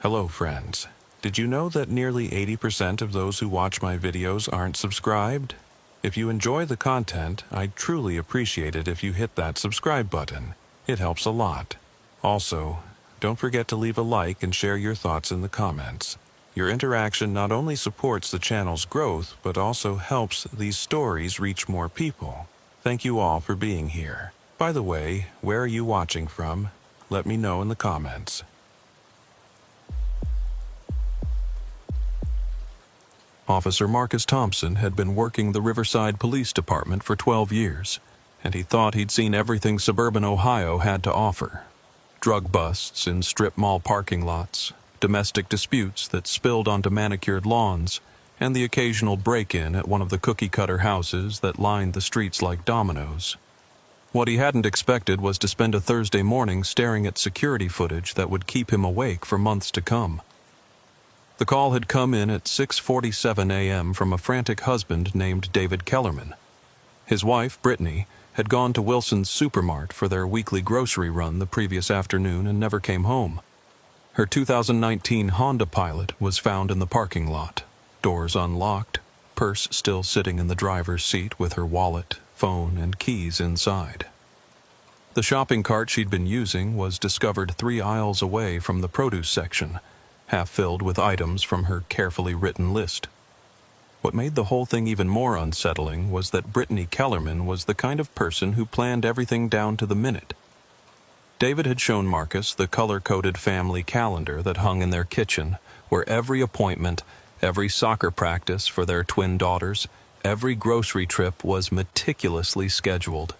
Hello, friends. Did you know that nearly 80% of those who watch my videos aren't subscribed? If you enjoy the content, I'd truly appreciate it if you hit that subscribe button. It helps a lot. Also, don't forget to leave a like and share your thoughts in the comments. Your interaction not only supports the channel's growth, but also helps these stories reach more people. Thank you all for being here. By the way, where are you watching from? Let me know in the comments. Officer Marcus Thompson had been working the Riverside Police Department for 12 years, and he thought he'd seen everything suburban Ohio had to offer. Drug busts in strip mall parking lots, domestic disputes that spilled onto manicured lawns, and the occasional break-in at one of the cookie-cutter houses that lined the streets like dominoes. What he hadn't expected was to spend a Thursday morning staring at security footage that would keep him awake for months to come. The call had come in at 6:47 a.m. from a frantic husband named David Kellerman. His wife, Brittany, had gone to Wilson's Supermart for their weekly grocery run the previous afternoon and never came home. Her 2019 Honda Pilot was found in the parking lot, doors unlocked, purse still sitting in the driver's seat with her wallet, phone, and keys inside. The shopping cart she'd been using was discovered 3 aisles away from the produce section, half filled with items from her carefully written list. What made the whole thing even more unsettling was that Brittany Kellerman was the kind of person who planned everything down to the minute. David had shown Marcus the color-coded family calendar that hung in their kitchen, where every appointment, every soccer practice for their twin daughters, every grocery trip was meticulously scheduled.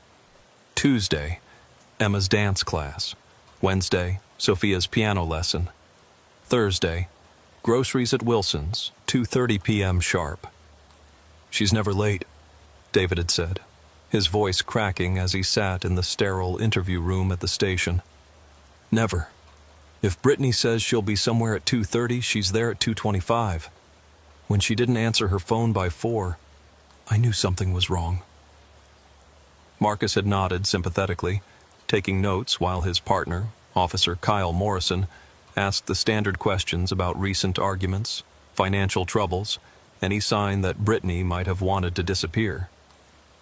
Tuesday, Emma's dance class. Wednesday, Sophia's piano lesson. Thursday, groceries at Wilson's, 2:30 p.m. sharp. "She's never late," David had said, his voice cracking as he sat in the sterile interview room at the station. "Never. If Brittany says she'll be somewhere at 2:30, she's there at 2:25. When she didn't answer her phone by 4, I knew something was wrong." Marcus had nodded sympathetically, taking notes while his partner, Officer Kyle Morrison, asked the standard questions about recent arguments, financial troubles, any sign that Brittany might have wanted to disappear.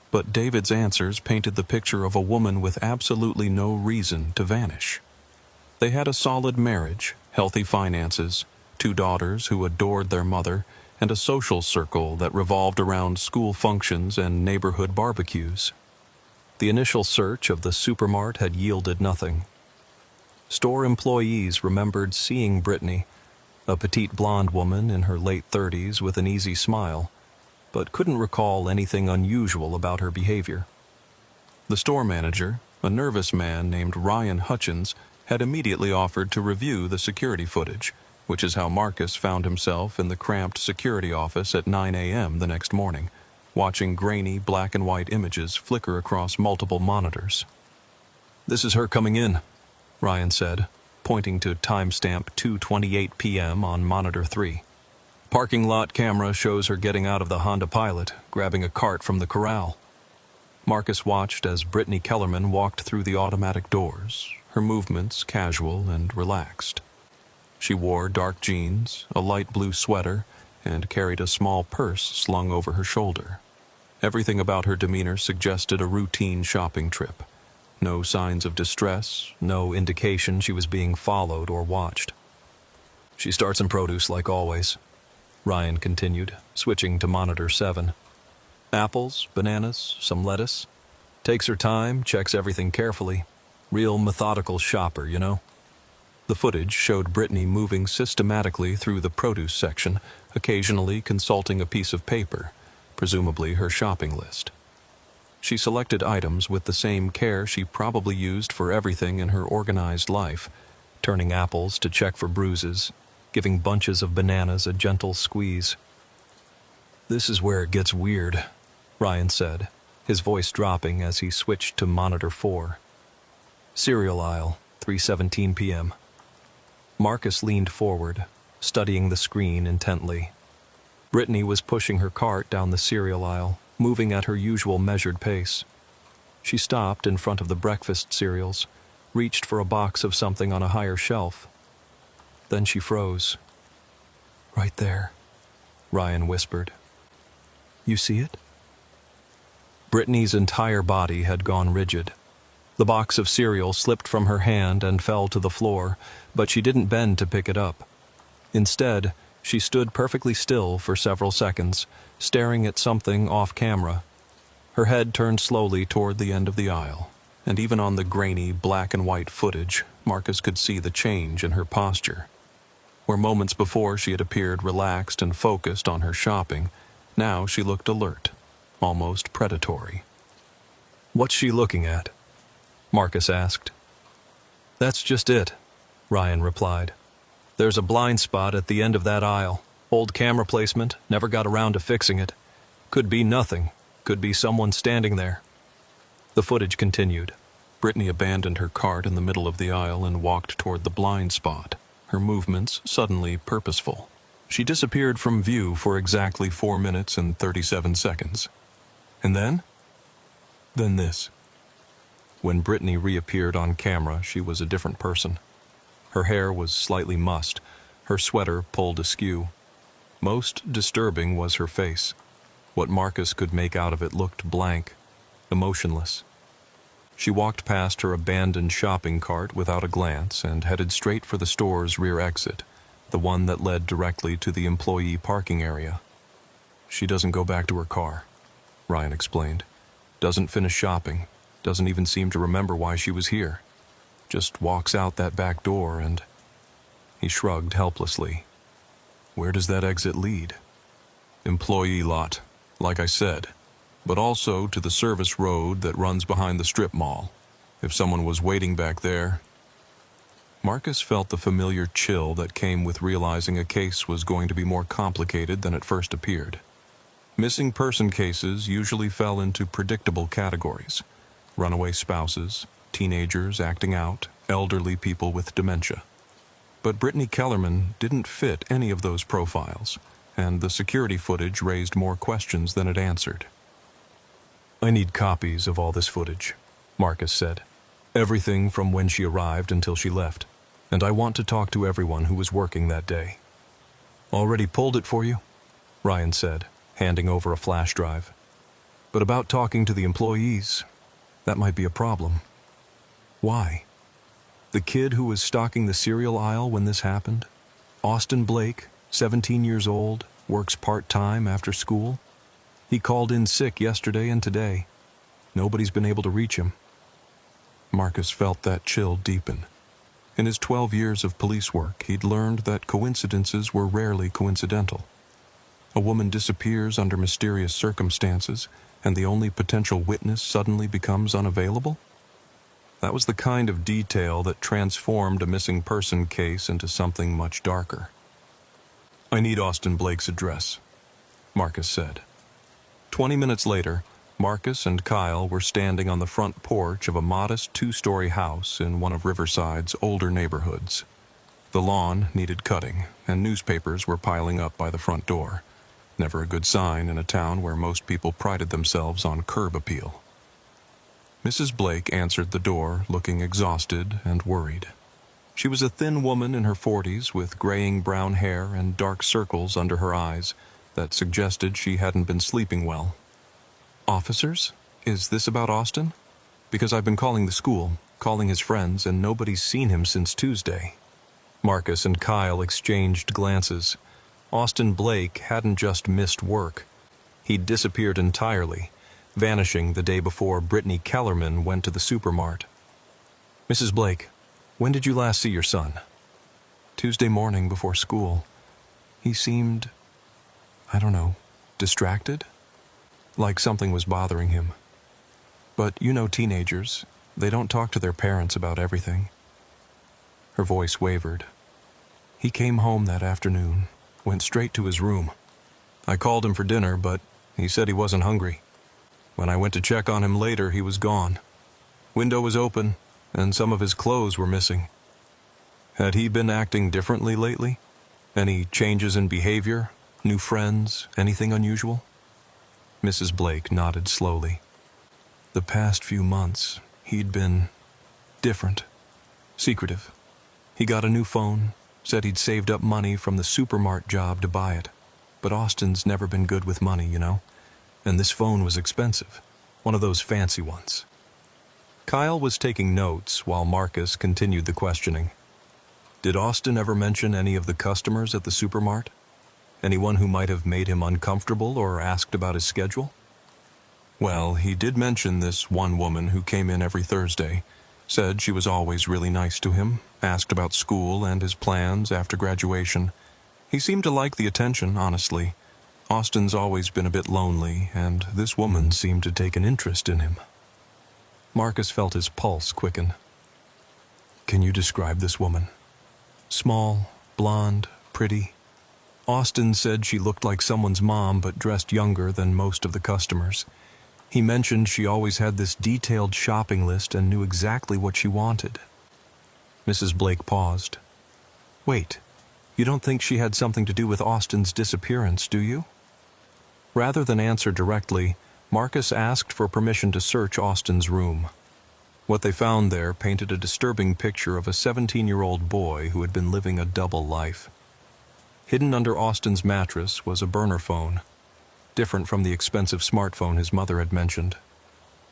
But David's answers painted the picture of a woman with absolutely no reason to vanish. They had a solid marriage, healthy finances, 2 daughters who adored their mother, and a social circle that revolved around school functions and neighborhood barbecues. The initial search of the Supermart had yielded nothing. Store employees remembered seeing Brittany, a petite blonde woman in her late 30s with an easy smile, but couldn't recall anything unusual about her behavior. The store manager, a nervous man named Ryan Hutchins, had immediately offered to review the security footage, which is how Marcus found himself in the cramped security office at 9 a.m. the next morning, watching grainy black and white images flicker across multiple monitors. "This is her coming in," Ryan said, pointing to timestamp 2:28 p.m. on monitor 3. "Parking lot camera shows her getting out of the Honda Pilot, grabbing a cart from the corral." Marcus watched as Brittany Kellerman walked through the automatic doors, her movements casual and relaxed. She wore dark jeans, a light blue sweater, and carried a small purse slung over her shoulder. Everything about her demeanor suggested a routine shopping trip. No signs of distress, no indication she was being followed or watched. "She starts in produce like always," Ryan continued, switching to monitor 7. "Apples, bananas, some lettuce. Takes her time, checks everything carefully. Real methodical shopper, you know." The footage showed Brittany moving systematically through the produce section, occasionally consulting a piece of paper, presumably her shopping list. She selected items with the same care she probably used for everything in her organized life, turning apples to check for bruises, giving bunches of bananas a gentle squeeze. "This is where it gets weird," Ryan said, his voice dropping as he switched to monitor 4. "Cereal aisle, 3:17 p.m. Marcus leaned forward, studying the screen intently. Brittany was pushing her cart down the cereal aisle, moving at her usual measured pace. She stopped in front of the breakfast cereals, reached for a box of something on a higher shelf. Then she froze. "Right there," Ryan whispered. "You see it?" Brittany's entire body had gone rigid. The box of cereal slipped from her hand and fell to the floor, but she didn't bend to pick it up. Instead, she stood perfectly still for several seconds, staring at something off camera. Her head turned slowly toward the end of the aisle, and even on the grainy black and white footage, Marcus could see the change in her posture. Where moments before she had appeared relaxed and focused on her shopping, now she looked alert, almost predatory. "What's she looking at?" Marcus asked. "That's just it," Ryan replied. "There's a blind spot at the end of that aisle. Old camera placement, never got around to fixing it. Could be nothing. Could be someone standing there." The footage continued. Brittany abandoned her cart in the middle of the aisle and walked toward the blind spot, her movements suddenly purposeful. She disappeared from view for exactly 4 minutes and 37 seconds. And then this. When Brittany reappeared on camera, she was a different person. Her hair was slightly mussed, her sweater pulled askew. Most disturbing was her face. What Marcus could make out of it looked blank, emotionless. She walked past her abandoned shopping cart without a glance and headed straight for the store's rear exit, the one that led directly to the employee parking area. "She doesn't go back to her car," Ryan explained. "Doesn't finish shopping. Doesn't even seem to remember why she was here. Just walks out that back door and..." He shrugged helplessly. "Where does that exit lead?" "Employee lot, like I said, but also to the service road that runs behind the strip mall. If someone was waiting back there..." Marcus felt the familiar chill that came with realizing a case was going to be more complicated than it first appeared. Missing person cases usually fell into predictable categories: runaway spouses, teenagers acting out, elderly people with dementia. But Brittany Kellerman didn't fit any of those profiles, and the security footage raised more questions than it answered. "I need copies of all this footage," Marcus said. "Everything from when she arrived until she left, and I want to talk to everyone who was working that day." "Already pulled it for you," Ryan said, handing over a flash drive. "But about talking to the employees, that might be a problem." "Why?" "The kid who was stocking the cereal aisle when this happened, Austin Blake, 17 years old, works part-time after school. He called in sick yesterday and today. Nobody's been able to reach him." Marcus felt that chill deepen. In his 12 years of police work, he'd learned that coincidences were rarely coincidental. A woman disappears under mysterious circumstances, and the only potential witness suddenly becomes unavailable? That was the kind of detail that transformed a missing person case into something much darker. "I need Austin Blake's address," Marcus said. 20 minutes later, Marcus and Kyle were standing on the front porch of a modest 2-story house in one of Riverside's older neighborhoods. The lawn needed cutting, and newspapers were piling up by the front door. Never a good sign in a town where most people prided themselves on curb appeal. Mrs. Blake answered the door, looking exhausted and worried. She was a thin woman in her 40s with graying brown hair and dark circles under her eyes that suggested she hadn't been sleeping well. "Officers? Is this about Austin? Because I've been calling the school, calling his friends, and nobody's seen him since Tuesday." Marcus and Kyle exchanged glances. Austin Blake hadn't just missed work. He'd disappeared entirely, vanishing the day before Brittany Kellerman went to the supermart. "Mrs. Blake, when did you last see your son?" "Tuesday morning before school. He seemed, distracted? Like something was bothering him. But you know teenagers, they don't talk to their parents about everything." Her voice wavered. "He came home that afternoon, went straight to his room. I called him for dinner, but he said he wasn't hungry. When I went to check on him later, he was gone. Window was open, and some of his clothes were missing." "Had he been acting differently lately? Any changes in behavior? New friends? Anything unusual?" Mrs. Blake nodded slowly. "The past few months, he'd been different. Secretive. He got a new phone, Said he'd saved up money from the supermart job to buy it. But Austin's never been good with money, you know. And this phone was expensive. One of those fancy ones. Kyle was taking notes while Marcus continued the questioning. Did Austin ever mention any of the customers at the supermart? Anyone who might have made him uncomfortable or asked about his schedule? Well, he did mention this one woman who came in every Thursday. Said she was always really nice to him, asked about school and his plans after graduation. He seemed to like the attention, honestly. Austin's always been a bit lonely, and this woman seemed to take an interest in him. Marcus felt his pulse quicken. Can you describe this woman? Small, blonde, pretty. Austin said she looked like someone's mom but dressed younger than most of the customers. He mentioned she always had this detailed shopping list and knew exactly what she wanted. Mrs. Blake paused. Wait, you don't think she had something to do with Austin's disappearance, do you? Rather than answer directly, Marcus asked for permission to search Austin's room. What they found there painted a disturbing picture of a 17-year-old boy who had been living a double life. Hidden under Austin's mattress was a burner phone, different from the expensive smartphone his mother had mentioned.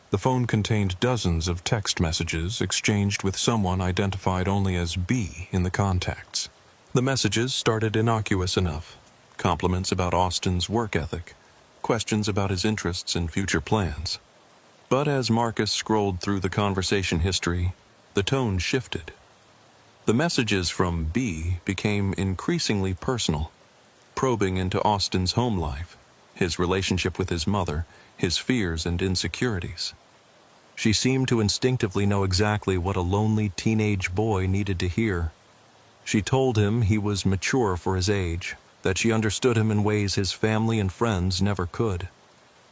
The phone contained dozens of text messages exchanged with someone identified only as B in the contacts. The messages started innocuous enough. Compliments about Austin's work ethic, questions about his interests and future plans. But as Marcus scrolled through the conversation history, the tone shifted. The messages from B became increasingly personal, probing into Austin's home life, his relationship with his mother, his fears and insecurities. She seemed to instinctively know exactly what a lonely teenage boy needed to hear. She told him he was mature for his age, that she understood him in ways his family and friends never could.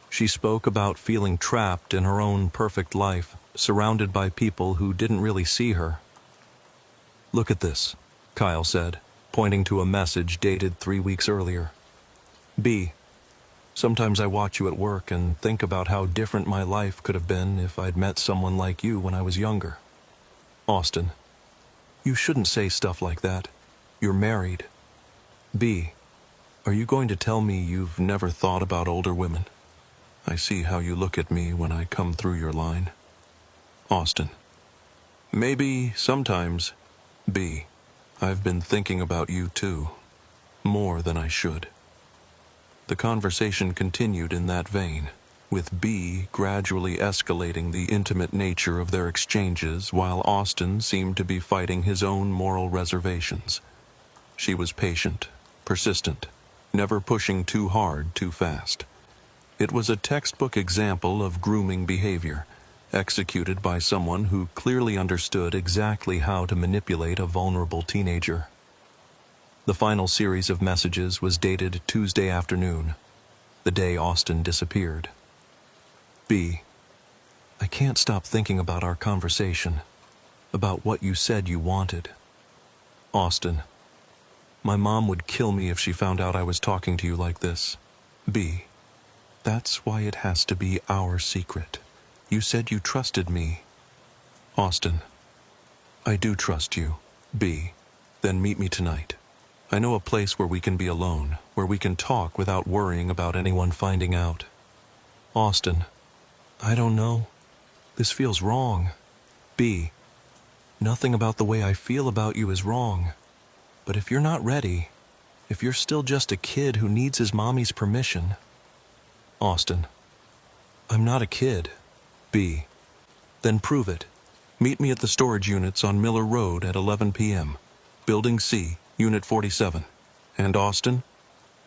She spoke about feeling trapped in her own perfect life, surrounded by people who didn't really see her. Look at this, Kyle said, pointing to a message dated 3 weeks earlier. B. Sometimes I watch you at work and think about how different my life could have been if I'd met someone like you when I was younger. Austin. You shouldn't say stuff like that. You're married. B. Are you going to tell me you've never thought about older women? I see how you look at me when I come through your line. Austin. Maybe, sometimes. B. I've been thinking about you too. More than I should. The conversation continued in that vein, with B gradually escalating the intimate nature of their exchanges while Austin seemed to be fighting his own moral reservations. She was patient, persistent, never pushing too hard too fast. It was a textbook example of grooming behavior, executed by someone who clearly understood exactly how to manipulate a vulnerable teenager. The final series of messages was dated Tuesday afternoon, the day Austin disappeared. B. I can't stop thinking about our conversation, about what you said you wanted. Austin. My mom would kill me if she found out I was talking to you like this. B. That's why it has to be our secret. You said you trusted me. Austin. I do trust you. B. Then meet me tonight. I know a place where we can be alone, where we can talk without worrying about anyone finding out. Austin. I don't know. This feels wrong. B. Nothing about the way I feel about you is wrong. But if you're not ready, if you're still just a kid who needs his mommy's permission. Austin. I'm not a kid. B. Then prove it. Meet me at the storage units on Miller Road at 11 p.m. Building C, Unit 47. And Austin,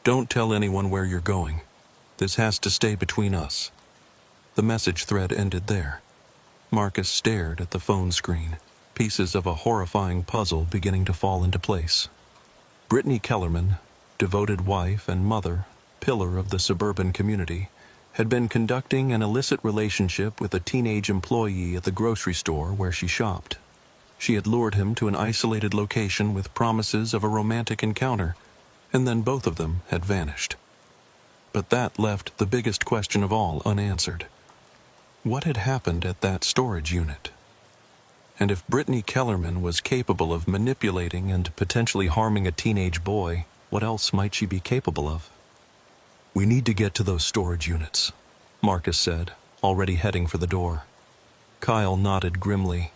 don't tell anyone where you're going. This has to stay between us. The message thread ended there. Marcus stared at the phone screen, pieces of a horrifying puzzle beginning to fall into place. Brittany Kellerman, devoted wife and mother, pillar of the suburban community, had been conducting an illicit relationship with a teenage employee at the grocery store where she shopped. She had lured him to an isolated location with promises of a romantic encounter, and then both of them had vanished. But that left the biggest question of all unanswered. What had happened at that storage unit? And if Brittany Kellerman was capable of manipulating and potentially harming a teenage boy, what else might she be capable of? "We need to get to those storage units," Marcus said, already heading for the door. Kyle nodded grimly.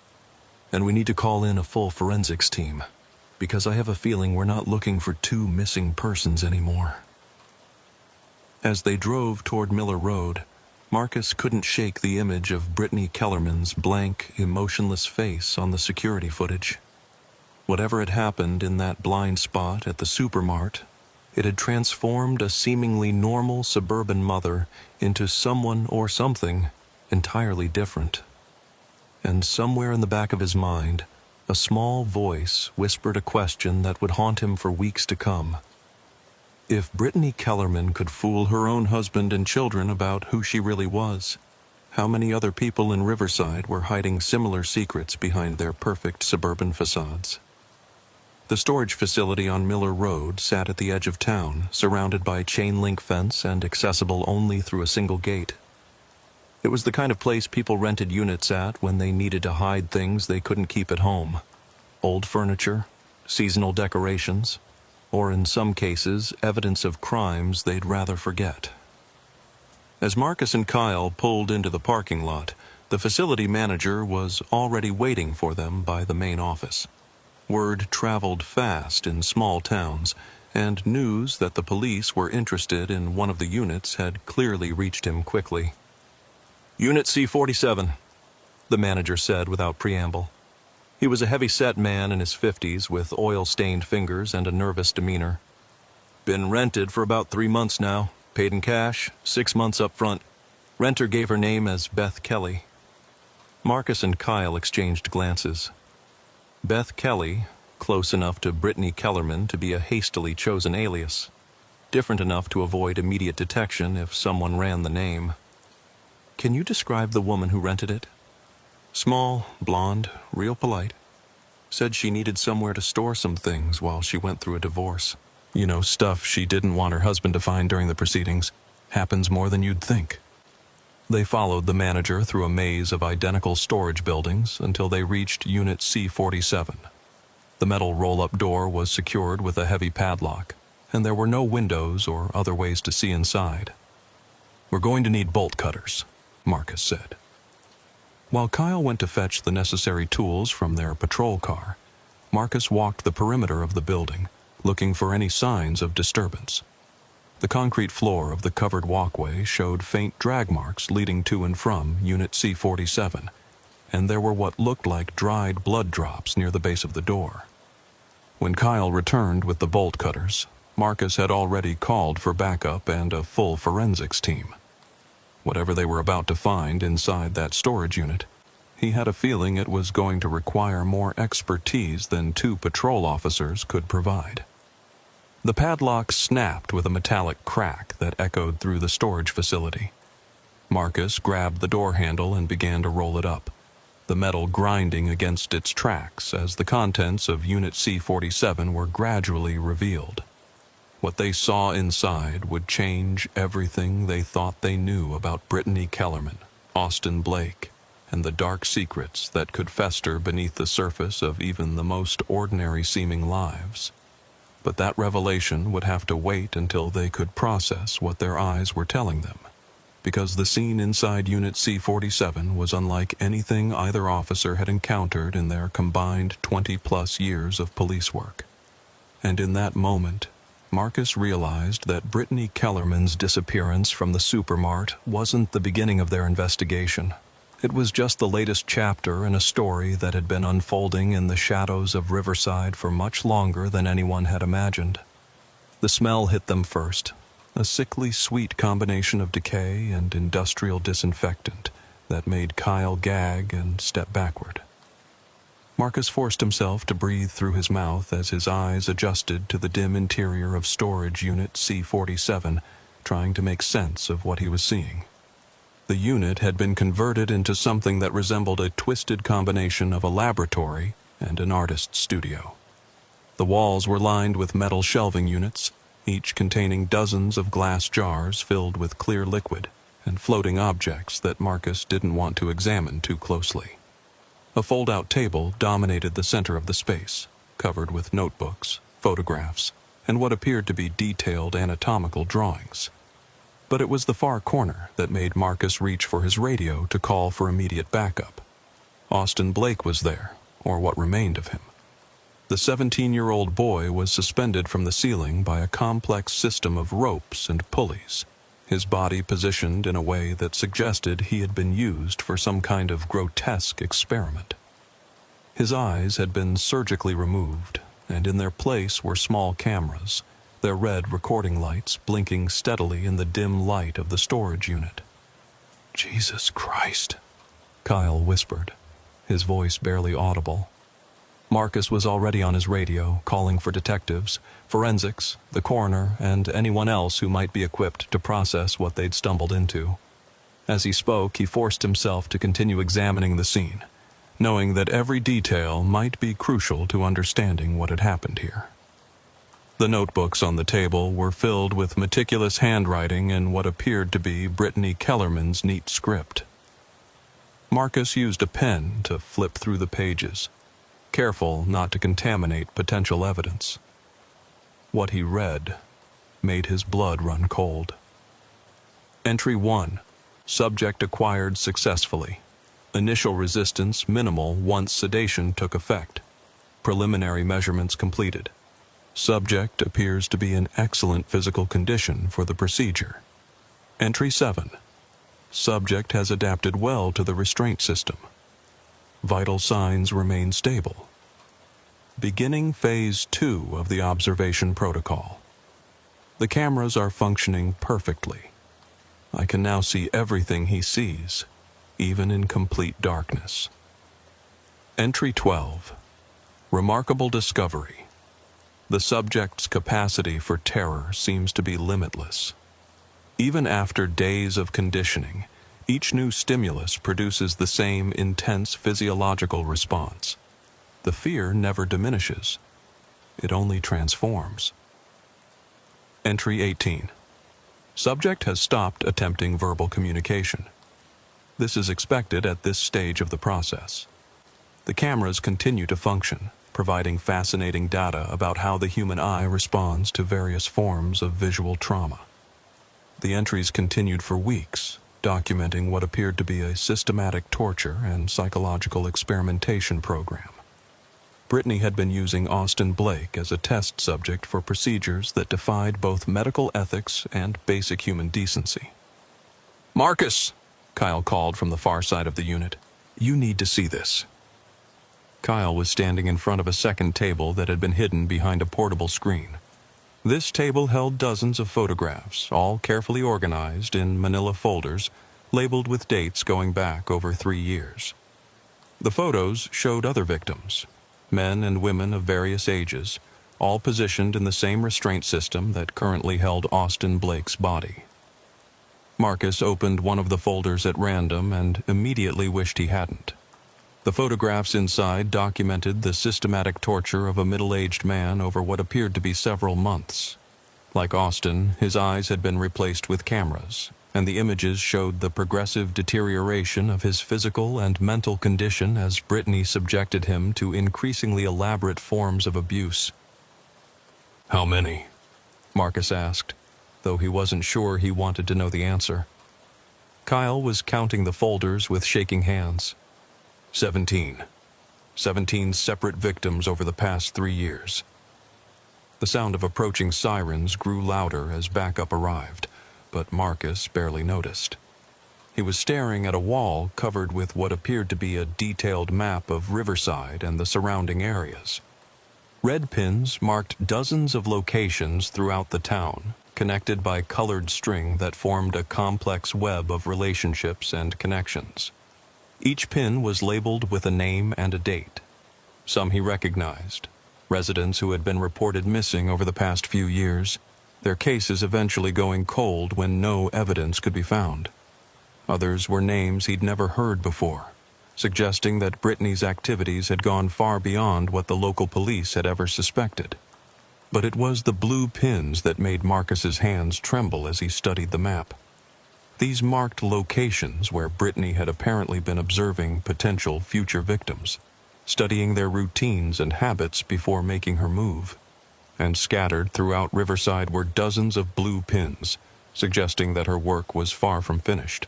"And we need to call in a full forensics team, because I have a feeling we're not looking for two missing persons anymore." As they drove toward Miller Road, Marcus couldn't shake the image of Brittany Kellerman's blank, emotionless face on the security footage. Whatever had happened in that blind spot at the supermart, it had transformed a seemingly normal suburban mother into someone or something entirely different. And somewhere in the back of his mind, a small voice whispered a question that would haunt him for weeks to come. If Brittany Kellerman could fool her own husband and children about who she really was, how many other people in Riverside were hiding similar secrets behind their perfect suburban facades? The storage facility on Miller Road sat at the edge of town, surrounded by a chain-link fence and accessible only through a single gate. It was the kind of place people rented units at when they needed to hide things they couldn't keep at home. Old furniture, seasonal decorations, or in some cases, evidence of crimes they'd rather forget. As Marcus and Kyle pulled into the parking lot, the facility manager was already waiting for them by the main office. Word traveled fast in small towns, and news that the police were interested in one of the units had clearly reached him quickly. "Unit C-47, the manager said without preamble. He was a heavy-set man in his 50s with oil-stained fingers and a nervous demeanor. "Been rented for about 3 months now. Paid in cash, 6 months up front. Renter gave her name as Beth Kelly." Marcus and Kyle exchanged glances. Beth Kelly, close enough to Brittany Kellerman to be a hastily chosen alias. Different enough to avoid immediate detection if someone ran the name. "Can you describe the woman who rented it?" "Small, blonde, real polite. Said she needed somewhere to store some things while she went through a divorce. You know, stuff she didn't want her husband to find during the proceedings. Happens more than you'd think." They followed the manager through a maze of identical storage buildings until they reached Unit C-47. The metal roll-up door was secured with a heavy padlock, and there were no windows or other ways to see inside. "We're going to need bolt cutters," Marcus said. While Kyle went to fetch the necessary tools from their patrol car, Marcus walked the perimeter of the building, looking for any signs of disturbance. The concrete floor of the covered walkway showed faint drag marks leading to and from Unit C-47, and there were what looked like dried blood drops near the base of the door. When Kyle returned with the bolt cutters, Marcus had already called for backup and a full forensics team. Whatever they were about to find inside that storage unit, he had a feeling it was going to require more expertise than 2 patrol officers could provide. The padlock snapped with a metallic crack that echoed through the storage facility. Marcus grabbed the door handle and began to roll it up, the metal grinding against its tracks as the contents of Unit C-47 were gradually revealed. What they saw inside would change everything they thought they knew about Brittany Kellerman, Austin Blake, and the dark secrets that could fester beneath the surface of even the most ordinary-seeming lives. But that revelation would have to wait until they could process what their eyes were telling them, because the scene inside Unit C-47 was unlike anything either officer had encountered in their combined 20-plus years of police work. And in that moment, Marcus realized that Brittany Kellerman's disappearance from the supermart wasn't the beginning of their investigation. It was just the latest chapter in a story that had been unfolding in the shadows of Riverside for much longer than anyone had imagined. The smell hit them first, a sickly sweet combination of decay and industrial disinfectant that made Kyle gag and step backward. Marcus forced himself to breathe through his mouth as his eyes adjusted to the dim interior of storage unit C-47, trying to make sense of what he was seeing. The unit had been converted into something that resembled a twisted combination of a laboratory and an artist's studio. The walls were lined with metal shelving units, each containing dozens of glass jars filled with clear liquid and floating objects that Marcus didn't want to examine too closely. A fold-out table dominated the center of the space, covered with notebooks, photographs, and what appeared to be detailed anatomical drawings. But it was the far corner that made Marcus reach for his radio to call for immediate backup. Austin Blake was there, or what remained of him. The 17-year-old boy was suspended from the ceiling by a complex system of ropes and pulleys, his body positioned in a way that suggested he had been used for some kind of grotesque experiment. His eyes had been surgically removed, and in their place were small cameras, their red recording lights blinking steadily in the dim light of the storage unit. "Jesus Christ," Kyle whispered, his voice barely audible. Marcus was already on his radio, calling for detectives, forensics, the coroner, and anyone else who might be equipped to process what they'd stumbled into. As he spoke, he forced himself to continue examining the scene, knowing that every detail might be crucial to understanding what had happened here. The notebooks on the table were filled with meticulous handwriting in what appeared to be Brittany Kellerman's neat script. Marcus used a pen to flip through the pages, careful not to contaminate potential evidence. What he read made his blood run cold. Entry 1. Subject acquired successfully. Initial resistance minimal once sedation took effect. Preliminary measurements completed. Subject appears to be in excellent physical condition for the procedure. Entry 7. Subject has adapted well to the restraint system. Vital signs remain stable. Beginning Phase 2 of the observation protocol. The cameras are functioning perfectly. I can now see everything he sees, even in complete darkness. Entry 12. Remarkable discovery. The subject's capacity for terror seems to be limitless. Even after days of conditioning, each new stimulus produces the same intense physiological response. The fear never diminishes. It only transforms. Entry 18. Subject has stopped attempting verbal communication. This is expected at this stage of the process. The cameras continue to function, providing fascinating data about how the human eye responds to various forms of visual trauma. The entries continued for weeks, documenting what appeared to be a systematic torture and psychological experimentation program. Brittany had been using Austin Blake as a test subject for procedures that defied both medical ethics and basic human decency. "Marcus," Kyle called from the far side of the unit, "you need to see this." Kyle was standing in front of a second table that had been hidden behind a portable screen. This table held dozens of photographs, all carefully organized in manila folders, labeled with dates going back over 3 years. The photos showed other victims, men and women of various ages, all positioned in the same restraint system that currently held Austin Blake's body. Marcus opened one of the folders at random and immediately wished he hadn't. The photographs inside documented the systematic torture of a middle-aged man over what appeared to be several months. Like Austin, his eyes had been replaced with cameras, and the images showed the progressive deterioration of his physical and mental condition as Brittany subjected him to increasingly elaborate forms of abuse. "How many?" Marcus asked, though he wasn't sure he wanted to know the answer. Kyle was counting the folders with shaking hands. 17. 17 separate victims over the past 3 years. The sound of approaching sirens grew louder as backup arrived, but Marcus barely noticed. He was staring at a wall covered with what appeared to be a detailed map of Riverside and the surrounding areas. Red pins marked dozens of locations throughout the town, connected by colored string that formed a complex web of relationships and connections. Each pin was labeled with a name and a date. Some he recognized, residents who had been reported missing over the past few years, their cases eventually going cold when no evidence could be found. Others were names he'd never heard before, suggesting that Brittany's activities had gone far beyond what the local police had ever suspected. But it was the blue pins that made Marcus's hands tremble as he studied the map. These marked locations where Brittany had apparently been observing potential future victims, studying their routines and habits before making her move. And scattered throughout Riverside were dozens of blue pins, suggesting that her work was far from finished.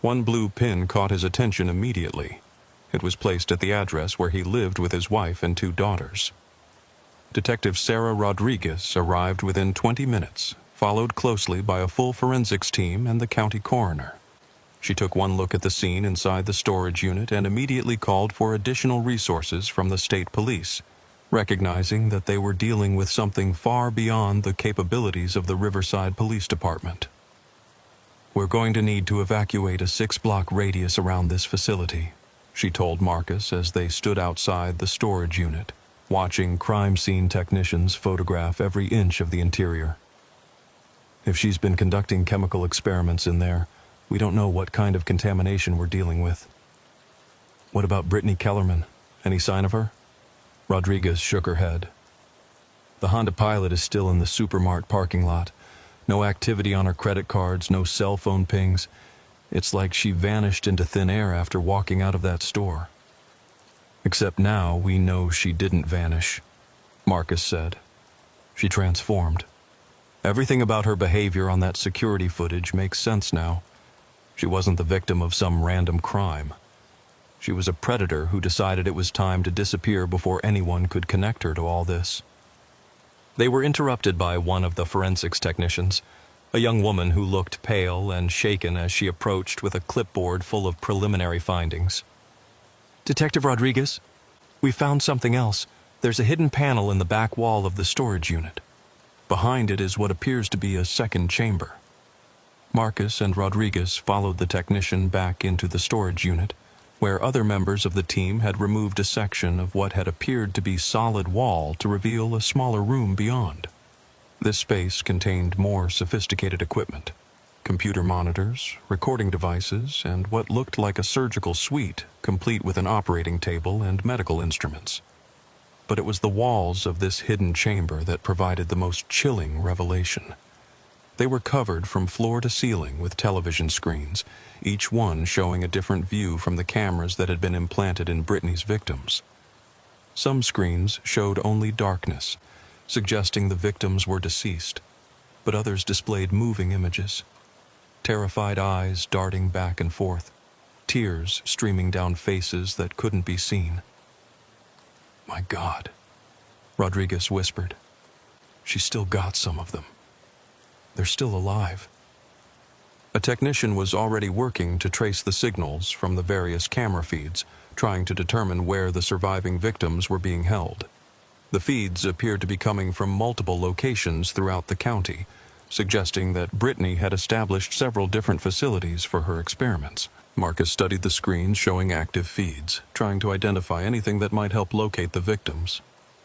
One blue pin caught his attention immediately. It was placed at the address where he lived with his wife and 2 daughters. Detective Sarah Rodriguez arrived within 20 minutes, followed closely by a full forensics team and the county coroner. She took one look at the scene inside the storage unit and immediately called for additional resources from the state police, recognizing that they were dealing with something far beyond the capabilities of the Riverside Police Department. "We're going to need to evacuate a 6-block radius around this facility," she told Marcus as they stood outside the storage unit, watching crime scene technicians photograph every inch of the interior. "If she's been conducting chemical experiments in there, we don't know what kind of contamination we're dealing with." "What about Brittany Kellerman? Any sign of her?" Rodriguez shook her head. "The Honda Pilot is still in the Supermart parking lot. No activity on her credit cards, no cell phone pings. It's like she vanished into thin air after walking out of that store." "Except now we know she didn't vanish," Marcus said. "She transformed. Everything about her behavior on that security footage makes sense now. She wasn't the victim of some random crime. She was a predator who decided it was time to disappear before anyone could connect her to all this." They were interrupted by one of the forensics technicians, a young woman who looked pale and shaken as she approached with a clipboard full of preliminary findings. "Detective Rodriguez, we found something else. There's a hidden panel in the back wall of the storage unit. Behind it is what appears to be a second chamber." Marcus and Rodriguez followed the technician back into the storage unit, where other members of the team had removed a section of what had appeared to be solid wall to reveal a smaller room beyond. This space contained more sophisticated equipment: computer monitors, recording devices, and what looked like a surgical suite, complete with an operating table and medical instruments. But it was the walls of this hidden chamber that provided the most chilling revelation. They were covered from floor to ceiling with television screens, each one showing a different view from the cameras that had been implanted in Brittany's victims. Some screens showed only darkness, suggesting the victims were deceased, but others displayed moving images. Terrified eyes darting back and forth, tears streaming down faces that couldn't be seen. "My God," Rodriguez whispered. "She's still got some of them. They're still alive." A technician was already working to trace the signals from the various camera feeds, trying to determine where the surviving victims were being held. The feeds appeared to be coming from multiple locations throughout the county, suggesting that Brittany had established several different facilities for her experiments. Marcus studied the screens showing active feeds, trying to identify anything that might help locate the victims.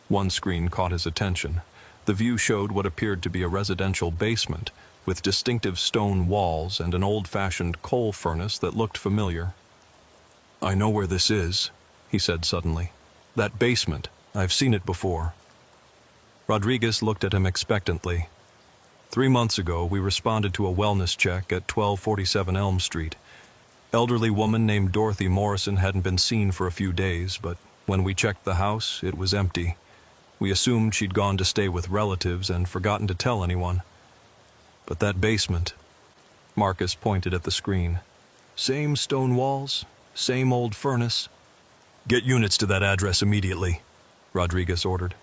One screen caught his attention. The view showed what appeared to be a residential basement, with distinctive stone walls and an old-fashioned coal furnace that looked familiar. "I know where this is," he said suddenly. "That basement. I've seen it before." Rodriguez looked at him expectantly. 3 months ago, we responded to a wellness check at 1247 Elm Street. Elderly woman named Dorothy Morrison hadn't been seen for a few days, but when we checked the house, it was empty. We assumed she'd gone to stay with relatives and forgotten to tell anyone. But that basement, Marcus pointed at the screen. Same stone walls, same old furnace. "Get units to that address immediately," Rodriguez ordered.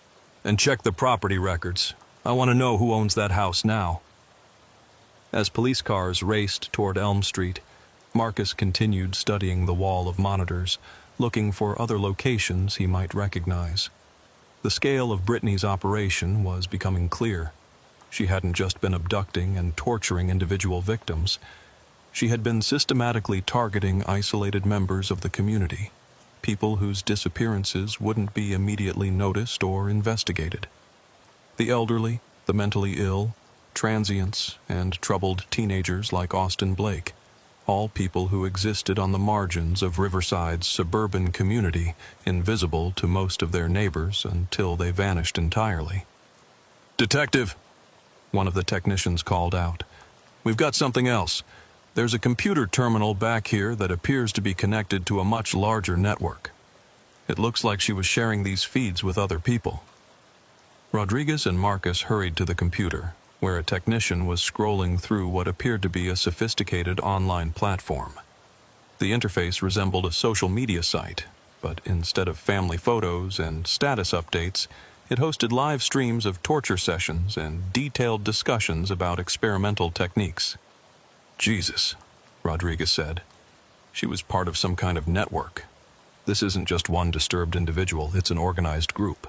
"And check the property records. I want to know who owns that house now." As police cars raced toward Elm Street, Marcus continued studying the wall of monitors, looking for other locations he might recognize. The scale of Brittany's operation was becoming clear. She hadn't just been abducting and torturing individual victims. She had been systematically targeting isolated members of the community, people whose disappearances wouldn't be immediately noticed or investigated. The elderly, the mentally ill, transients, and troubled teenagers like Austin Blake, all people who existed on the margins of Riverside's suburban community, invisible to most of their neighbors until they vanished entirely. "Detective," one of the technicians called out, "we've got something else. There's a computer terminal back here that appears to be connected to a much larger network. It looks like she was sharing these feeds with other people. Rodriguez and Marcus hurried to the computer, where a technician was scrolling through what appeared to be a sophisticated online platform. The interface resembled a social media site, but instead of family photos and status updates, it hosted live streams of torture sessions and detailed discussions about experimental techniques. Jesus, Rodriguez said. She was part of some kind of network. This isn't just one disturbed individual, it's an organized group.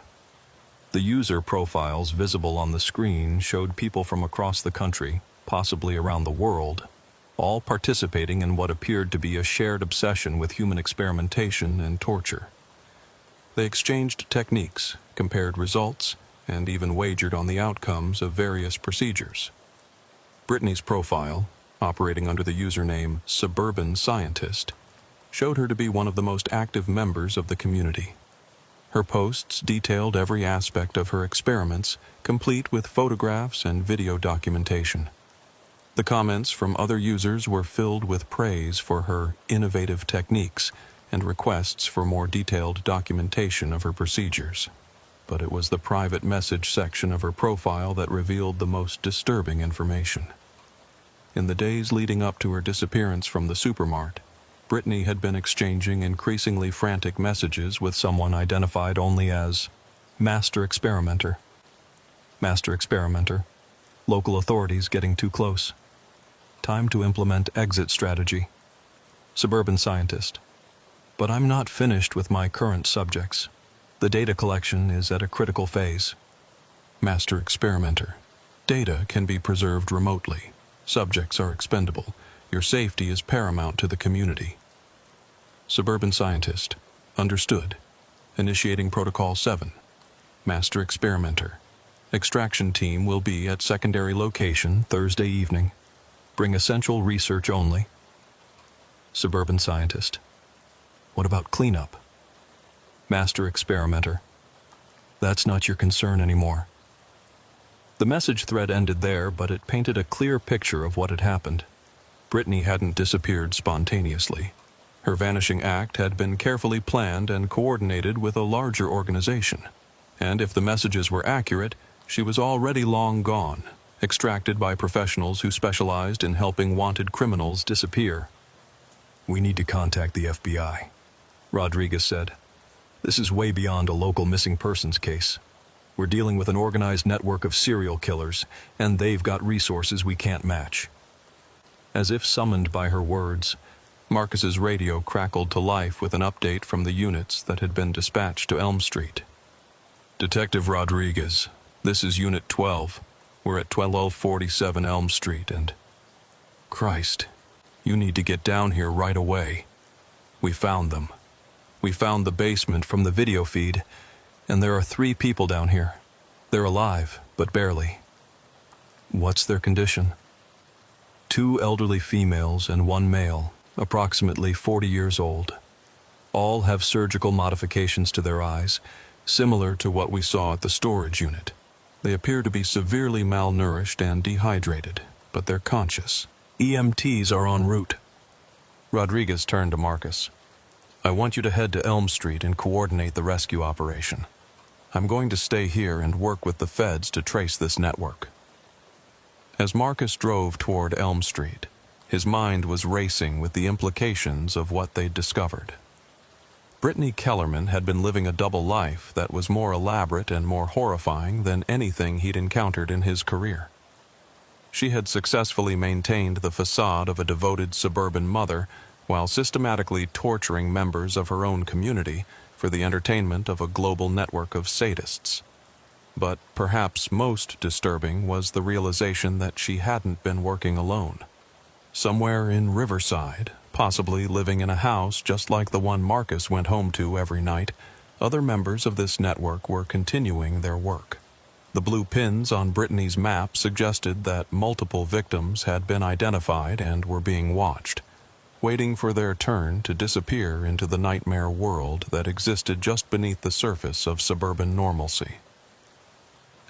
The user profiles visible on the screen showed people from across the country, possibly around the world, all participating in what appeared to be a shared obsession with human experimentation and torture. They exchanged techniques, compared results, and even wagered on the outcomes of various procedures. Brittany's profile, operating under the username Suburban Scientist, showed her to be one of the most active members of the community. Her posts detailed every aspect of her experiments, complete with photographs and video documentation. The comments from other users were filled with praise for her innovative techniques and requests for more detailed documentation of her procedures. But it was the private message section of her profile that revealed the most disturbing information. In the days leading up to her disappearance from the supermart, Brittany had been exchanging increasingly frantic messages with someone identified only as Master Experimenter. Master Experimenter. Local authorities getting too close. Time to implement exit strategy. Suburban Scientist. But I'm not finished with my current subjects. The data collection is at a critical phase. Master Experimenter. Data can be preserved remotely. Subjects are expendable. Your safety is paramount to the community. Suburban Scientist. Understood. Initiating Protocol 7. Master Experimenter. Extraction team will be at secondary location Thursday evening. Bring essential research only. Suburban Scientist. What about cleanup? Master Experimenter. That's not your concern anymore. The message thread ended there, but it painted a clear picture of what had happened. Brittany hadn't disappeared spontaneously. Her vanishing act had been carefully planned and coordinated with a larger organization. And if the messages were accurate, she was already long gone, extracted by professionals who specialized in helping wanted criminals disappear. We need to contact the FBI, Rodriguez said. This is way beyond a local missing persons case. We're dealing with an organized network of serial killers, and they've got resources we can't match. As if summoned by her words, Marcus's radio crackled to life with an update from the units that had been dispatched to Elm Street. Detective Rodriguez, this is Unit 12. We're at 1247 Elm Street and... Christ, you need to get down here right away. We found them. We found the basement from the video feed, and there are 3 people down here. They're alive, but barely. What's their condition? 2 elderly females and 1 male, approximately 40 years old. All have surgical modifications to their eyes, similar to what we saw at the storage unit. They appear to be severely malnourished and dehydrated, but they're conscious. EMTs are en route. Rodriguez turned to Marcus. I want you to head to Elm Street and coordinate the rescue operation. I'm going to stay here and work with the feds to trace this network. As Marcus drove toward Elm Street, his mind was racing with the implications of what they'd discovered. Brittany Kellerman had been living a double life that was more elaborate and more horrifying than anything he'd encountered in his career. She had successfully maintained the facade of a devoted suburban mother while systematically torturing members of her own community for the entertainment of a global network of sadists. But perhaps most disturbing was the realization that she hadn't been working alone. Somewhere in Riverside, possibly living in a house just like the one Marcus went home to every night, other members of this network were continuing their work. The blue pins on Brittany's map suggested that multiple victims had been identified and were being watched, waiting for their turn to disappear into the nightmare world that existed just beneath the surface of suburban normalcy.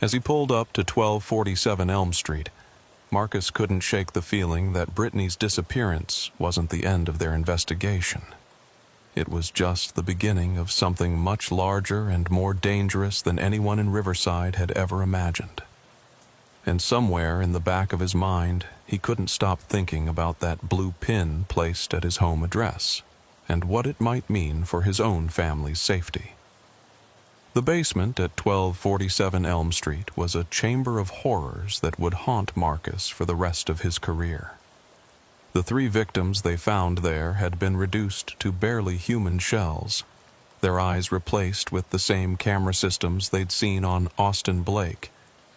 As he pulled up to 1247 Elm Street, Marcus couldn't shake the feeling that Brittany's disappearance wasn't the end of their investigation. It was just the beginning of something much larger and more dangerous than anyone in Riverside had ever imagined. And somewhere in the back of his mind, he couldn't stop thinking about that blue pin placed at his home address, and what it might mean for his own family's safety. The basement at 1247 Elm Street was a chamber of horrors that would haunt Marcus for the rest of his career. The 3 victims they found there had been reduced to barely human shells, their eyes replaced with the same camera systems they'd seen on Austin Blake,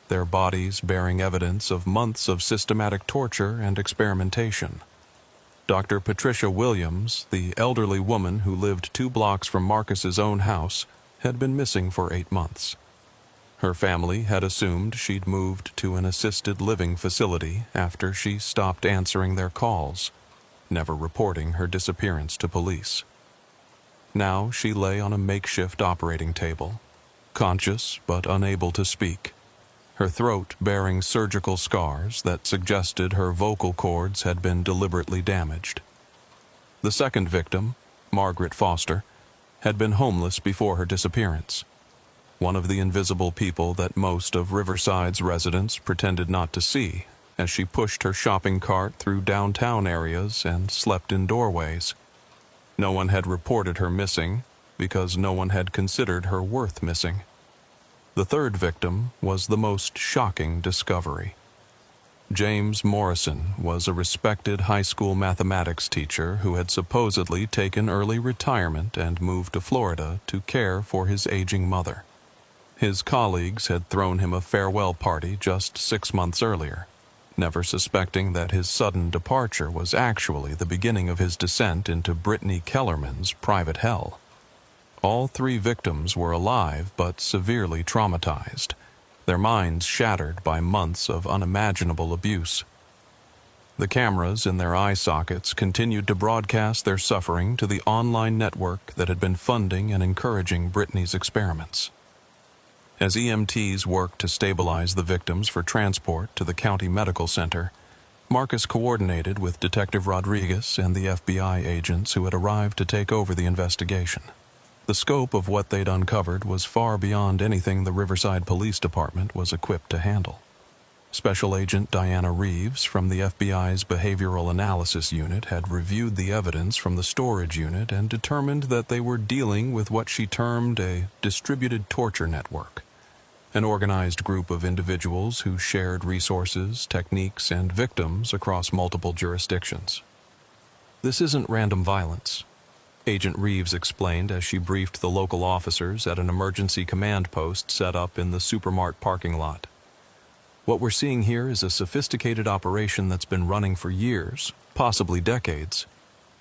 their bodies bearing evidence of months of systematic torture and experimentation. Dr. Patricia Williams, the elderly woman who lived 2 blocks from Marcus's own house, had been missing for 8 months. Her family had assumed she'd moved to an assisted living facility after she stopped answering their calls, never reporting her disappearance to police. Now she lay on a makeshift operating table, conscious but unable to speak, her throat bearing surgical scars that suggested her vocal cords had been deliberately damaged. The second victim, Margaret Foster, had been homeless before her disappearance, one of the invisible people that most of Riverside's residents pretended not to see as she pushed her shopping cart through downtown areas and slept in doorways. No one had reported her missing because no one had considered her worth missing. The third victim was the most shocking discovery. James Morrison was a respected high school mathematics teacher who had supposedly taken early retirement and moved to Florida to care for his aging mother. His colleagues had thrown him a farewell party just 6 months earlier, never suspecting that his sudden departure was actually the beginning of his descent into Brittany Kellerman's private hell. All 3 victims were alive but severely traumatized, their minds shattered by months of unimaginable abuse. The cameras in their eye sockets continued to broadcast their suffering to the online network that had been funding and encouraging Brittany's experiments. As EMTs worked to stabilize the victims for transport to the county medical center, Marcus coordinated with Detective Rodriguez and the FBI agents who had arrived to take over the investigation. The scope of what they'd uncovered was far beyond anything the Riverside Police Department was equipped to handle. Special Agent Diana Reeves from the FBI's Behavioral Analysis Unit had reviewed the evidence from the storage unit and determined that they were dealing with what she termed a distributed torture network, an organized group of individuals who shared resources, techniques, and victims across multiple jurisdictions. This isn't random violence, Agent Reeves explained as she briefed the local officers at an emergency command post set up in the Supermart parking lot. What we're seeing here is a sophisticated operation that's been running for years, possibly decades.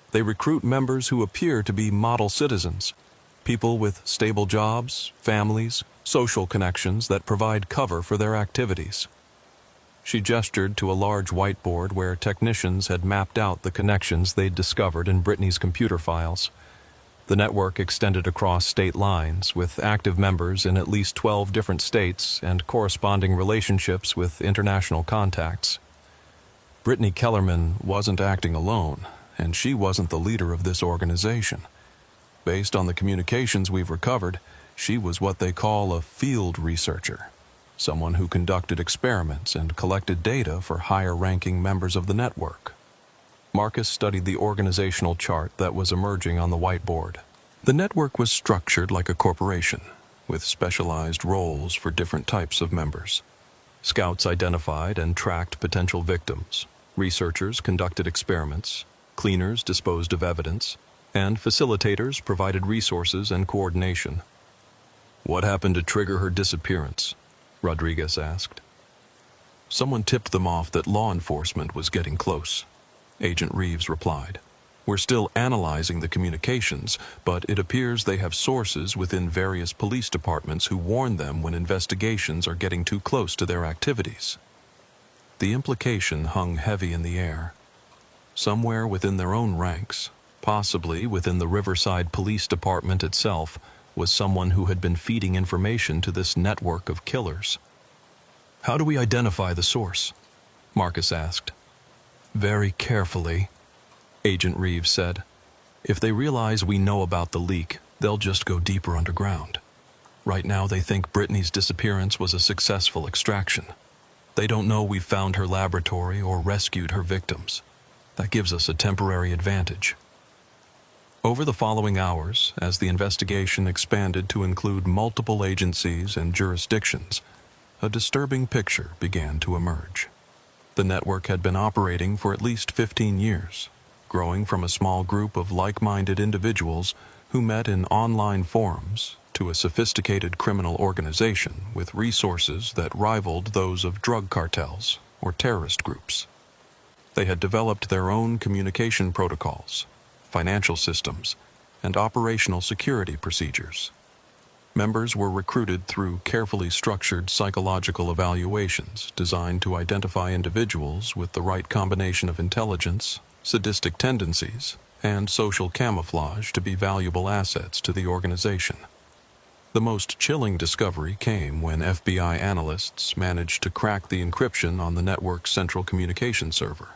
They recruit members who appear to be model citizens, people with stable jobs, families, social connections that provide cover for their activities. She gestured to a large whiteboard where technicians had mapped out the connections they'd discovered in Brittany's computer files. The network extended across state lines, with active members in at least 12 different states and corresponding relationships with international contacts. Brittany Kellerman wasn't acting alone, and she wasn't the leader of this organization. Based on the communications we've recovered, she was what they call a field researcher, someone who conducted experiments and collected data for higher-ranking members of the network. Marcus studied the organizational chart that was emerging on the whiteboard. The network was structured like a corporation, with specialized roles for different types of members. Scouts identified and tracked potential victims. Researchers conducted experiments. Cleaners disposed of evidence. And facilitators provided resources and coordination. "What happened to trigger her disappearance?" Rodriguez asked. "Someone tipped them off that law enforcement was getting close," Agent Reeves replied. "We're still analyzing the communications, but it appears they have sources within various police departments who warn them when investigations are getting too close to their activities." The implication hung heavy in the air. Somewhere within their own ranks, possibly within the Riverside Police Department itself, was someone who had been feeding information to this network of killers. "How do we identify the source?" Marcus asked. Very carefully, Agent Reeves said. If they realize we know about the leak, they'll just go deeper underground. Right now they think Brittany's disappearance was a successful extraction. They don't know we've found her laboratory or rescued her victims. That gives us a temporary advantage. Over the following hours, as the investigation expanded to include multiple agencies and jurisdictions, a disturbing picture began to emerge. The network had been operating for at least 15 years, growing from a small group of like-minded individuals who met in online forums to a sophisticated criminal organization with resources that rivaled those of drug cartels or terrorist groups. They had developed their own communication protocols, financial systems, and operational security procedures. Members were recruited through carefully structured psychological evaluations designed to identify individuals with the right combination of intelligence, sadistic tendencies, and social camouflage to be valuable assets to the organization. The most chilling discovery came when FBI analysts managed to crack the encryption on the network's central communication server.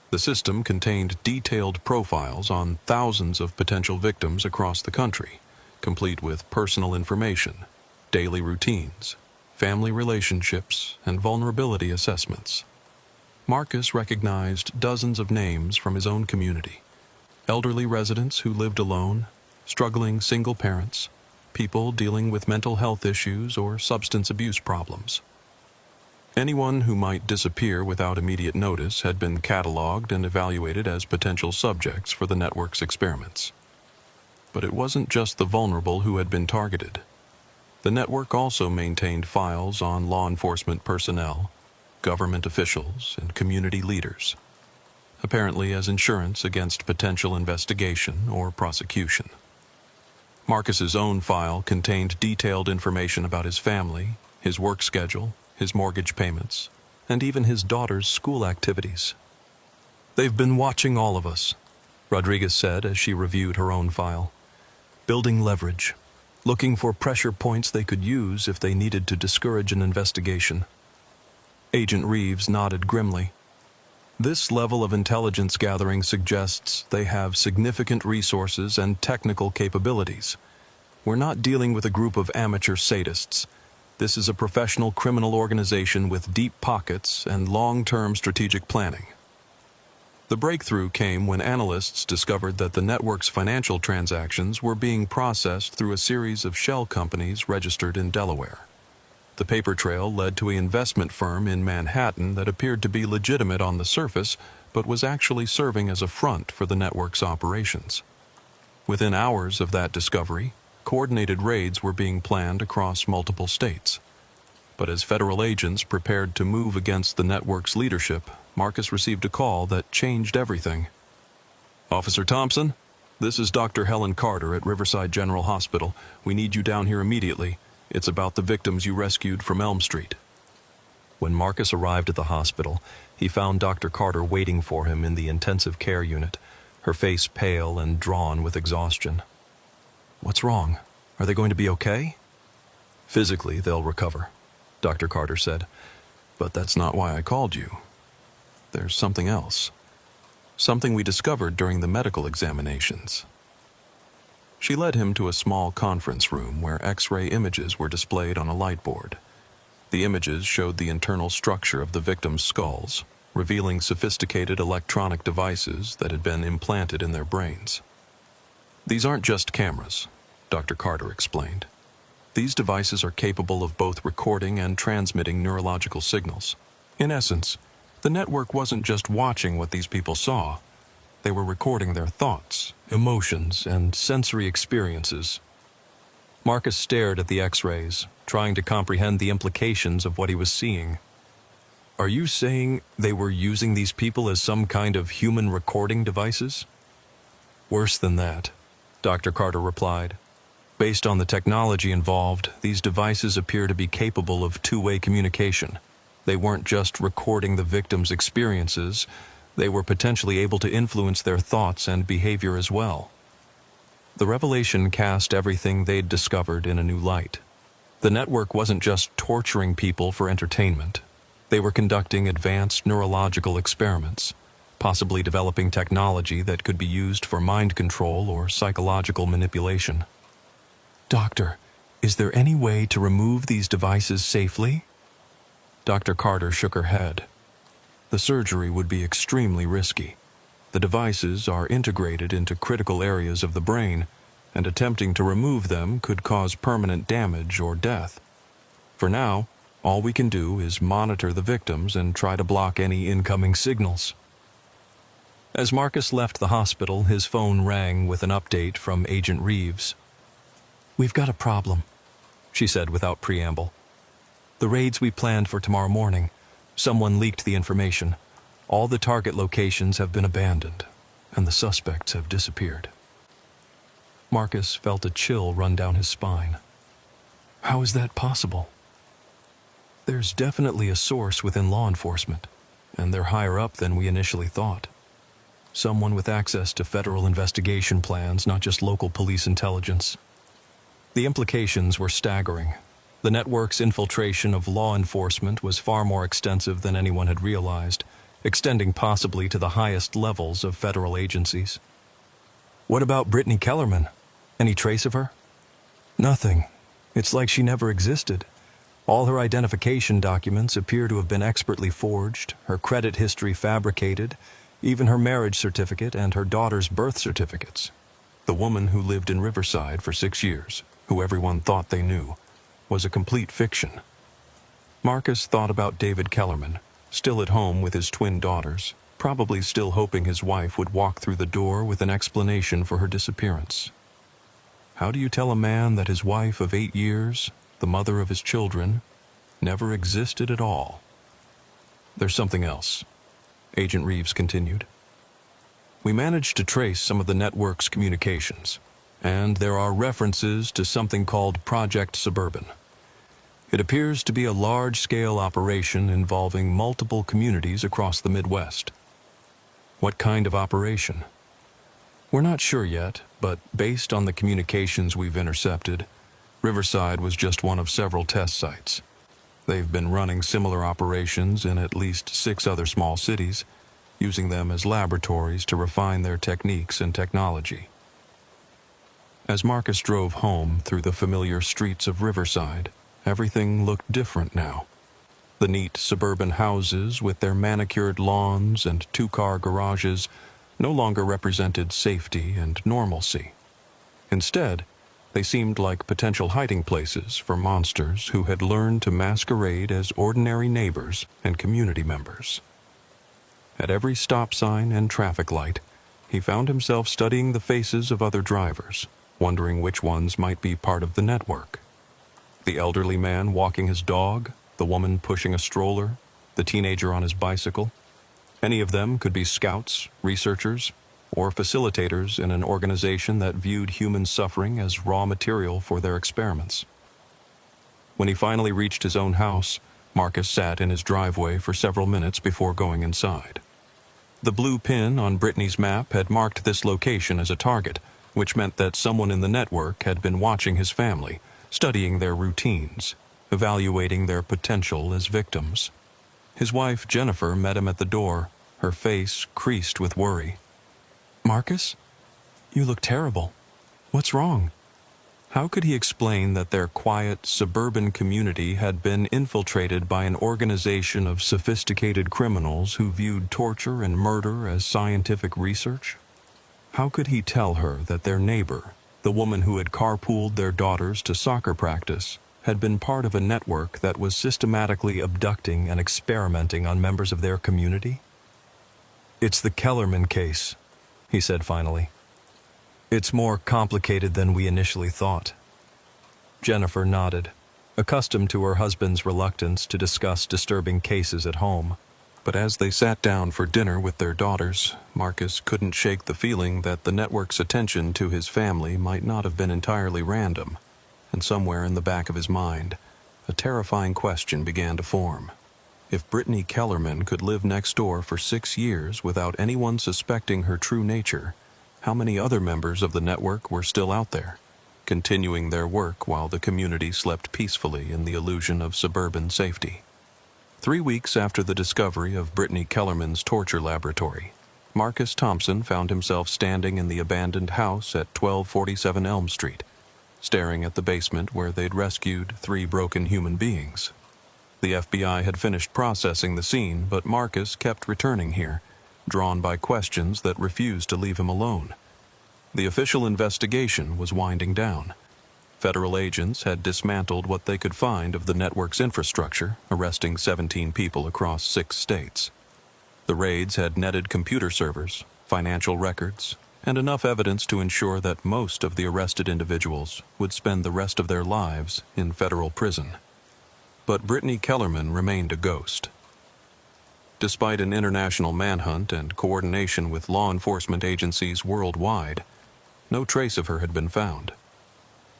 The system contained detailed profiles on thousands of potential victims across the country, complete with personal information, daily routines, family relationships, and vulnerability assessments. Marcus recognized dozens of names from his own community: elderly residents who lived alone, struggling single parents, people dealing with mental health issues or substance abuse problems. Anyone who might disappear without immediate notice had been cataloged and evaluated as potential subjects for the network's experiments. But it wasn't just the vulnerable who had been targeted. The network also maintained files on law enforcement personnel, government officials, and community leaders, apparently as insurance against potential investigation or prosecution. Marcus's own file contained detailed information about his family, his work schedule, his mortgage payments, and even his daughter's school activities. They've been watching all of us, Rodriguez said as she reviewed her own file. Building leverage, looking for pressure points they could use if they needed to discourage an investigation. Agent Reeves nodded grimly. This level of intelligence gathering suggests they have significant resources and technical capabilities. We're not dealing with a group of amateur sadists. This is a professional criminal organization with deep pockets and long-term strategic planning. The breakthrough came when analysts discovered that the network's financial transactions were being processed through a series of shell companies registered in Delaware. The paper trail led to an investment firm in Manhattan that appeared to be legitimate on the surface, but was actually serving as a front for the network's operations. Within hours of that discovery, coordinated raids were being planned across multiple states. But as federal agents prepared to move against the network's leadership, Marcus received a call that changed everything. Officer Thompson, this is Dr. Helen Carter at Riverside General Hospital. We need you down here immediately. It's about the victims you rescued from Elm Street. When Marcus arrived at the hospital, he found Dr. Carter waiting for him in the intensive care unit, her face pale and drawn with exhaustion. What's wrong? Are they going to be okay? Physically, they'll recover, Dr. Carter said. But that's not why I called you. There's something else. Something we discovered during the medical examinations. She led him to a small conference room where X-ray images were displayed on a light board. The images showed the internal structure of the victims' skulls, revealing sophisticated electronic devices that had been implanted in their brains. These aren't just cameras, Dr. Carter explained. These devices are capable of both recording and transmitting neurological signals. In essence, the network wasn't just watching what these people saw. They were recording their thoughts, emotions, and sensory experiences. Marcus stared at the X-rays, trying to comprehend the implications of what he was seeing. Are you saying they were using these people as some kind of human recording devices? Worse than that, Dr. Carter replied. Based on the technology involved, these devices appear to be capable of two-way communication. They weren't just recording the victims' experiences, they were potentially able to influence their thoughts and behavior as well. The revelation cast everything they'd discovered in a new light. The network wasn't just torturing people for entertainment. They were conducting advanced neurological experiments, possibly developing technology that could be used for mind control or psychological manipulation. "Doctor, is there any way to remove these devices safely?" Dr. Carter shook her head. The surgery would be extremely risky. The devices are integrated into critical areas of the brain, and attempting to remove them could cause permanent damage or death. For now, all we can do is monitor the victims and try to block any incoming signals. As Marcus left the hospital, his phone rang with an update from Agent Reeves. "We've got a problem," she said without preamble. "The raids we planned for tomorrow morning, someone leaked the information. All the target locations have been abandoned, and the suspects have disappeared." Marcus felt a chill run down his spine. How is that possible? There's definitely a source within law enforcement, and they're higher up than we initially thought. Someone with access to federal investigation plans, not just local police intelligence. The implications were staggering. The network's infiltration of law enforcement was far more extensive than anyone had realized, extending possibly to the highest levels of federal agencies. "What about Brittany Kellerman? Any trace of her?" "Nothing. It's like she never existed. All her identification documents appear to have been expertly forged, her credit history fabricated, even her marriage certificate and her daughter's birth certificates. The woman who lived in Riverside for 6 years, who everyone thought they knew, was a complete fiction." Marcus thought about David Kellerman, still at home with his twin daughters, probably still hoping his wife would walk through the door with an explanation for her disappearance. How do you tell a man that his wife of 8 years, the mother of his children, never existed at all? "There's something else," Agent Reeves continued. "We managed to trace some of the network's communications, and there are references to something called Project Suburban. It appears to be a large-scale operation involving multiple communities across the Midwest." "What kind of operation?" "We're not sure yet, but based on the communications we've intercepted, Riverside was just one of several test sites. They've been running similar operations in at least 6 other small cities, using them as laboratories to refine their techniques and technology." As Marcus drove home through the familiar streets of Riverside, everything looked different now. The neat suburban houses with their manicured lawns and 2-car garages no longer represented safety and normalcy. Instead, they seemed like potential hiding places for monsters who had learned to masquerade as ordinary neighbors and community members. At every stop sign and traffic light, he found himself studying the faces of other drivers, wondering which ones might be part of the network. The elderly man walking his dog, the woman pushing a stroller, the teenager on his bicycle. Any of them could be scouts, researchers, or facilitators in an organization that viewed human suffering as raw material for their experiments. When he finally reached his own house, Marcus sat in his driveway for several minutes before going inside. The blue pin on Brittany's map had marked this location as a target, which meant that someone in the network had been watching his family, studying their routines, evaluating their potential as victims. His wife, Jennifer, met him at the door, her face creased with worry. "Marcus, you look terrible. What's wrong?" How could he explain that their quiet, suburban community had been infiltrated by an organization of sophisticated criminals who viewed torture and murder as scientific research? How could he tell her that their neighbor, the woman who had carpooled their daughters to soccer practice, had been part of a network that was systematically abducting and experimenting on members of their community? "It's the Kellerman case," he said finally. "It's more complicated than we initially thought." Jennifer nodded, accustomed to her husband's reluctance to discuss disturbing cases at home. But as they sat down for dinner with their daughters, Marcus couldn't shake the feeling that the network's attention to his family might not have been entirely random. And somewhere in the back of his mind, a terrifying question began to form. If Brittany Kellerman could live next door for 6 years without anyone suspecting her true nature, how many other members of the network were still out there, continuing their work while the community slept peacefully in the illusion of suburban safety? 3 weeks after the discovery of Brittany Kellerman's torture laboratory, Marcus Thompson found himself standing in the abandoned house at 1247 Elm Street, staring at the basement where they'd rescued 3 broken human beings. The FBI had finished processing the scene, but Marcus kept returning here, drawn by questions that refused to leave him alone. The official investigation was winding down. Federal agents had dismantled what they could find of the network's infrastructure, arresting 17 people across 6 states. The raids had netted computer servers, financial records, and enough evidence to ensure that most of the arrested individuals would spend the rest of their lives in federal prison. But Brittany Kellerman remained a ghost. Despite an international manhunt and coordination with law enforcement agencies worldwide, no trace of her had been found.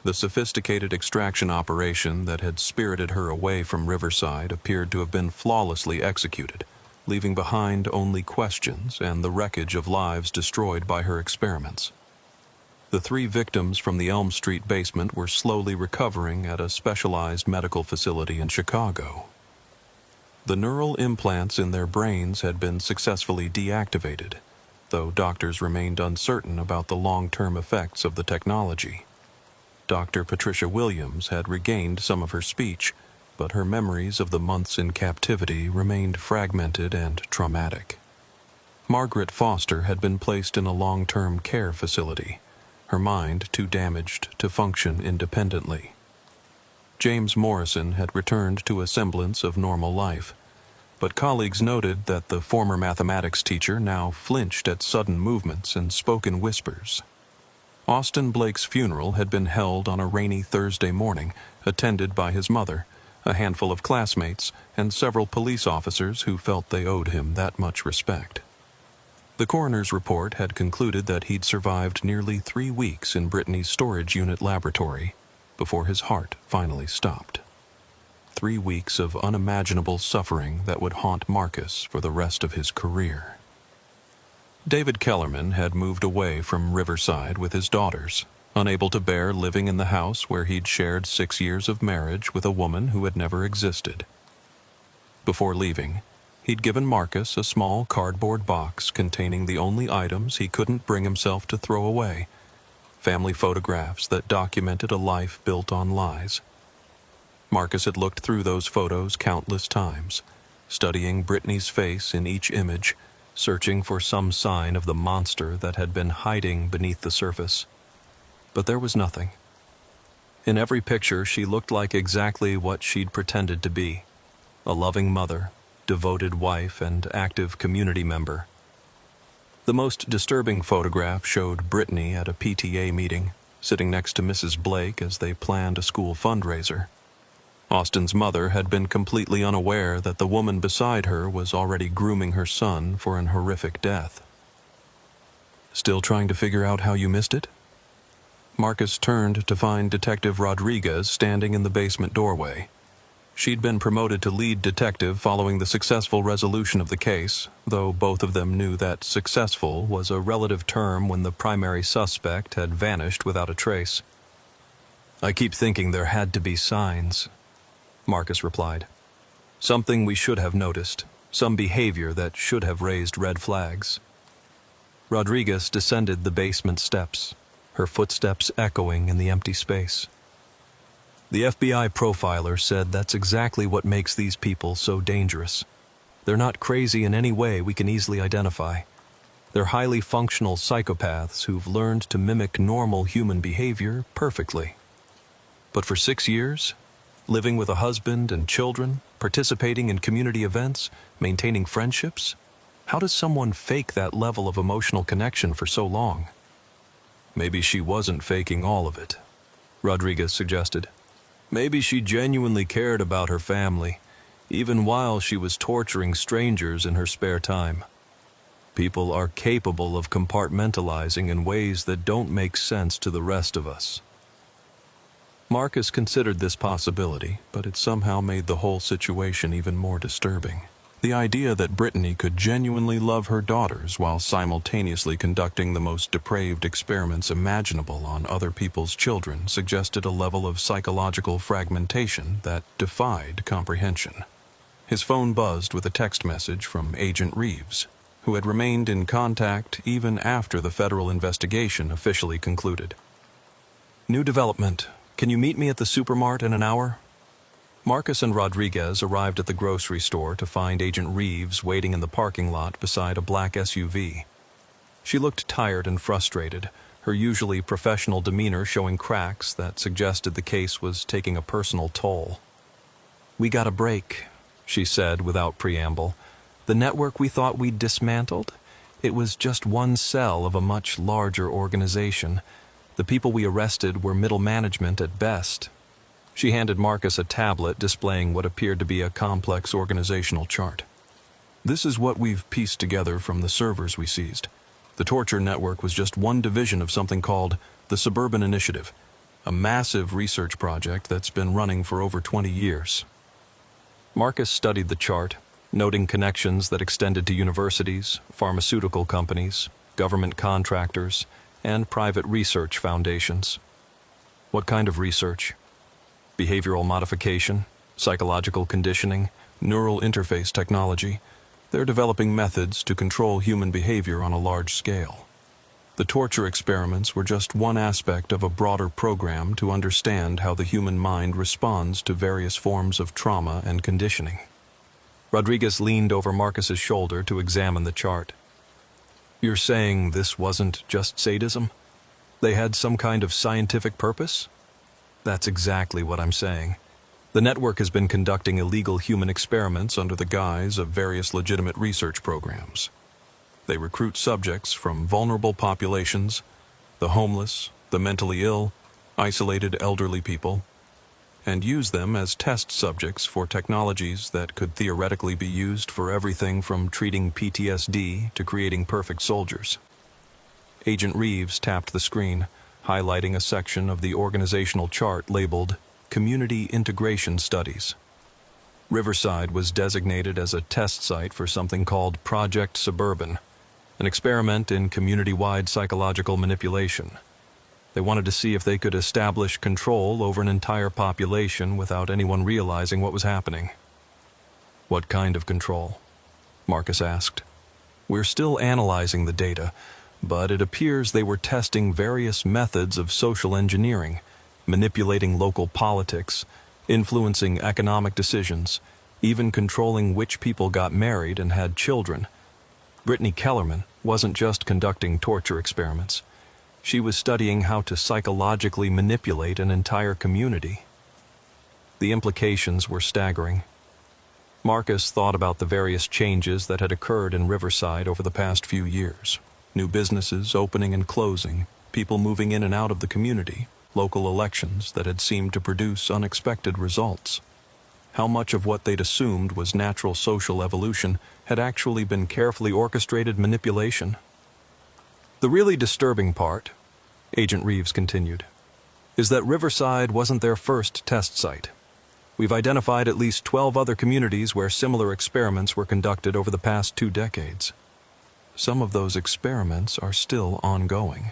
The sophisticated extraction operation that had spirited her away from Riverside appeared to have been flawlessly executed, leaving behind only questions and the wreckage of lives destroyed by her experiments. The 3 victims from the Elm Street basement were slowly recovering at a specialized medical facility in Chicago. The neural implants in their brains had been successfully deactivated, though doctors remained uncertain about the long-term effects of the technology. Dr. Patricia Williams had regained some of her speech, but her memories of the months in captivity remained fragmented and traumatic. Margaret Foster had been placed in a long-term care facility, her mind too damaged to function independently. James Morrison had returned to a semblance of normal life, but colleagues noted that the former mathematics teacher now flinched at sudden movements and spoke in whispers. Austin Blake's funeral had been held on a rainy Thursday morning, attended by his mother, a handful of classmates, and several police officers who felt they owed him that much respect. The coroner's report had concluded that he'd survived nearly 3 weeks in Brittany's storage unit laboratory before his heart finally stopped. 3 weeks of unimaginable suffering that would haunt Marcus for the rest of his career. David Kellerman had moved away from Riverside with his daughters, unable to bear living in the house where he'd shared 6 years of marriage with a woman who had never existed. Before leaving, he'd given Marcus a small cardboard box containing the only items he couldn't bring himself to throw away: family photographs that documented a life built on lies. Marcus had looked through those photos countless times, studying Brittany's face in each image, searching for some sign of the monster that had been hiding beneath the surface. But there was nothing. In every picture, she looked like exactly what she'd pretended to be: a loving mother, devoted wife, and active community member. The most disturbing photograph showed Brittany at a PTA meeting, sitting next to Mrs. Blake as they planned a school fundraiser. Austin's mother had been completely unaware that the woman beside her was already grooming her son for an horrific death. Still trying to figure out how you missed it? Marcus turned to find Detective Rodriguez standing in the basement doorway. She'd been promoted to lead detective following the successful resolution of the case, though both of them knew that successful was a relative term when the primary suspect had vanished without a trace. "I keep thinking there had to be signs," Marcus replied. "Something we should have noticed, some behavior that should have raised red flags." Rodriguez descended the basement steps, her footsteps echoing in the empty space. "The FBI profiler said that's exactly what makes these people so dangerous. They're not crazy in any way we can easily identify. They're highly functional psychopaths who've learned to mimic normal human behavior perfectly. But for 6 years, living with a husband and children, participating in community events, maintaining friendships, how does someone fake that level of emotional connection for so long?" "Maybe she wasn't faking all of it," Rodriguez suggested. "Maybe she genuinely cared about her family, even while she was torturing strangers in her spare time. People are capable of compartmentalizing in ways that don't make sense to the rest of us." Marcus considered this possibility, but it somehow made the whole situation even more disturbing. The idea that Brittany could genuinely love her daughters while simultaneously conducting the most depraved experiments imaginable on other people's children suggested a level of psychological fragmentation that defied comprehension. His phone buzzed with a text message from Agent Reeves, who had remained in contact even after the federal investigation officially concluded. "New development. Can you meet me at the supermart in an hour?" Marcus and Rodriguez arrived at the grocery store to find Agent Reeves waiting in the parking lot beside a black SUV. She looked tired and frustrated, her usually professional demeanor showing cracks that suggested the case was taking a personal toll. "We got a break," she said without preamble. "The network we thought we'd dismantled? It was just one cell of a much larger organization. The people we arrested were middle management at best." She handed Marcus a tablet displaying what appeared to be a complex organizational chart. "This is what we've pieced together from the servers we seized. The torture network was just one division of something called the Suburban Initiative, a massive research project that's been running for over 20 years. Marcus studied the chart, noting connections that extended to universities, pharmaceutical companies, government contractors, and private research foundations. What kind of research? Behavioral modification, psychological conditioning, neural interface technology. They're developing methods to control human behavior on a large scale. The torture experiments were just one aspect of a broader program to understand how the human mind responds to various forms of trauma and conditioning." Rodriguez leaned over Marcus's shoulder to examine the chart. "You're saying this wasn't just sadism? They had some kind of scientific purpose?" "That's exactly what I'm saying. The network has been conducting illegal human experiments under the guise of various legitimate research programs. They recruit subjects from vulnerable populations, the homeless, the mentally ill, isolated elderly people, and use them as test subjects for technologies that could theoretically be used for everything from treating PTSD to creating perfect soldiers." Agent Reeves tapped the screen, highlighting a section of the organizational chart labeled Community Integration Studies. Riverside was designated as a test site for something called Project Suburban, an experiment in community-wide psychological manipulation. They wanted to see if they could establish control over an entire population without anyone realizing what was happening. "What kind of control?" Marcus asked. "We're still analyzing the data, but it appears they were testing various methods of social engineering, manipulating local politics, influencing economic decisions, even controlling which people got married and had children. Brittany Kellerman wasn't just conducting torture experiments. She was studying how to psychologically manipulate an entire community." The implications were staggering. Marcus thought about the various changes that had occurred in Riverside over the past few years. New businesses opening and closing, people moving in and out of the community, local elections that had seemed to produce unexpected results. How much of what they'd assumed was natural social evolution had actually been carefully orchestrated manipulation? "The really disturbing part," Agent Reeves continued, "is that Riverside wasn't their first test site. We've identified at least 12 other communities where similar experiments were conducted over the past 2 decades. Some of those experiments are still ongoing."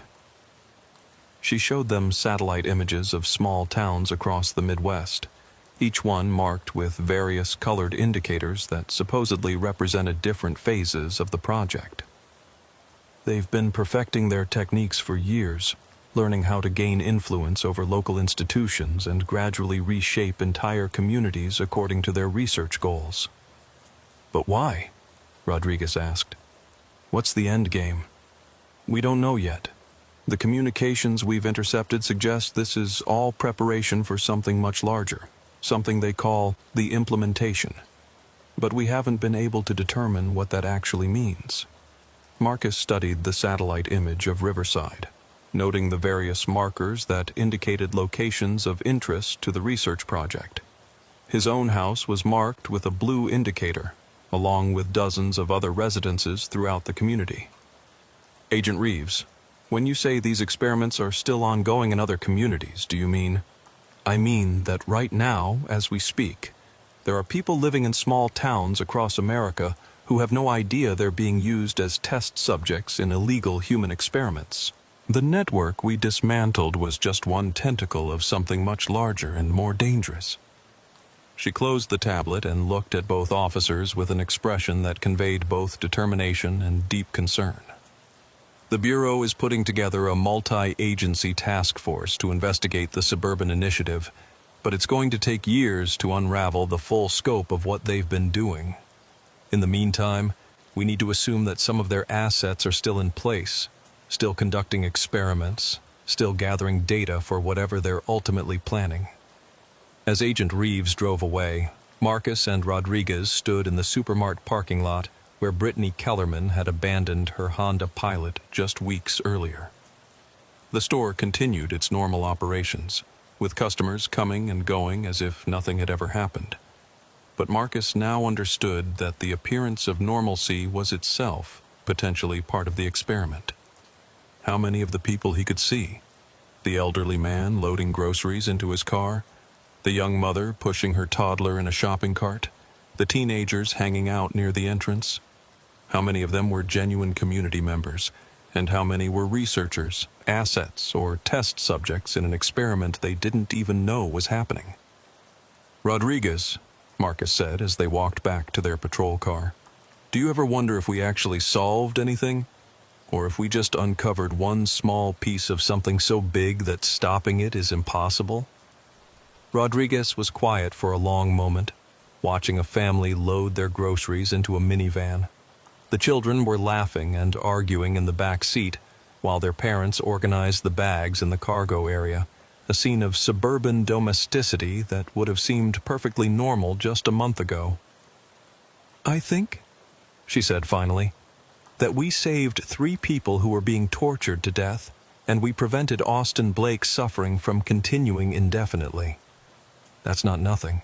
She showed them satellite images of small towns across the Midwest, each one marked with various colored indicators that supposedly represented different phases of the project. "They've been perfecting their techniques for years, learning how to gain influence over local institutions and gradually reshape entire communities according to their research goals." "But why?" Rodriguez asked. "What's the end game?" "We don't know yet. The communications we've intercepted suggest this is all preparation for something much larger, something they call the implementation. But we haven't been able to determine what that actually means." Marcus studied the satellite image of Riverside, noting the various markers that indicated locations of interest to the research project. His own house was marked with a blue indicator, along with dozens of other residences throughout the community. "Agent Reeves, when you say these experiments are still ongoing in other communities, do you mean—" "I mean that right now, as we speak, there are people living in small towns across America who have no idea they're being used as test subjects in illegal human experiments. The network we dismantled was just one tentacle of something much larger and more dangerous." She closed the tablet and looked at both officers with an expression that conveyed both determination and deep concern. The Bureau is putting together a multi-agency task force to investigate the Suburban Initiative, but it's going to take years to unravel the full scope of what they've been doing. In the meantime, we need to assume that some of their assets are still in place, still conducting experiments, still gathering data for whatever they're ultimately planning. As Agent Reeves drove away, Marcus and Rodriguez stood in the Supermart parking lot where Brittany Kellerman had abandoned her Honda Pilot just weeks earlier. The store continued its normal operations, with customers coming and going as if nothing had ever happened. But Marcus now understood that the appearance of normalcy was itself potentially part of the experiment. How many of the people he could see? The elderly man loading groceries into his car, the young mother pushing her toddler in a shopping cart, the teenagers hanging out near the entrance. How many of them were genuine community members, and how many were researchers, assets, or test subjects in an experiment they didn't even know was happening? "Rodriguez," Marcus said as they walked back to their patrol car, "do you ever wonder if we actually solved anything? Or if we just uncovered one small piece of something so big that stopping it is impossible?" Rodriguez was quiet for a long moment, watching a family load their groceries into a minivan. The children were laughing and arguing in the back seat, while their parents organized the bags in the cargo area, a scene of suburban domesticity that would have seemed perfectly normal just a month ago. "I think," she said finally, "that we saved 3 people who were being tortured to death, and we prevented Austin Blake's suffering from continuing indefinitely. That's not nothing.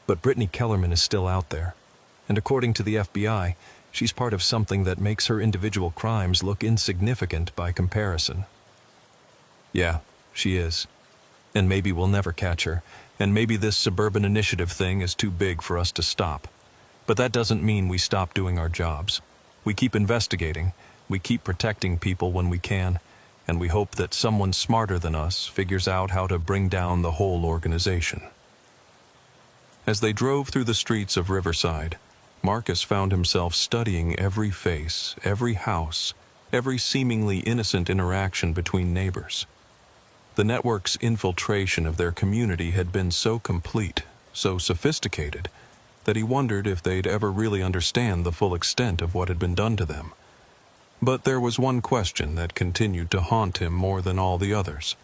But Brittany Kellerman is still out there, and according to the FBI, she's part of something that makes her individual crimes look insignificant by comparison." "Yeah, she is. And maybe we'll never catch her, and maybe this Suburban Initiative thing is too big for us to stop. But that doesn't mean we stop doing our jobs. We keep investigating, we keep protecting people when we can, and we hope that someone smarter than us figures out how to bring down the whole organization." As they drove through the streets of Riverside, Marcus found himself studying every face, every house, every seemingly innocent interaction between neighbors. The network's infiltration of their community had been so complete, so sophisticated, that he wondered if they'd ever really understand the full extent of what had been done to them. But there was one question that continued to haunt him more than all the others,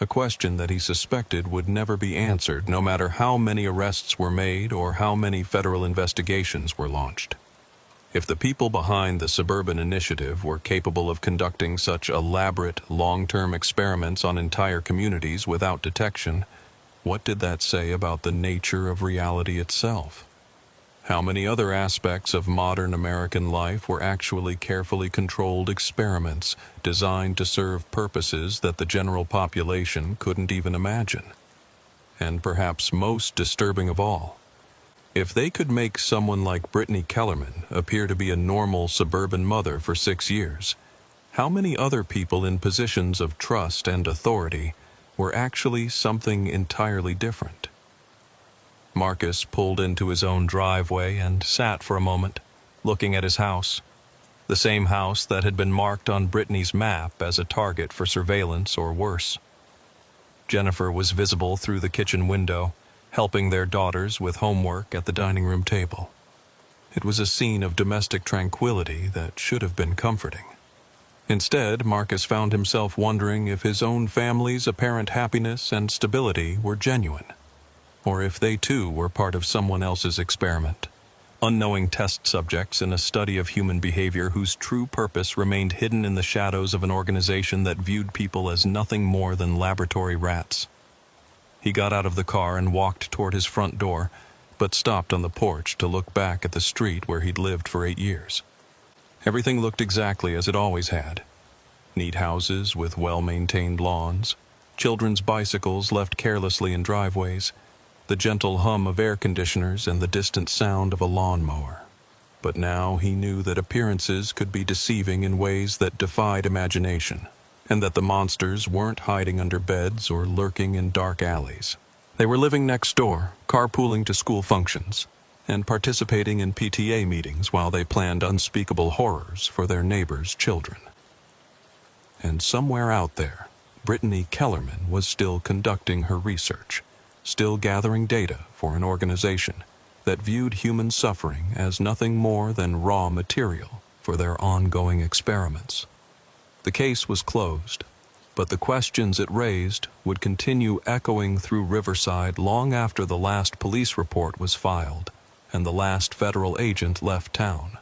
a question that he suspected would never be answered no matter how many arrests were made or how many federal investigations were launched. If the people behind the Suburban Initiative were capable of conducting such elaborate, long-term experiments on entire communities without detection, what did that say about the nature of reality itself? How many other aspects of modern American life were actually carefully controlled experiments designed to serve purposes that the general population couldn't even imagine? And perhaps most disturbing of all, if they could make someone like Brittany Kellerman appear to be a normal suburban mother for 6 years, how many other people in positions of trust and authority were actually something entirely different? Marcus pulled into his own driveway and sat for a moment, looking at his house, the same house that had been marked on Brittany's map as a target for surveillance or worse. Jennifer was visible through the kitchen window, helping their daughters with homework at the dining room table. It was a scene of domestic tranquility that should have been comforting. Instead, Marcus found himself wondering if his own family's apparent happiness and stability were genuine, or if they too were part of someone else's experiment, unknowing test subjects in a study of human behavior whose true purpose remained hidden in the shadows of an organization that viewed people as nothing more than laboratory rats. He got out of the car and walked toward his front door, but stopped on the porch to look back at the street where he'd lived for 8 years. Everything looked exactly as it always had. Neat houses with well-maintained lawns, children's bicycles left carelessly in driveways, the gentle hum of air conditioners and the distant sound of a lawnmower. But now he knew that appearances could be deceiving in ways that defied imagination, and that the monsters weren't hiding under beds or lurking in dark alleys. They were living next door, carpooling to school functions, and participating in PTA meetings while they planned unspeakable horrors for their neighbors' children. And somewhere out there, Brittany Kellerman was still conducting her research, still gathering data for an organization that viewed human suffering as nothing more than raw material for their ongoing experiments. The case was closed, but the questions it raised would continue echoing through Riverside long after the last police report was filed and the last federal agent left town.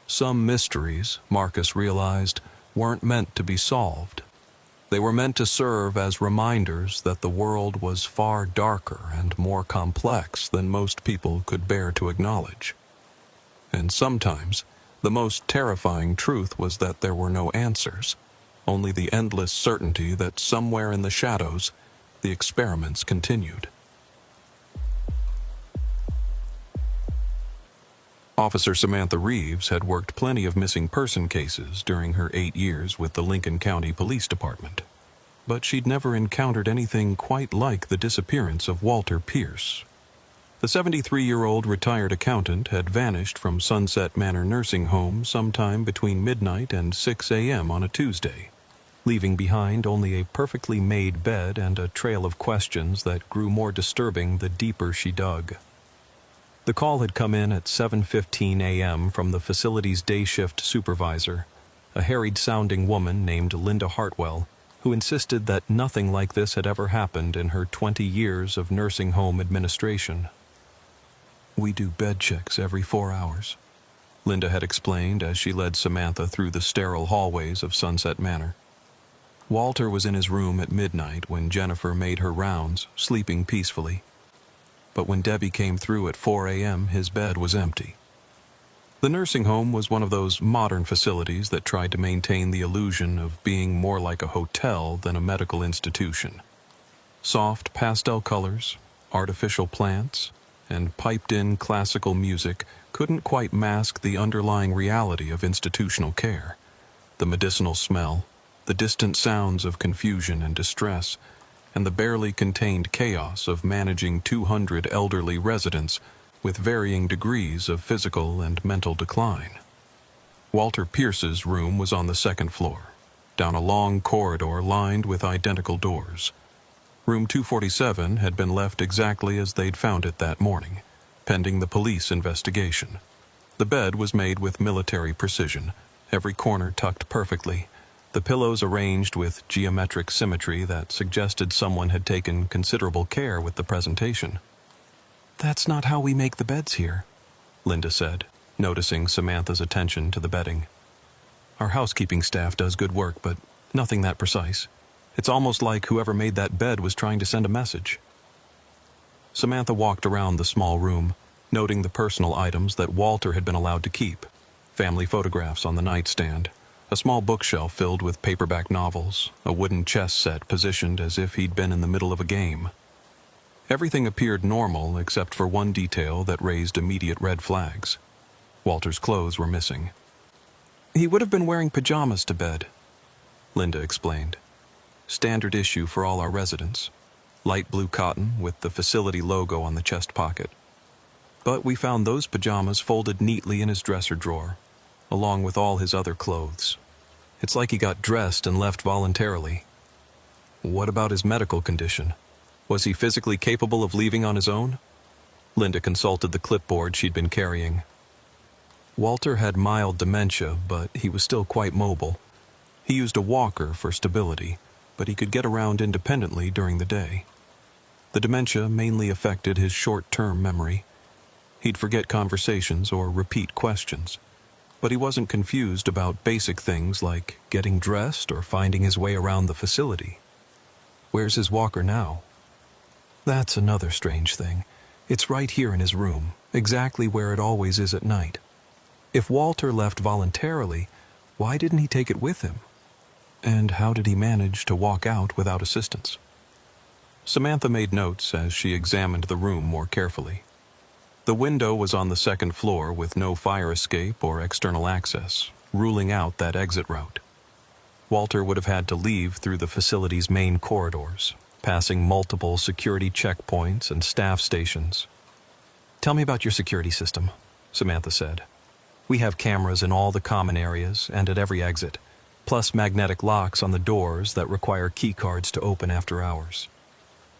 Some mysteries, Marcus realized, weren't meant to be solved. They were meant to serve as reminders that the world was far darker and more complex than most people could bear to acknowledge. And sometimes, the most terrifying truth was that there were no answers, only the endless certainty that somewhere in the shadows, the experiments continued. Officer Samantha Reeves had worked plenty of missing person cases during her 8 years with the Lincoln County Police Department, but she'd never encountered anything quite like the disappearance of Walter Pierce. The 73-year-old retired accountant had vanished from Sunset Manor Nursing Home sometime between midnight and 6 a.m. on a Tuesday, leaving behind only a perfectly made bed and a trail of questions that grew more disturbing the deeper she dug. The call had come in at 7:15 a.m. from the facility's day shift supervisor, a harried-sounding woman named Linda Hartwell, who insisted that nothing like this had ever happened in her 20 years of nursing home administration. "We do bed checks every 4 hours," Linda had explained as she led Samantha through the sterile hallways of Sunset Manor. Walter was in his room at midnight when Jennifer made her rounds, sleeping peacefully. But when Debbie came through at 4 a.m., his bed was empty. The nursing home was one of those modern facilities that tried to maintain the illusion of being more like a hotel than a medical institution. Soft pastel colors, artificial plants, and piped-in classical music couldn't quite mask the underlying reality of institutional care. The medicinal smell, the distant sounds of confusion and distress, and the barely contained chaos of managing 200 elderly residents with varying degrees of physical and mental decline. Walter Pierce's room was on the second floor, down a long corridor lined with identical doors. Room 247 had been left exactly as they'd found it that morning, pending the police investigation. The bed was made with military precision, every corner tucked perfectly, the pillows arranged with geometric symmetry that suggested someone had taken considerable care with the presentation. "That's not how we make the beds here," Linda said, noticing Samantha's attention to the bedding. "Our housekeeping staff does good work, but nothing that precise. It's almost like whoever made that bed was trying to send a message." Samantha walked around the small room, noting the personal items that Walter had been allowed to keep: family photographs on the nightstand, a small bookshelf filled with paperback novels, a wooden chess set positioned as if he'd been in the middle of a game. Everything appeared normal except for one detail that raised immediate red flags. Walter's clothes were missing. "He would have been wearing pajamas to bed," Linda explained. "Standard issue for all our residents. Light blue cotton with the facility logo on the chest pocket. But we found those pajamas folded neatly in his dresser drawer, along with all his other clothes. It's like he got dressed and left voluntarily." "What about his medical condition? Was he physically capable of leaving on his own?" Linda consulted the clipboard she'd been carrying. Walter had mild dementia, but he was still quite mobile. He used a walker for stability, but he could get around independently during the day. The dementia mainly affected his short-term memory. He'd forget conversations or repeat questions, but he wasn't confused about basic things like getting dressed or finding his way around the facility. "Where's his walker now?" "That's another strange thing. It's right here in his room, exactly where it always is at night. If Walter left voluntarily, why didn't he take it with him? And how did he manage to walk out without assistance?" Samantha made notes as she examined the room more carefully. The window was on the second floor with no fire escape or external access, ruling out that exit route. Walter would have had to leave through the facility's main corridors, passing multiple security checkpoints and staff stations. "Tell me about your security system," Samantha said. "We have cameras in all the common areas and at every exit, plus magnetic locks on the doors that require key cards to open after hours.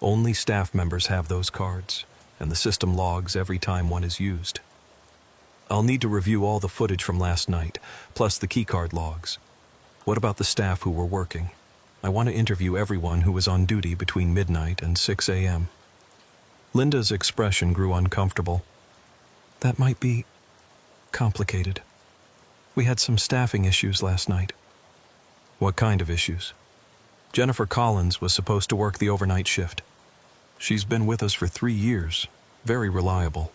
Only staff members have those cards, and the system logs every time one is used. I'll need to review all the footage from last night, plus the keycard logs. What about the staff who were working? I want to interview everyone who was on duty between midnight and 6 a.m. Linda's expression grew uncomfortable. "That might be complicated. We had some staffing issues last night." "What kind of issues?" "Jennifer Collins was supposed to work the overnight shift. She's been with us for 3 years, very reliable.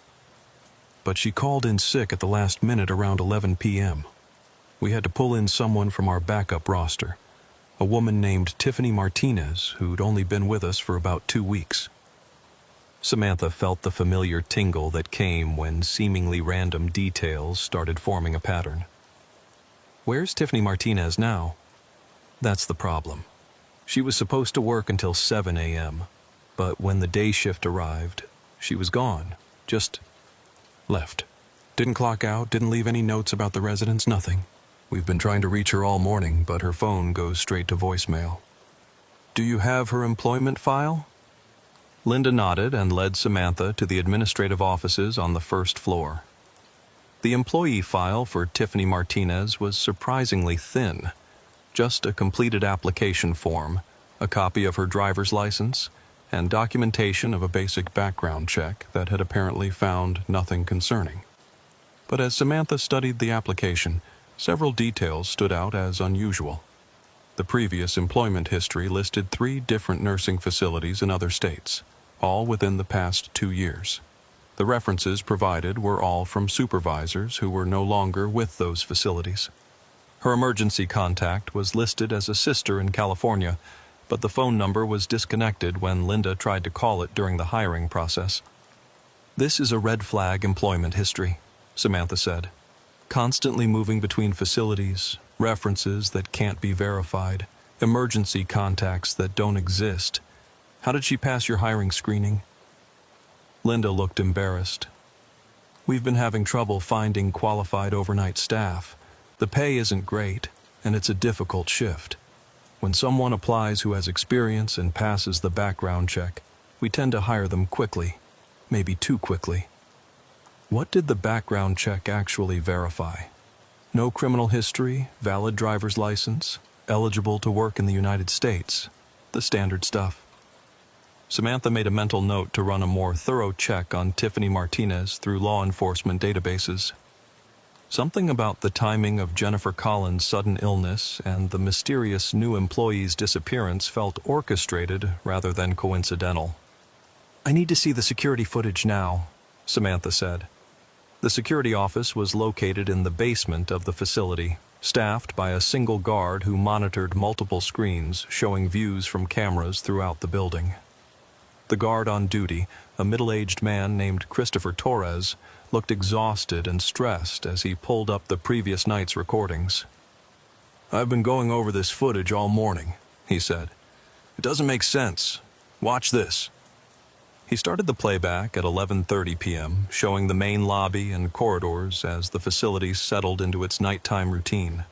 But she called in sick at the last minute around 11 p.m. We had to pull in someone from our backup roster, a woman named Tiffany Martinez, who'd only been with us for about 2 weeks. Samantha felt the familiar tingle that came when seemingly random details started forming a pattern. "Where's Tiffany Martinez now?" "That's the problem. She was supposed to work until 7 a.m., but when the day shift arrived, she was gone, just left. Didn't clock out, didn't leave any notes about the residents, nothing. We've been trying to reach her all morning, but her phone goes straight to voicemail." "Do you have her employment file?" Linda nodded and led Samantha to the administrative offices on the first floor. The employee file for Tiffany Martinez was surprisingly thin. Just a completed application form, a copy of her driver's license, and documentation of a basic background check that had apparently found nothing concerning. But as Samantha studied the application, several details stood out as unusual. The previous employment history listed 3 different nursing facilities in other states, all within the past 2 years. The references provided were all from supervisors who were no longer with those facilities. Her emergency contact was listed as a sister in California, but the phone number was disconnected when Linda tried to call it during the hiring process. "This is a red flag employment history," Samantha said. "Constantly moving between facilities, references that can't be verified, emergency contacts that don't exist. How did she pass your hiring screening?" Linda looked embarrassed. "We've been having trouble finding qualified overnight staff. The pay isn't great, and it's a difficult shift. When someone applies who has experience and passes the background check, we tend to hire them quickly, maybe too quickly." "What did the background check actually verify? No criminal history, valid driver's license, eligible to work in the United States, the standard stuff." Samantha made a mental note to run a more thorough check on Tiffany Martinez through law enforcement databases. Something about the timing of Jennifer Collins' sudden illness and the mysterious new employee's disappearance felt orchestrated rather than coincidental. "I need to see the security footage now," Samantha said. The security office was located in the basement of the facility, staffed by a single guard who monitored multiple screens showing views from cameras throughout the building. The guard on duty, a middle-aged man named Christopher Torres, looked exhausted and stressed as he pulled up the previous night's recordings. "I've been going over this footage all morning," he said. "It doesn't make sense. Watch this." He started the playback at 11:30 p.m., showing the main lobby and corridors as the facility settled into its nighttime routine.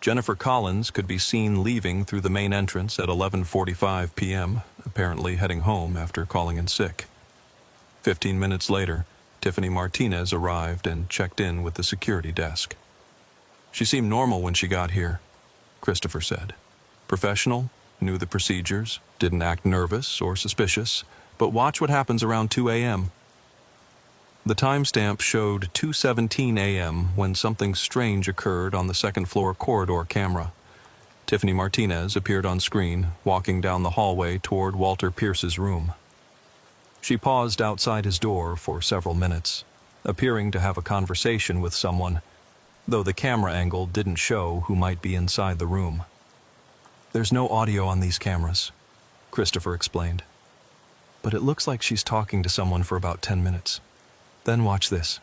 Jennifer Collins could be seen leaving through the main entrance at 11:45 p.m., apparently heading home after calling in sick. 15 minutes later, Tiffany Martinez arrived and checked in with the security desk. "She seemed normal when she got here," Christopher said. "Professional, knew the procedures, didn't act nervous or suspicious, but watch what happens around 2 a.m. The timestamp showed 2:17 a.m. when something strange occurred on the second-floor corridor camera. Tiffany Martinez appeared on screen, walking down the hallway toward Walter Pierce's room. She paused outside his door for several minutes, appearing to have a conversation with someone, though the camera angle didn't show who might be inside the room. "There's no audio on these cameras," Christopher explained. "But it looks like she's talking to someone for about 10 minutes. Then watch this."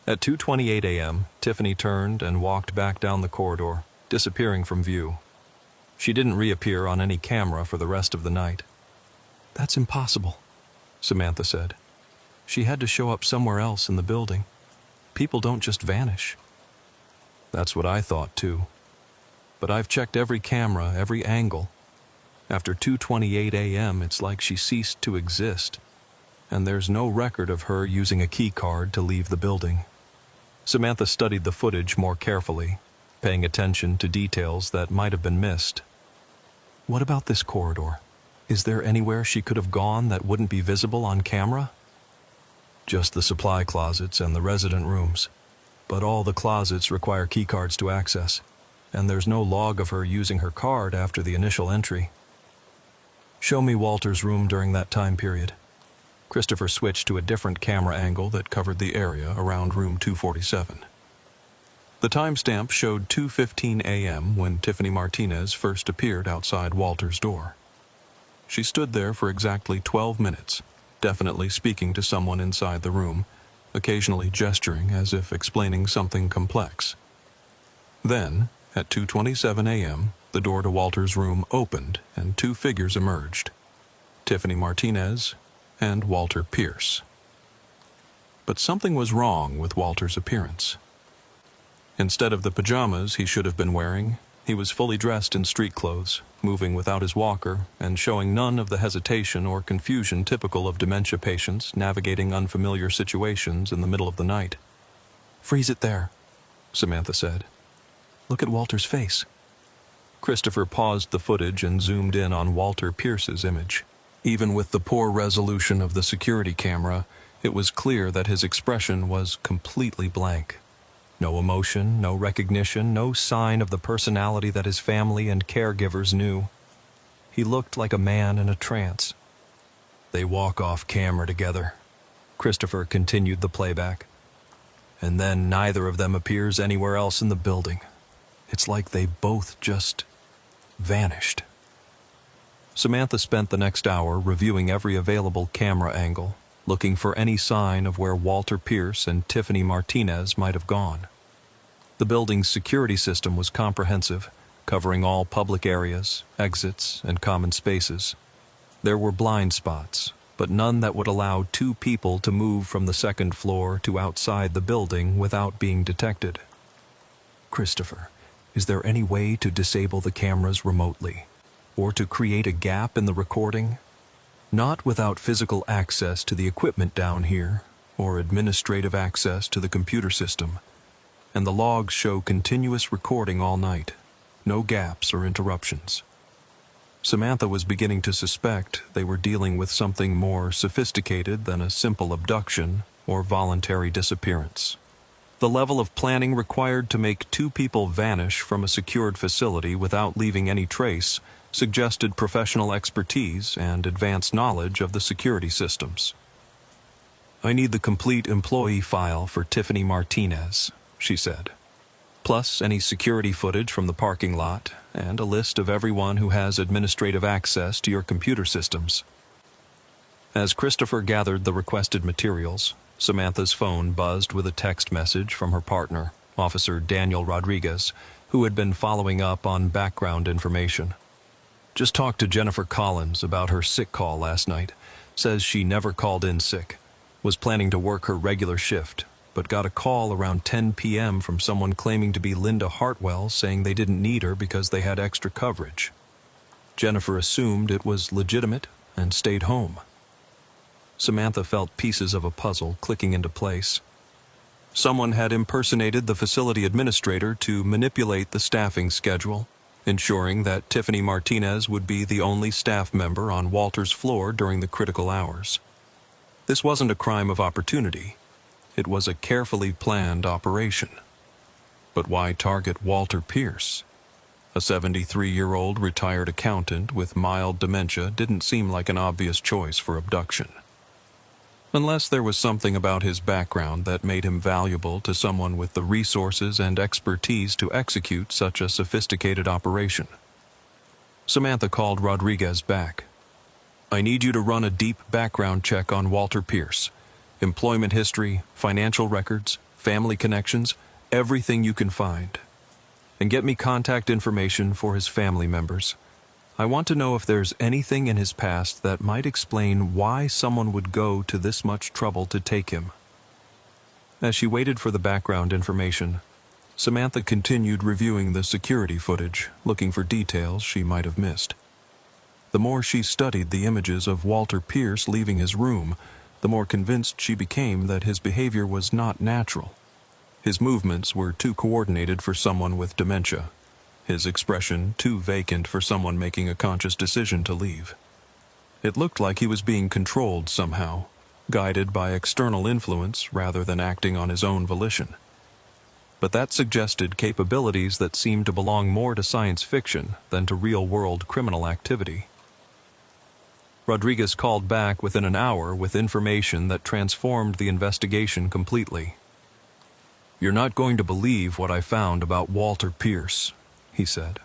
At 2:28 a.m., Tiffany turned and walked back down the corridor, disappearing from view. She didn't reappear on any camera for the rest of the night. "That's impossible," Samantha said. "She had to show up somewhere else in the building. People don't just vanish." That's what I thought too. But I've checked every camera, every angle. After 2:28 a.m., it's like she ceased to exist, and there's no record of her using a key card to leave the building. Samantha studied the footage more carefully, paying attention to details that might have been missed. What about this corridor? Is there anywhere she could have gone that wouldn't be visible on camera? Just the supply closets and the resident rooms. But all the closets require keycards to access, and there's no log of her using her card after the initial entry. Show me Walter's room during that time period. Christopher switched to a different camera angle that covered the area around room 247. The timestamp showed 2:15 a.m. when Tiffany Martinez first appeared outside Walter's door. She stood there for exactly 12 minutes, definitely speaking to someone inside the room, occasionally gesturing as if explaining something complex. Then, at 2:27 a.m., the door to Walter's room opened and two figures emerged: Tiffany Martinez and Walter Pierce. But something was wrong with Walter's appearance. Instead of the pajamas he should have been wearing, he was fully dressed in street clothes, moving without his walker and showing none of the hesitation or confusion typical of dementia patients navigating unfamiliar situations in the middle of the night. "Freeze it there," Samantha said. "Look at Walter's face." Christopher paused the footage and zoomed in on Walter Pierce's image. Even with the poor resolution of the security camera, it was clear that his expression was completely blank. No emotion, no recognition, no sign of the personality that his family and caregivers knew. He looked like a man in a trance. "They walk off camera together," Christopher continued the playback. "And then neither of them appears anywhere else in the building. It's like they both just vanished." Samantha spent the next hour reviewing every available camera angle, looking for any sign of where Walter Pierce and Tiffany Martinez might have gone. The building's security system was comprehensive, covering all public areas, exits, and common spaces. There were blind spots, but none that would allow two people to move from the second floor to outside the building without being detected. "Christopher, is there any way to disable the cameras remotely, or to create a gap in the recording? Not without physical access to the equipment down here, or administrative access to the computer system. And the logs show continuous recording all night, no gaps or interruptions." Samantha was beginning to suspect they were dealing with something more sophisticated than a simple abduction or voluntary disappearance. The level of planning required to make two people vanish from a secured facility without leaving any trace suggested professional expertise and advanced knowledge of the security systems. "I need the complete employee file for Tiffany Martinez," she said, "plus any security footage from the parking lot and a list of everyone who has administrative access to your computer systems." As Christopher gathered the requested materials, Samantha's phone buzzed with a text message from her partner, Officer Daniel Rodriguez, who had been following up on background information. "Just talked to Jennifer Collins about her sick call last night. Says she never called in sick. Was planning to work her regular shift, but got a call around 10 p.m. from someone claiming to be Linda Hartwell, saying they didn't need her because they had extra coverage. Jennifer assumed it was legitimate and stayed home." Samantha felt pieces of a puzzle clicking into place. Someone had impersonated the facility administrator to manipulate the staffing schedule, ensuring that Tiffany Martinez would be the only staff member on Walter's floor during the critical hours. This wasn't a crime of opportunity. It was a carefully planned operation. But why target Walter Pierce? A 73-year-old retired accountant with mild dementia didn't seem like an obvious choice for abduction. Unless there was something about his background that made him valuable to someone with the resources and expertise to execute such a sophisticated operation. Samantha called Rodriguez back. "I need you to run a deep background check on Walter Pierce. Employment history, financial records, family connections, everything you can find. and get me contact information for his family members. I want to know if there's anything in his past that might explain why someone would go to this much trouble to take him." As she waited for the background information, Samantha continued reviewing the security footage, looking for details she might have missed. The more she studied the images of Walter Pierce leaving his room, the more convinced she became that his behavior was not natural. His movements were too coordinated for someone with dementia. His expression too vacant for someone making a conscious decision to leave. It looked like he was being controlled somehow, guided by external influence rather than acting on his own volition. But that suggested capabilities that seemed to belong more to science fiction than to real-world criminal activity. Rodriguez called back within an hour with information that transformed the investigation completely. "You're not going to believe what I found about Walter Pierce," he said.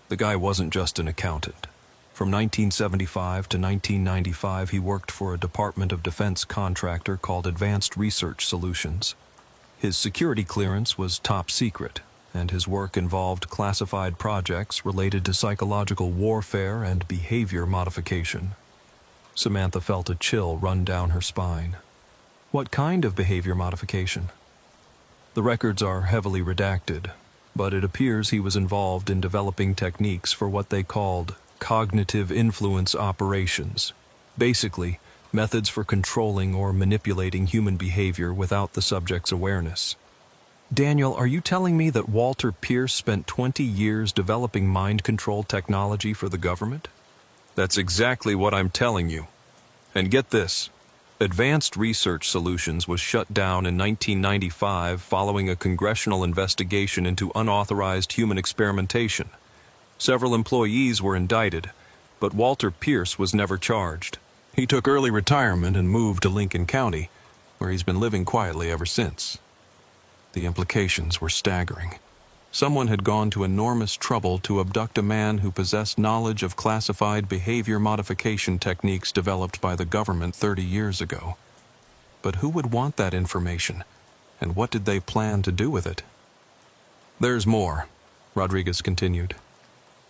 "The guy wasn't just an accountant. From 1975 to 1995, he worked for a Department of Defense contractor called Advanced Research Solutions. His security clearance was top secret, and his work involved classified projects related to psychological warfare and behavior modification." Samantha felt a chill run down her spine. What kind of behavior modification? The records are heavily redacted, but it appears he was involved in developing techniques for what they called cognitive influence operations. Basically, methods for controlling or manipulating human behavior without the subject's awareness. Daniel, are you telling me that Walter Pierce spent 20 years developing mind control technology for the government? That's exactly what I'm telling you. And get this. Advanced Research Solutions was shut down in 1995 following a congressional investigation into unauthorized human experimentation. Several employees were indicted, but Walter Pierce was never charged. He took early retirement and moved to Lincoln County, where he's been living quietly ever since. The implications were staggering. Someone had gone to enormous trouble to abduct a man who possessed knowledge of classified behavior modification techniques developed by the government 30 years ago. But who would want that information, and what did they plan to do with it? "There's more," Rodriguez continued.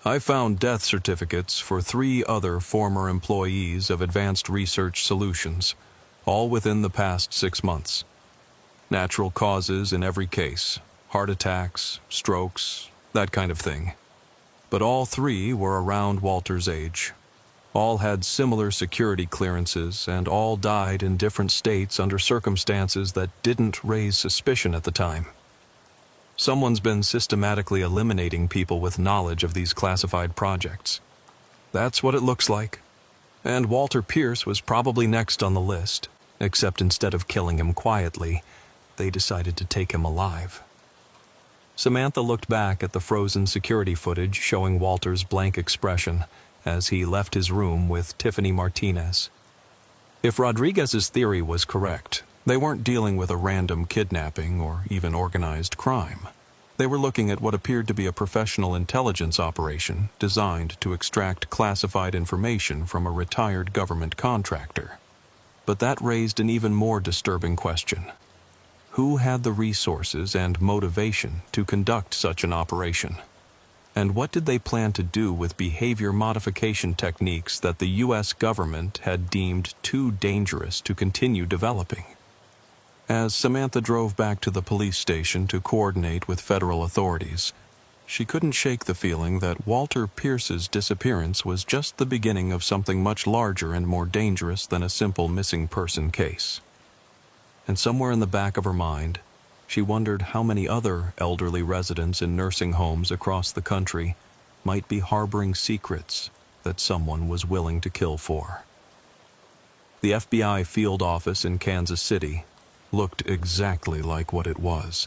"I found death certificates for 3 other former employees of Advanced Research Solutions, all within the past 6 months. Natural causes in every case. Heart attacks, strokes, that kind of thing. But all 3 were around Walter's age. All had similar security clearances, and all died in different states under circumstances that didn't raise suspicion at the time. Someone's been systematically eliminating people with knowledge of these classified projects. That's what it looks like. And Walter Pierce was probably next on the list, except instead of killing him quietly, they decided to take him alive." Samantha looked back at the frozen security footage showing Walter's blank expression as he left his room with Tiffany Martinez. If Rodriguez's theory was correct, they weren't dealing with a random kidnapping or even organized crime. They were looking at what appeared to be a professional intelligence operation designed to extract classified information from a retired government contractor. But that raised an even more disturbing question. Who had the resources and motivation to conduct such an operation? And what did they plan to do with behavior modification techniques that the U.S. government had deemed too dangerous to continue developing? As Samantha drove back to the police station to coordinate with federal authorities, she couldn't shake the feeling that Walter Pierce's disappearance was just the beginning of something much larger and more dangerous than a simple missing person case. And somewhere in the back of her mind, she wondered how many other elderly residents in nursing homes across the country might be harboring secrets that someone was willing to kill for. The FBI field office in Kansas City looked exactly like what it was.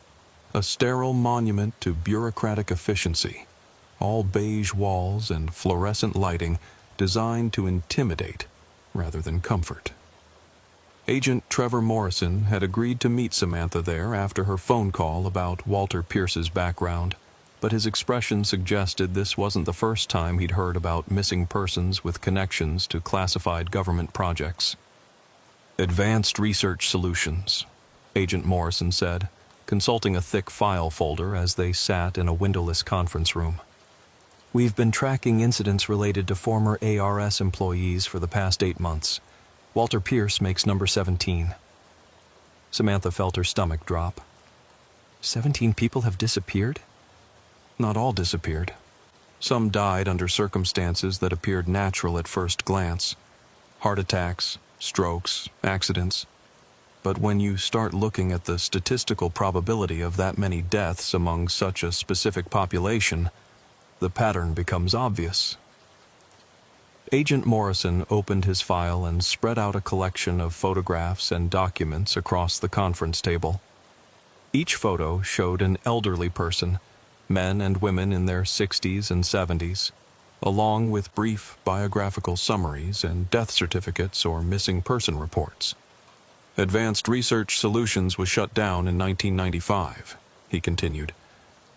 A sterile monument to bureaucratic efficiency, all beige walls and fluorescent lighting designed to intimidate rather than comfort. Agent Trevor Morrison had agreed to meet Samantha there after her phone call about Walter Pierce's background, but his expression suggested this wasn't the first time he'd heard about missing persons with connections to classified government projects. "Advanced Research Solutions," Agent Morrison said, consulting a thick file folder as they sat in a windowless conference room. "We've been tracking incidents related to former ARS employees for the past 8 months. Walter Pierce makes number 17. Samantha felt her stomach drop. 17 people have disappeared? Not all disappeared. Some died under circumstances that appeared natural at first glance. Heart attacks, strokes, accidents. But when you start looking at the statistical probability of that many deaths among such a specific population, the pattern becomes obvious." Agent Morrison opened his file and spread out a collection of photographs and documents across the conference table. Each photo showed an elderly person, men and women in their 60s and 70s, along with brief biographical summaries and death certificates or missing person reports. "Advanced Research Solutions was shut down in 1995, he continued,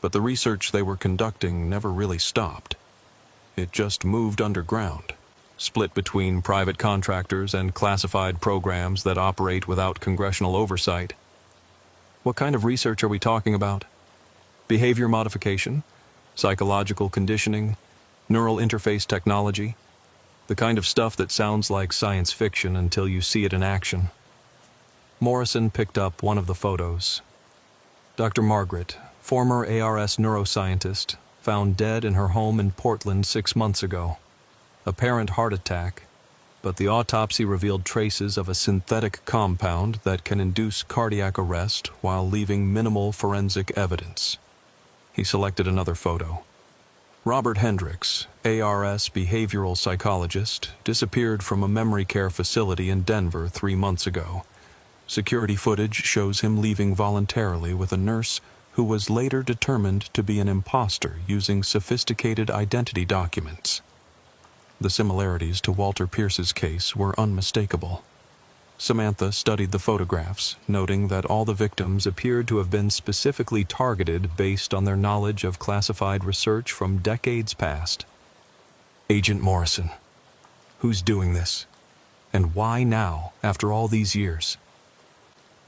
but the research they were conducting never really stopped. It just moved underground, split between private contractors and classified programs that operate without congressional oversight." "What kind of research are we talking about? Behavior modification? Psychological conditioning? Neural interface technology? The kind of stuff that sounds like science fiction until you see it in action." Morrison picked up one of the photos. Dr. Margaret, former ARS neuroscientist, found dead in her home in Portland 6 months ago. Apparent heart attack, but the autopsy revealed traces of a synthetic compound that can induce cardiac arrest while leaving minimal forensic evidence. He selected another photo. Robert Hendricks, ARS behavioral psychologist, disappeared from a memory care facility in Denver 3 months ago. Security footage shows him leaving voluntarily with a nurse who was later determined to be an imposter using sophisticated identity documents. The similarities to Walter Pierce's case were unmistakable. Samantha studied the photographs, noting that all the victims appeared to have been specifically targeted based on their knowledge of classified research from decades past. "Agent Morrison, who's doing this? And why now, after all these years?"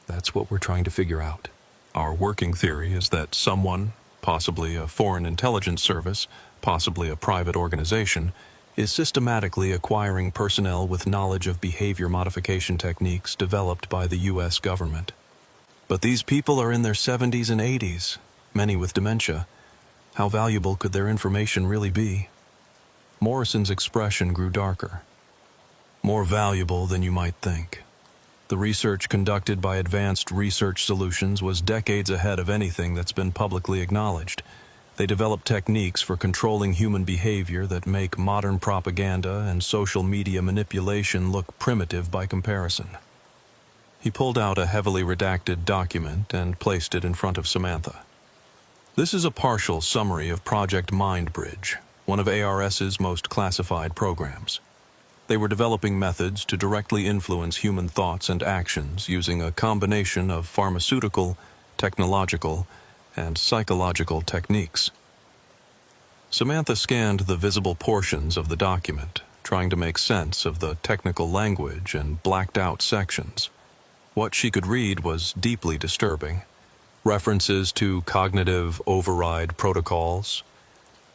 "That's what we're trying to figure out. Our working theory is that someone, possibly a foreign intelligence service, possibly a private organization, is systematically acquiring personnel with knowledge of behavior modification techniques developed by the U.S. government. But these people are in their 70s and 80s, many with dementia. How valuable could their information really be?" Morrison's expression grew darker. "More valuable than you might think. The research conducted by Advanced Research Solutions was decades ahead of anything that's been publicly acknowledged. They developed techniques for controlling human behavior that make modern propaganda and social media manipulation look primitive by comparison." He pulled out a heavily redacted document and placed it in front of Samantha. "This is a partial summary of Project Mindbridge, one of ARS's most classified programs. They were developing methods to directly influence human thoughts and actions using a combination of pharmaceutical, technological, and psychological techniques." Samantha scanned the visible portions of the document, trying to make sense of the technical language and blacked-out sections. What she could read was deeply disturbing. References to cognitive override protocols,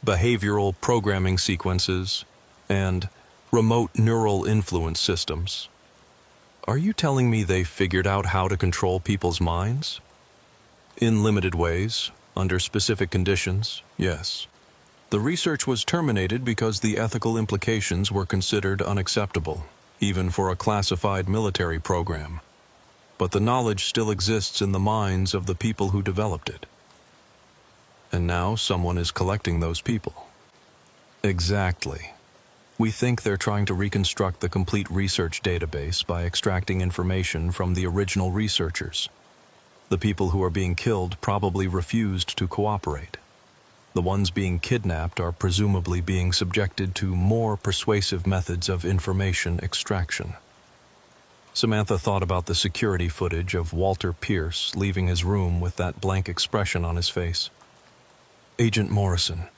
behavioral programming sequences, and remote neural influence systems. "Are you telling me they figured out how to control people's minds?" "In limited ways, under specific conditions, yes. The research was terminated because the ethical implications were considered unacceptable, even for a classified military program. But the knowledge still exists in the minds of the people who developed it. And now someone is collecting those people." "Exactly. We think they're trying to reconstruct the complete research database by extracting information from the original researchers. The people who are being killed probably refused to cooperate. The ones being kidnapped are presumably being subjected to more persuasive methods of information extraction." Samantha thought about the security footage of Walter Pierce leaving his room with that blank expression on his face. "Agent Morrison,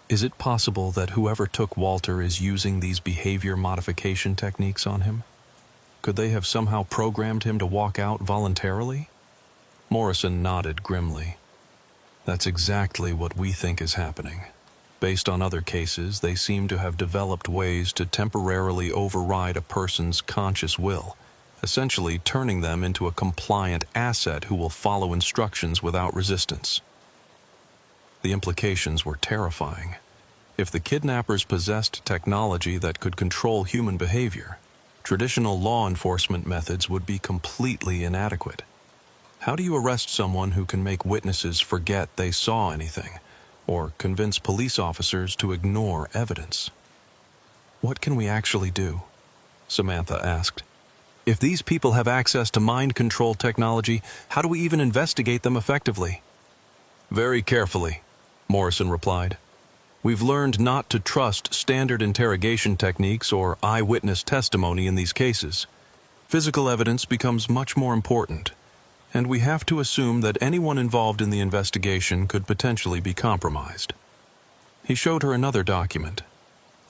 is it possible that whoever took Walter is using these behavior modification techniques on him? Could they have somehow programmed him to walk out voluntarily?" Morrison nodded grimly. That's exactly what we think is happening. Based on other cases, they seem to have developed ways to temporarily override a person's conscious will, essentially turning them into a compliant asset who will follow instructions without resistance. The implications were terrifying. If the kidnappers possessed technology that could control human behavior, traditional law enforcement methods would be completely inadequate. How do you arrest someone who can make witnesses forget they saw anything, or convince police officers to ignore evidence? What can we actually do? Samantha asked. If these people have access to mind control technology, how do we even investigate them effectively? Very carefully, Morrison replied. We've learned not to trust standard interrogation techniques or eyewitness testimony in these cases. Physical evidence becomes much more important, and we have to assume that anyone involved in the investigation could potentially be compromised. He showed her another document,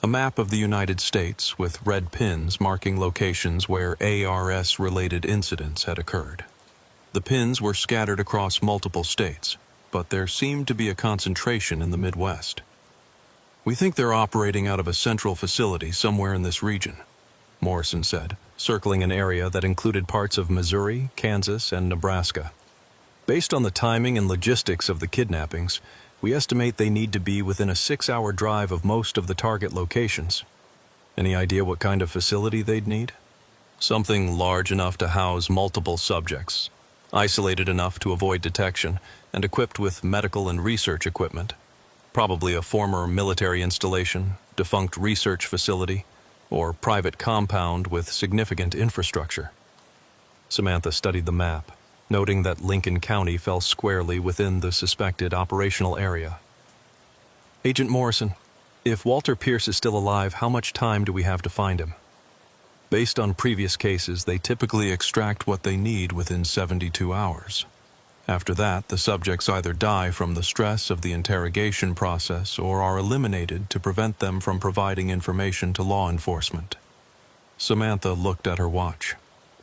a map of the United States with red pins marking locations where ARS-related incidents had occurred. The pins were scattered across multiple states, but there seemed to be a concentration in the Midwest. We think they're operating out of a central facility somewhere in this region, Morrison said, circling an area that included parts of Missouri, Kansas, and Nebraska. Based on the timing and logistics of the kidnappings, we estimate they need to be within a 6-hour drive of most of the target locations. Any idea what kind of facility they'd need? Something large enough to house multiple subjects, isolated enough to avoid detection, and equipped with medical and research equipment. Probably a former military installation, defunct research facility, or private compound with significant infrastructure. Samantha studied the map, noting that Lincoln County fell squarely within the suspected operational area. Agent Morrison, if Walter Pierce is still alive, how much time do we have to find him? Based on previous cases, they typically extract what they need within 72 hours. After that, the subjects either die from the stress of the interrogation process or are eliminated to prevent them from providing information to law enforcement. Samantha looked at her watch.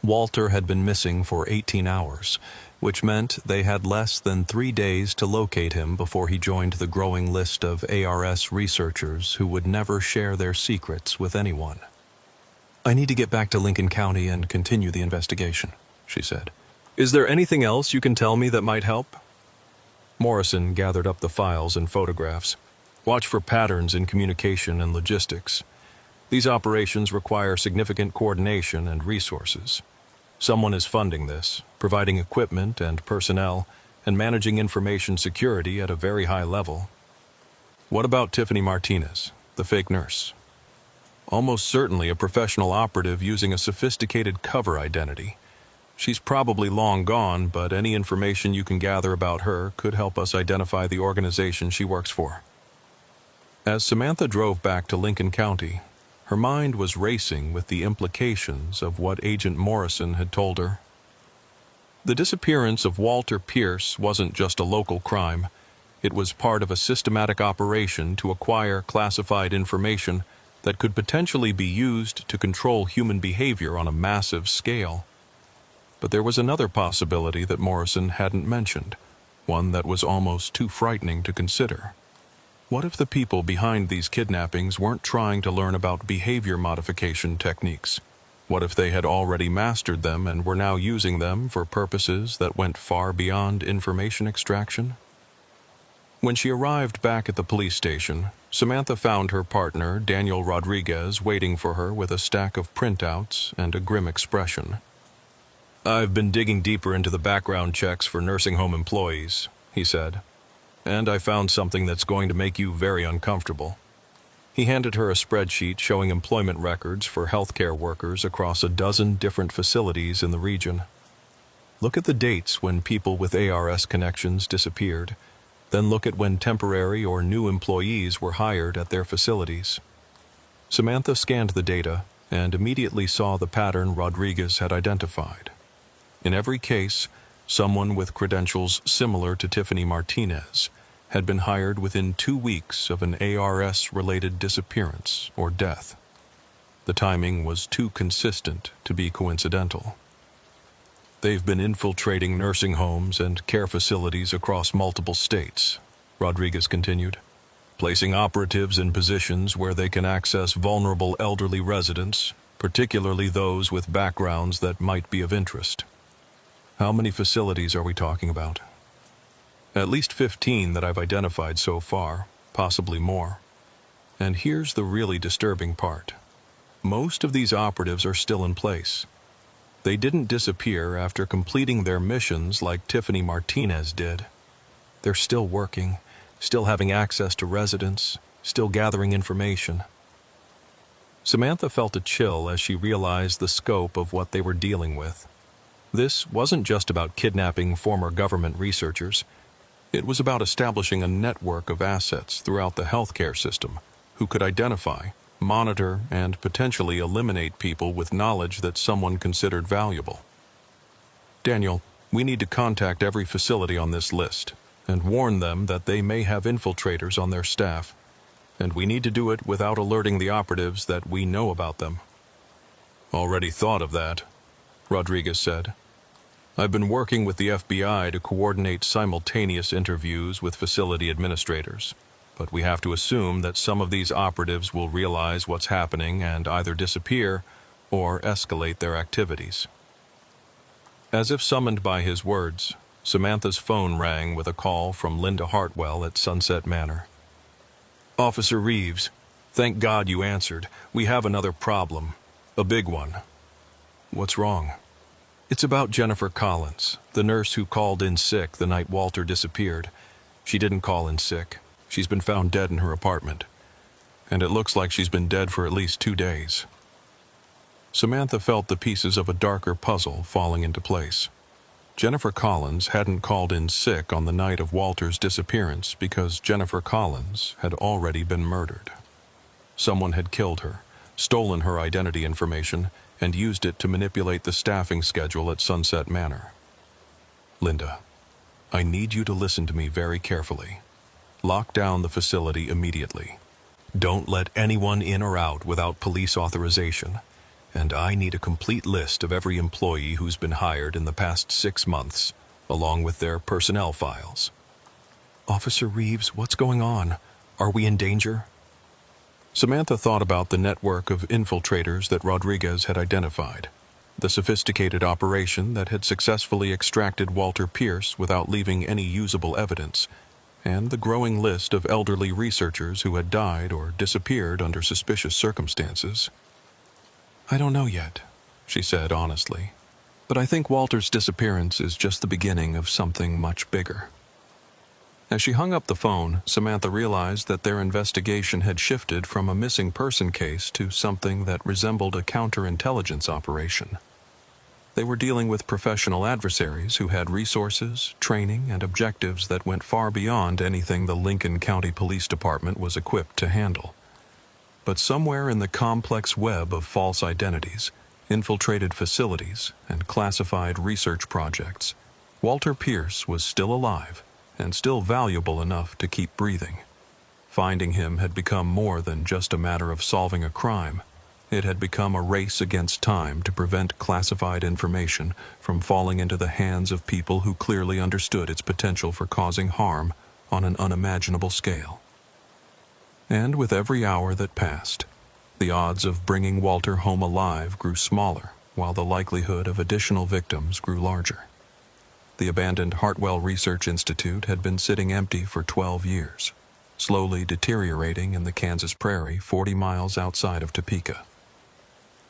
Walter had been missing for 18 hours, which meant they had less than 3 days to locate him before he joined the growing list of ARS researchers who would never share their secrets with anyone. I need to get back to Lincoln County and continue the investigation, she said. Is there anything else you can tell me that might help? Morrison gathered up the files and photographs. Watch for patterns in communication and logistics. These operations require significant coordination and resources. Someone is funding this, providing equipment and personnel, and managing information security at a very high level. What about Tiffany Martinez, the fake nurse? Almost certainly a professional operative using a sophisticated cover identity. She's probably long gone, but any information you can gather about her could help us identify the organization she works for. As Samantha drove back to Lincoln County, her mind was racing with the implications of what Agent Morrison had told her. The disappearance of Walter Pierce wasn't just a local crime. It was part of a systematic operation to acquire classified information that could potentially be used to control human behavior on a massive scale. But there was another possibility that Morrison hadn't mentioned, one that was almost too frightening to consider. What if the people behind these kidnappings weren't trying to learn about behavior modification techniques? What if they had already mastered them and were now using them for purposes that went far beyond information extraction? When she arrived back at the police station, Samantha found her partner, Daniel Rodriguez, waiting for her with a stack of printouts and a grim expression. I've been digging deeper into the background checks for nursing home employees, he said, and I found something that's going to make you very uncomfortable. He handed her a spreadsheet showing employment records for healthcare workers across a dozen different facilities in the region. Look at the dates when people with ARS connections disappeared, then look at when temporary or new employees were hired at their facilities. Samantha scanned the data and immediately saw the pattern Rodriguez had identified. In every case, someone with credentials similar to Tiffany Martinez had been hired within 2 weeks of an ARS-related disappearance or death. The timing was too consistent to be coincidental. They've been infiltrating nursing homes and care facilities across multiple states, Rodriguez continued, placing operatives in positions where they can access vulnerable elderly residents, particularly those with backgrounds that might be of interest. How many facilities are we talking about? At least 15 that I've identified so far, possibly more. And here's the really disturbing part. Most of these operatives are still in place. They didn't disappear after completing their missions like Tiffany Martinez did. They're still working, still having access to residents, still gathering information. Samantha felt a chill as she realized the scope of what they were dealing with. This wasn't just about kidnapping former government researchers. It was about establishing a network of assets throughout the healthcare system who could identify, monitor, and potentially eliminate people with knowledge that someone considered valuable. Daniel, we need to contact every facility on this list and warn them that they may have infiltrators on their staff, and we need to do it without alerting the operatives that we know about them. Already thought of that, Rodriguez said. I've been working with the FBI to coordinate simultaneous interviews with facility administrators, but we have to assume that some of these operatives will realize what's happening and either disappear or escalate their activities. As if summoned by his words, Samantha's phone rang with a call from Linda Hartwell at Sunset Manor. Officer Reeves, thank God you answered. We have another problem. A big one. What's wrong? It's about Jennifer Collins, the nurse who called in sick the night Walter disappeared. She didn't call in sick. She's been found dead in her apartment. And it looks like she's been dead for at least 2 days. Samantha felt the pieces of a darker puzzle falling into place. Jennifer Collins hadn't called in sick on the night of Walter's disappearance because Jennifer Collins had already been murdered. Someone had killed her, stolen her identity information, and used it to manipulate the staffing schedule at Sunset Manor. Linda, I need you to listen to me very carefully. Lock down the facility immediately. Don't let anyone in or out without police authorization. And I need a complete list of every employee who's been hired in the past 6 months, along with their personnel files. Officer Reeves, what's going on? Are we in danger? Samantha thought about the network of infiltrators that Rodriguez had identified, the sophisticated operation that had successfully extracted Walter Pierce without leaving any usable evidence, and the growing list of elderly researchers who had died or disappeared under suspicious circumstances. I don't know yet, she said honestly, but I think Walter's disappearance is just the beginning of something much bigger. As she hung up the phone, Samantha realized that their investigation had shifted from a missing person case to something that resembled a counterintelligence operation. They were dealing with professional adversaries who had resources, training, and objectives that went far beyond anything the Lincoln County Police Department was equipped to handle. But somewhere in the complex web of false identities, infiltrated facilities, and classified research projects, Walter Pierce was still alive and still valuable enough to keep breathing. Finding him had become more than just a matter of solving a crime. It had become a race against time to prevent classified information from falling into the hands of people who clearly understood its potential for causing harm on an unimaginable scale. And with every hour that passed, the odds of bringing Walter home alive grew smaller, while the likelihood of additional victims grew larger. The abandoned Hartwell Research Institute had been sitting empty for 12 years, slowly deteriorating in the Kansas prairie 40 miles outside of Topeka.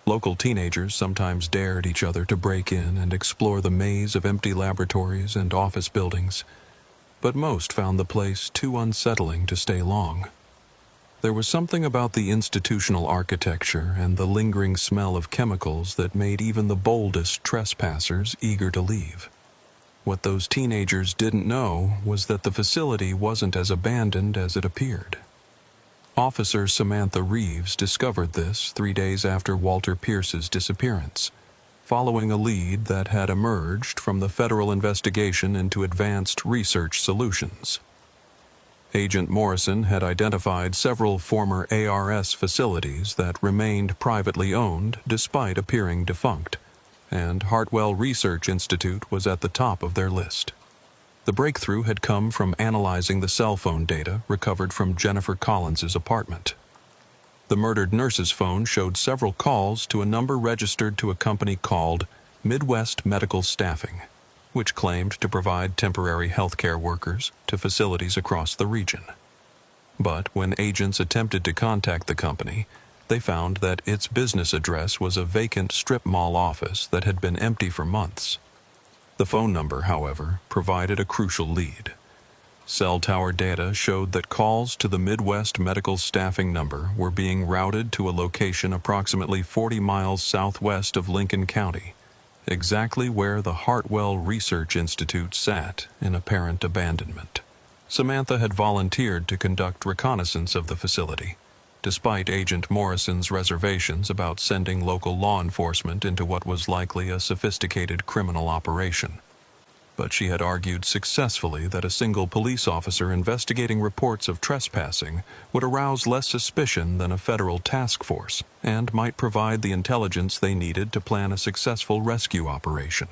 Local teenagers sometimes dared each other to break in and explore the maze of empty laboratories and office buildings, but most found the place too unsettling to stay long. There was something about the institutional architecture and the lingering smell of chemicals that made even the boldest trespassers eager to leave. What those teenagers didn't know was that the facility wasn't as abandoned as it appeared. Officer Samantha Reeves discovered this 3 days after Walter Pierce's disappearance, following a lead that had emerged from the federal investigation into advanced research solutions. Agent Morrison had identified several former ARS facilities that remained privately owned despite appearing defunct. and Hartwell Research Institute was at the top of their list. The breakthrough had come from analyzing the cell phone data recovered from Jennifer Collins's apartment. The murdered nurse's phone showed several calls to a number registered to a company called Midwest Medical Staffing, which claimed to provide temporary healthcare workers to facilities across the region. But when agents attempted to contact the company, they found that its business address was a vacant strip mall office that had been empty for months. The phone number, however, provided a crucial lead. Cell tower data showed that calls to the Midwest Medical Staffing number were being routed to a location approximately 40 miles southwest of Lincoln County, exactly where the Hartwell Research Institute sat in apparent abandonment. Samantha had volunteered to conduct reconnaissance of the facility, despite Agent Morrison's reservations about sending local law enforcement into what was likely a sophisticated criminal operation. But she had argued successfully that a single police officer investigating reports of trespassing would arouse less suspicion than a federal task force and might provide the intelligence they needed to plan a successful rescue operation.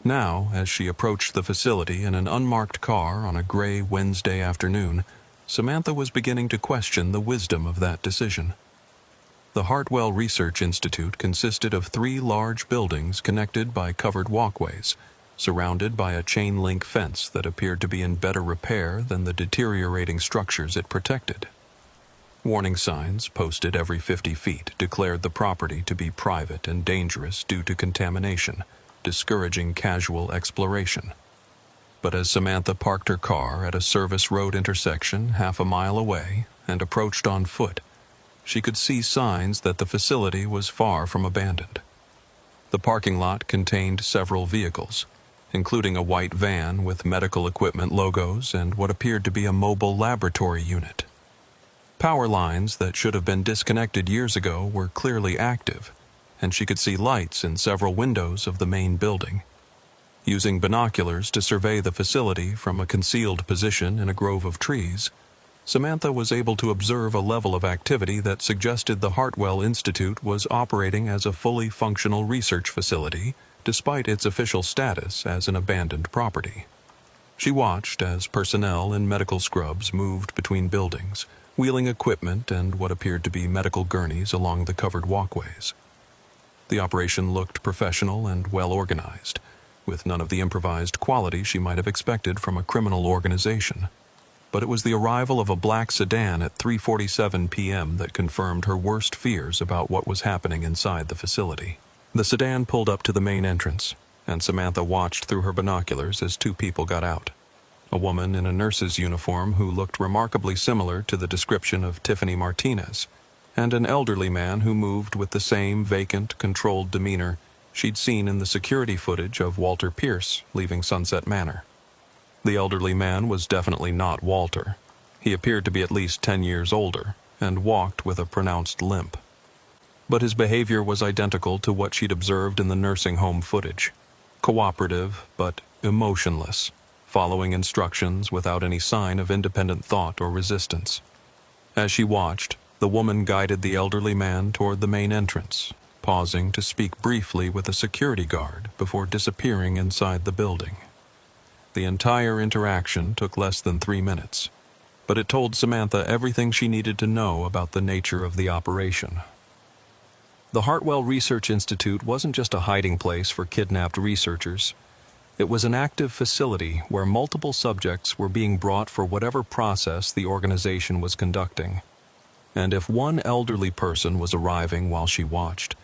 Now, as she approached the facility in an unmarked car on a gray Wednesday afternoon, Samantha was beginning to question the wisdom of that decision. The Hartwell Research Institute consisted of 3 large buildings connected by covered walkways, surrounded by a chain-link fence that appeared to be in better repair than the deteriorating structures it protected. Warning signs, posted every 50 feet, declared the property to be private and dangerous due to contamination, discouraging casual exploration. But as Samantha parked her car at a service road intersection half a mile away and approached on foot, she could see signs that the facility was far from abandoned. The parking lot contained several vehicles, including a white van with medical equipment logos and what appeared to be a mobile laboratory unit. Power lines that should have been disconnected years ago were clearly active, and she could see lights in several windows of the main building. Using binoculars to survey the facility from a concealed position in a grove of trees, Samantha was able to observe a level of activity that suggested the Hartwell Institute was operating as a fully functional research facility, despite its official status as an abandoned property. She watched as personnel in medical scrubs moved between buildings, wheeling equipment and what appeared to be medical gurneys along the covered walkways. The operation looked professional and well organized, with none of the improvised quality she might have expected from a criminal organization. But it was the arrival of a black sedan at 3:47 p.m. that confirmed her worst fears about what was happening inside the facility. The sedan pulled up to the main entrance, and Samantha watched through her binoculars as 2 people got out. A woman in a nurse's uniform who looked remarkably similar to the description of Tiffany Martinez, and an elderly man who moved with the same vacant, controlled demeanor she'd seen in the security footage of Walter Pierce leaving Sunset Manor. The elderly man was definitely not Walter. He appeared to be at least 10 years older, and walked with a pronounced limp. But his behavior was identical to what she'd observed in the nursing home footage. Cooperative, but emotionless, following instructions without any sign of independent thought or resistance. As she watched, the woman guided the elderly man toward the main entrance, pausing to speak briefly with a security guard before disappearing inside the building. The entire interaction took less than 3 minutes, but it told Samantha everything she needed to know about the nature of the operation. The Hartwell Research Institute wasn't just a hiding place for kidnapped researchers. It was an active facility where multiple subjects were being brought for whatever process the organization was conducting. And if one elderly person was arriving while she watched,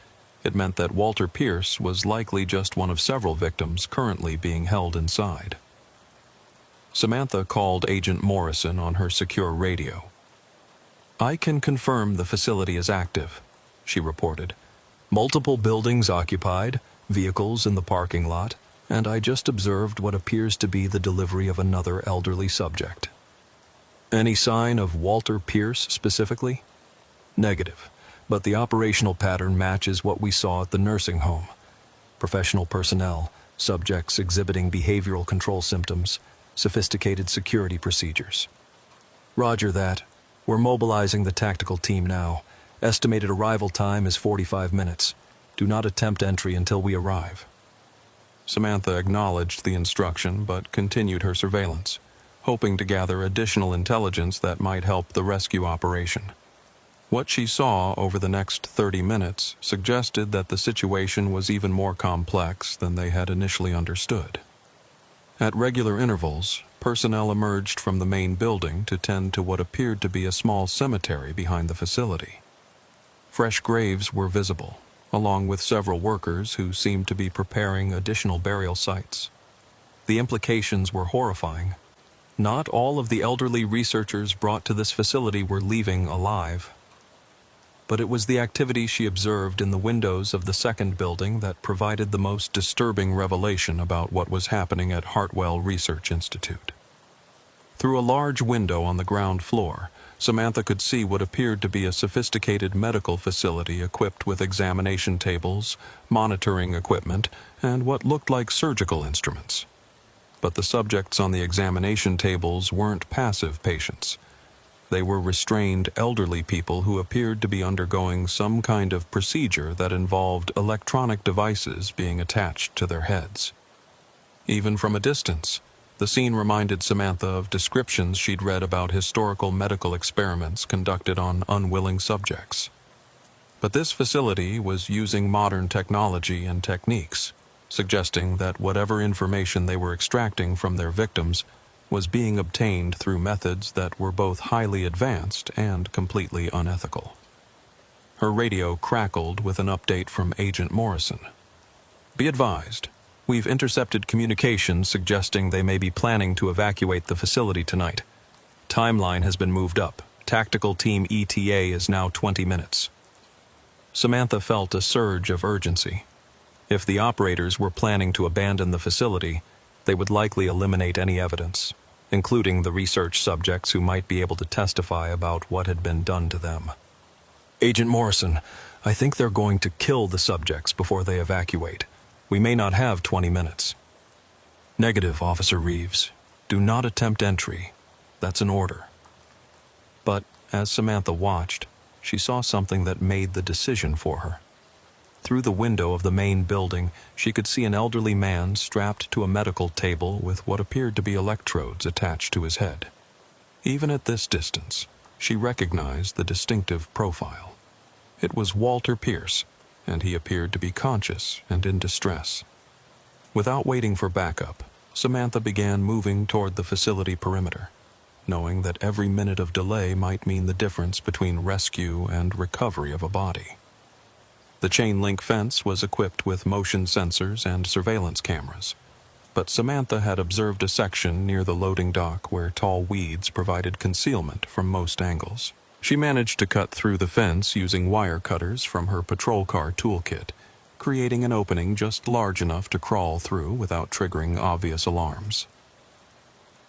it meant that Walter Pierce was likely just one of several victims currently being held inside. Samantha called Agent Morrison on her secure radio. "I can confirm the facility is active," she reported. "Multiple buildings occupied, vehicles in the parking lot, and I just observed what appears to be the delivery of another elderly subject." "Any sign of Walter Pierce specifically?" "Negative, but the operational pattern matches what we saw at the nursing home. Professional personnel, subjects exhibiting behavioral control symptoms, sophisticated security procedures." "Roger that. We're mobilizing the tactical team now. Estimated arrival time is 45 minutes. Do not attempt entry until we arrive. Samantha acknowledged the instruction but continued her surveillance, hoping to gather additional intelligence that might help the rescue operation. What she saw over the next 30 minutes suggested that the situation was even more complex than they had initially understood. At regular intervals, personnel emerged from the main building to tend to what appeared to be a small cemetery behind the facility. Fresh graves were visible, along with several workers who seemed to be preparing additional burial sites. The implications were horrifying. Not all of the elderly researchers brought to this facility were leaving alive. But it was the activity she observed in the windows of the second building that provided the most disturbing revelation about what was happening at Hartwell Research Institute. Through a large window on the ground floor, Samantha could see what appeared to be a sophisticated medical facility equipped with examination tables, monitoring equipment, and what looked like surgical instruments. But the subjects on the examination tables weren't passive patients. They were restrained elderly people who appeared to be undergoing some kind of procedure that involved electronic devices being attached to their heads. Even from a distance, the scene reminded Samantha of descriptions she'd read about historical medical experiments conducted on unwilling subjects. But this facility was using modern technology and techniques, suggesting that whatever information they were extracting from their victims was being obtained through methods that were both highly advanced and completely unethical. Her radio crackled with an update from Agent Morrison. Be advised, we've intercepted communications suggesting they may be planning to evacuate the facility tonight. Timeline has been moved up. Tactical Team ETA is now 20 minutes. Samantha felt a surge of urgency. If the operators were planning to abandon the facility, they would likely eliminate any evidence, including the research subjects who might be able to testify about what had been done to them. Agent Morrison, I think they're going to kill the subjects before they evacuate. We may not have 20 minutes. Negative, Officer Reeves. Do not attempt entry. That's an order. But as Samantha watched, she saw something that made the decision for her. Through the window of the main building, she could see an elderly man strapped to a medical table with what appeared to be electrodes attached to his head. Even at this distance, she recognized the distinctive profile. It was Walter Pierce, and he appeared to be conscious and in distress. Without waiting for backup, Samantha began moving toward the facility perimeter, knowing that every minute of delay might mean the difference between rescue and recovery of a body. The chain-link fence was equipped with motion sensors and surveillance cameras, but Samantha had observed a section near the loading dock where tall weeds provided concealment from most angles. She managed to cut through the fence using wire cutters from her patrol car toolkit, creating an opening just large enough to crawl through without triggering obvious alarms.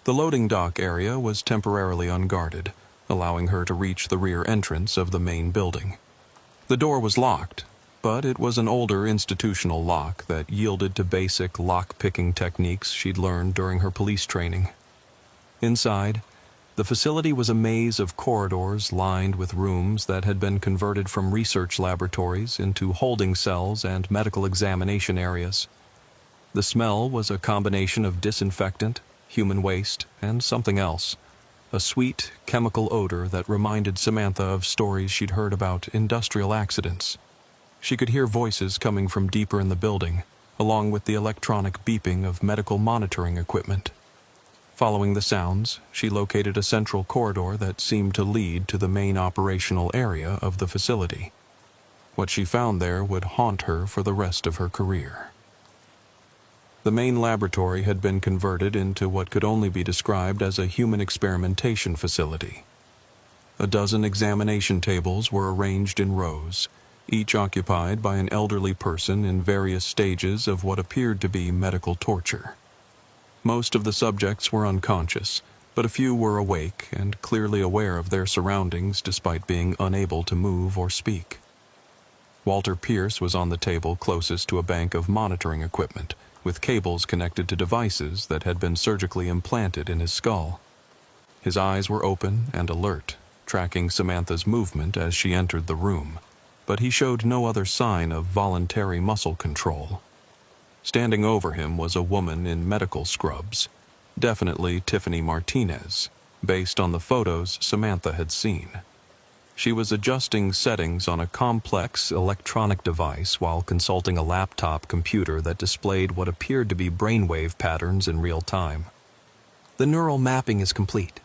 The loading dock area was temporarily unguarded, allowing her to reach the rear entrance of the main building. The door was locked, but it was an older institutional lock that yielded to basic lock-picking techniques she'd learned during her police training. Inside, the facility was a maze of corridors lined with rooms that had been converted from research laboratories into holding cells and medical examination areas. The smell was a combination of disinfectant, human waste, and something else, a sweet, chemical odor that reminded Samantha of stories she'd heard about industrial accidents. She could hear voices coming from deeper in the building, along with the electronic beeping of medical monitoring equipment. Following the sounds, she located a central corridor that seemed to lead to the main operational area of the facility. What she found there would haunt her for the rest of her career. The main laboratory had been converted into what could only be described as a human experimentation facility. A dozen examination tables were arranged in rows, each occupied by an elderly person in various stages of what appeared to be medical torture. Most of the subjects were unconscious, but a few were awake and clearly aware of their surroundings despite being unable to move or speak. Walter Pierce was on the table closest to a bank of monitoring equipment, with cables connected to devices that had been surgically implanted in his skull. His eyes were open and alert, tracking Samantha's movement as she entered the room. but he showed no other sign of voluntary muscle control. Standing over him was a woman in medical scrubs, definitely Tiffany Martinez, based on the photos Samantha had seen. She was adjusting settings on a complex electronic device while consulting a laptop computer that displayed what appeared to be brainwave patterns in real time. "The neural mapping is complete,"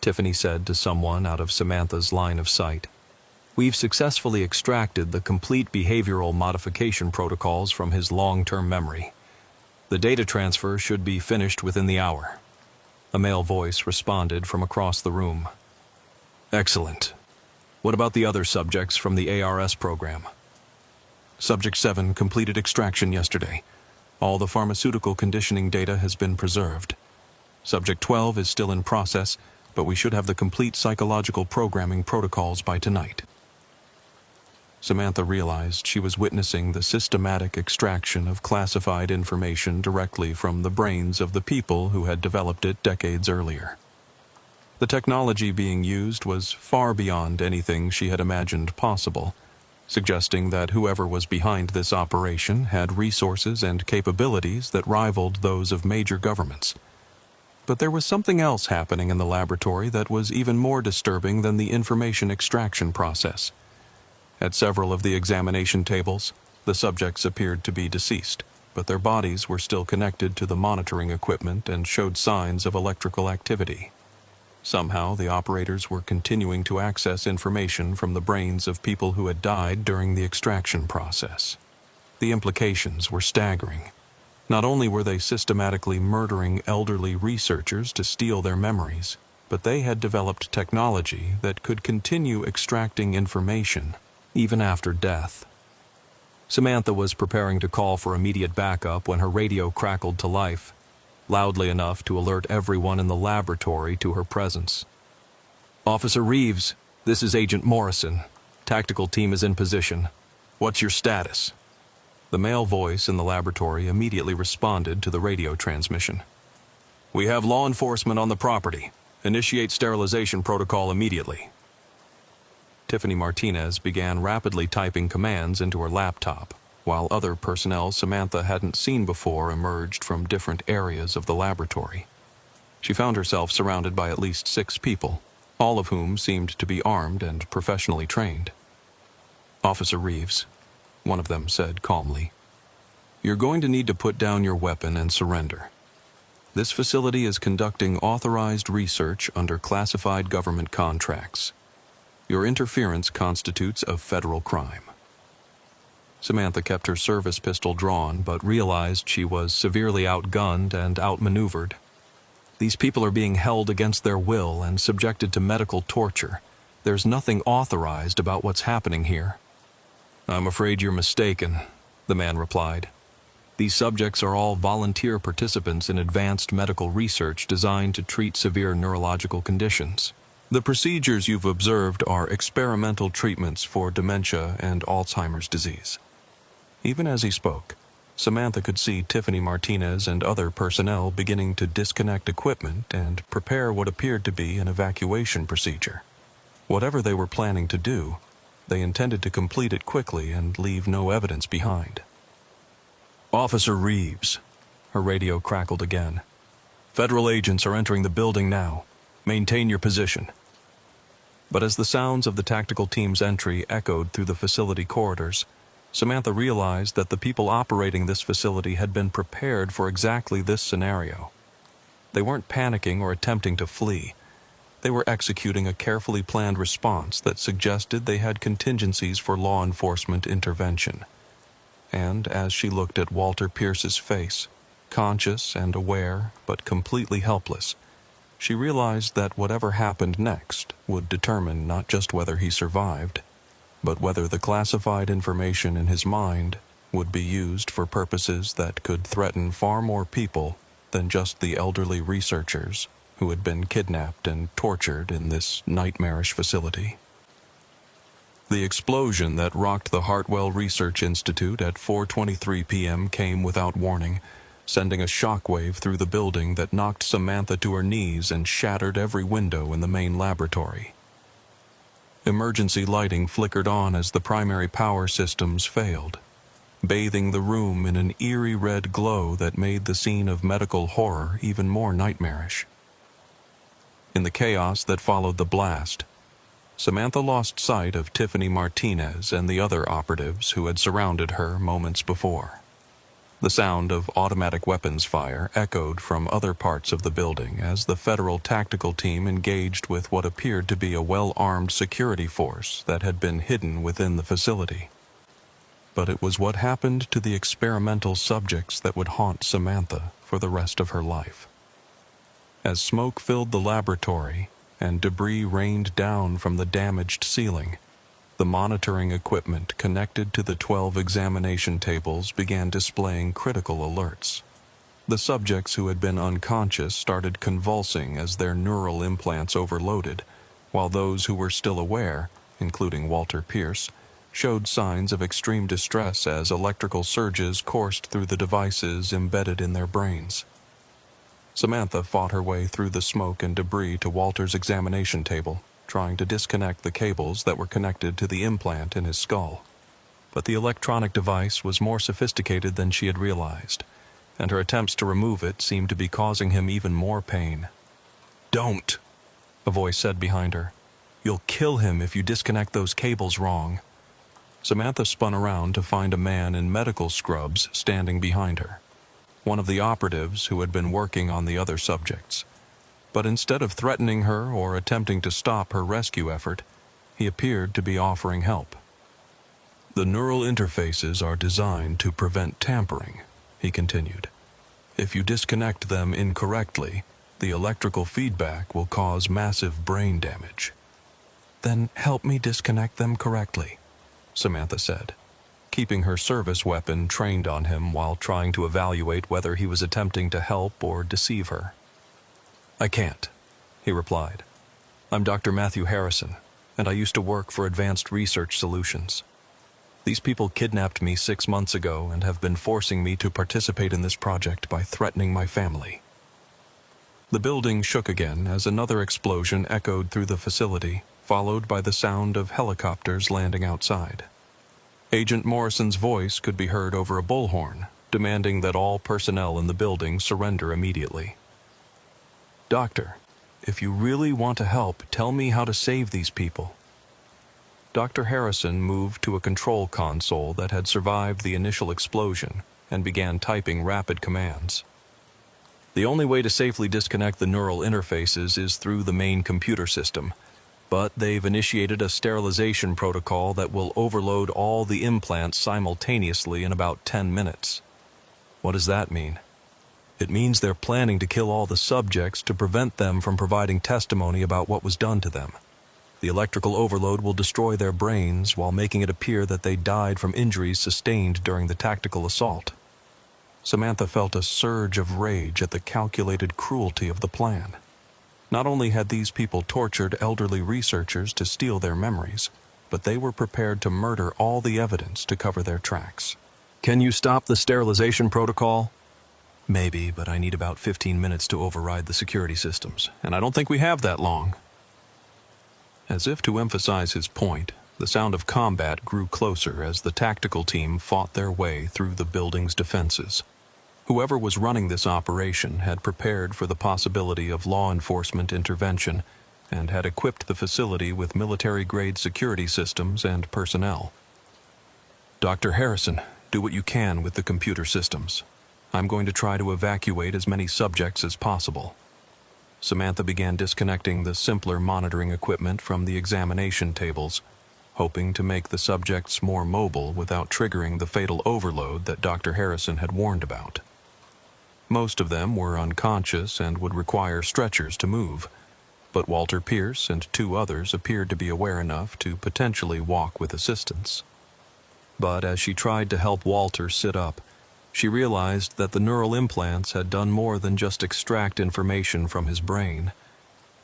Tiffany said to someone out of Samantha's line of sight. "We've successfully extracted the complete behavioral modification protocols from his long-term memory. The data transfer should be finished within the hour." A male voice responded from across the room. "Excellent. What about the other subjects from the ARS program?" "Subject 7 completed extraction yesterday. All the pharmaceutical conditioning data has been preserved. Subject 12 is still in process, but we should have the complete psychological programming protocols by tonight." Samantha realized she was witnessing the systematic extraction of classified information directly from the brains of the people who had developed it decades earlier. The technology being used was far beyond anything she had imagined possible, suggesting that whoever was behind this operation had resources and capabilities that rivaled those of major governments. But there was something else happening in the laboratory that was even more disturbing than the information extraction process. At several of the examination tables, the subjects appeared to be deceased, but their bodies were still connected to the monitoring equipment and showed signs of electrical activity. Somehow, the operators were continuing to access information from the brains of people who had died during the extraction process. The implications were staggering. Not only were they systematically murdering elderly researchers to steal their memories, but they had developed technology that could continue extracting information even after death. Samantha was preparing to call for immediate backup when her radio crackled to life, loudly enough to alert everyone in the laboratory to her presence. "Officer Reeves, this is Agent Morrison. Tactical team is in position. What's your status?" The male voice in the laboratory immediately responded to the radio transmission. "We have law enforcement on the property. Initiate sterilization protocol immediately." Tiffany Martinez began rapidly typing commands into her laptop, while other personnel Samantha hadn't seen before emerged from different areas of the laboratory. She found herself surrounded by at least 6 people, all of whom seemed to be armed and professionally trained. "Officer Reeves," one of them said calmly, "you're going to need to put down your weapon and surrender. This facility is conducting authorized research under classified government contracts. Your interference constitutes a federal crime." Samantha kept her service pistol drawn, but realized she was severely outgunned and outmaneuvered. "These people are being held against their will and subjected to medical torture. There's nothing authorized about what's happening here." "I'm afraid you're mistaken," the man replied. "These subjects are all volunteer participants in advanced medical research designed to treat severe neurological conditions. The procedures you've observed are experimental treatments for dementia and Alzheimer's disease." Even as he spoke, Samantha could see Tiffany Martinez and other personnel beginning to disconnect equipment and prepare what appeared to be an evacuation procedure. Whatever they were planning to do, they intended to complete it quickly and leave no evidence behind. "Officer Reeves," her radio crackled again. "Federal agents are entering the building now. Maintain your position." But as the sounds of the tactical team's entry echoed through the facility corridors, Samantha realized that the people operating this facility had been prepared for exactly this scenario. They weren't panicking or attempting to flee. They were executing a carefully planned response that suggested they had contingencies for law enforcement intervention. And as she looked at Walter Pierce's face, conscious and aware but completely helpless, she realized that whatever happened next would determine not just whether he survived, but whether the classified information in his mind would be used for purposes that could threaten far more people than just the elderly researchers who had been kidnapped and tortured in this nightmarish facility. The explosion that rocked the Hartwell Research Institute at 4:23 p.m. came without warning, sending a shockwave through the building that knocked Samantha to her knees and shattered every window in the main laboratory. Emergency lighting flickered on as the primary power systems failed, bathing the room in an eerie red glow that made the scene of medical horror even more nightmarish. In the chaos that followed the blast, Samantha lost sight of Tiffany Martinez and the other operatives who had surrounded her moments before. The sound of automatic weapons fire echoed from other parts of the building as the federal tactical team engaged with what appeared to be a well-armed security force that had been hidden within the facility. But it was what happened to the experimental subjects that would haunt Samantha for the rest of her life. As smoke filled the laboratory and debris rained down from the damaged ceiling, the monitoring equipment connected to the 12 examination tables began displaying critical alerts. The subjects who had been unconscious started convulsing as their neural implants overloaded, while those who were still aware, including Walter Pierce, showed signs of extreme distress as electrical surges coursed through the devices embedded in their brains. Samantha fought her way through the smoke and debris to Walter's examination table, trying to disconnect the cables that were connected to the implant in his skull. But the electronic device was more sophisticated than she had realized, and her attempts to remove it seemed to be causing him even more pain. "Don't," a voice said behind her. "You'll kill him if you disconnect those cables wrong." Samantha spun around to find a man in medical scrubs standing behind her, one of the operatives who had been working on the other subjects. But instead of threatening her or attempting to stop her rescue effort, he appeared to be offering help. "The neural interfaces are designed to prevent tampering," he continued. "If you disconnect them incorrectly, the electrical feedback will cause massive brain damage." "Then help me disconnect them correctly," Samantha said, keeping her service weapon trained on him while trying to evaluate whether he was attempting to help or deceive her. "I can't," he replied. "I'm Dr. Matthew Harrison, and I used to work for Advanced Research Solutions. These people kidnapped me 6 months ago and have been forcing me to participate in this project by threatening my family." The building shook again as another explosion echoed through the facility, followed by the sound of helicopters landing outside. Agent Morrison's voice could be heard over a bullhorn, demanding that all personnel in the building surrender immediately. "Doctor, if you really want to help, tell me how to save these people." Dr. Harrison moved to a control console that had survived the initial explosion and began typing rapid commands. "The only way to safely disconnect the neural interfaces is through the main computer system, but they've initiated a sterilization protocol that will overload all the implants simultaneously in about 10 minutes. What does that mean? It means they're planning to kill all the subjects to prevent them from providing testimony about what was done to them. The electrical overload will destroy their brains while making it appear that they died from injuries sustained during the tactical assault." Samantha felt a surge of rage at the calculated cruelty of the plan. Not only had these people tortured elderly researchers to steal their memories, but they were prepared to murder all the evidence to cover their tracks. "Can you stop the sterilization protocol?" "Maybe, but I need about 15 minutes to override the security systems, and I don't think we have that long." As if to emphasize his point, the sound of combat grew closer as the tactical team fought their way through the building's defenses. Whoever was running this operation had prepared for the possibility of law enforcement intervention and had equipped the facility with military-grade security systems and personnel. "Dr. Harrison, do what you can with the computer systems. I'm going to try to evacuate as many subjects as possible." Samantha began disconnecting the simpler monitoring equipment from the examination tables, hoping to make the subjects more mobile without triggering the fatal overload that Dr. Harrison had warned about. Most of them were unconscious and would require stretchers to move, but Walter Pierce and 2 others appeared to be aware enough to potentially walk with assistance. But as she tried to help Walter sit up, she realized that the neural implants had done more than just extract information from his brain.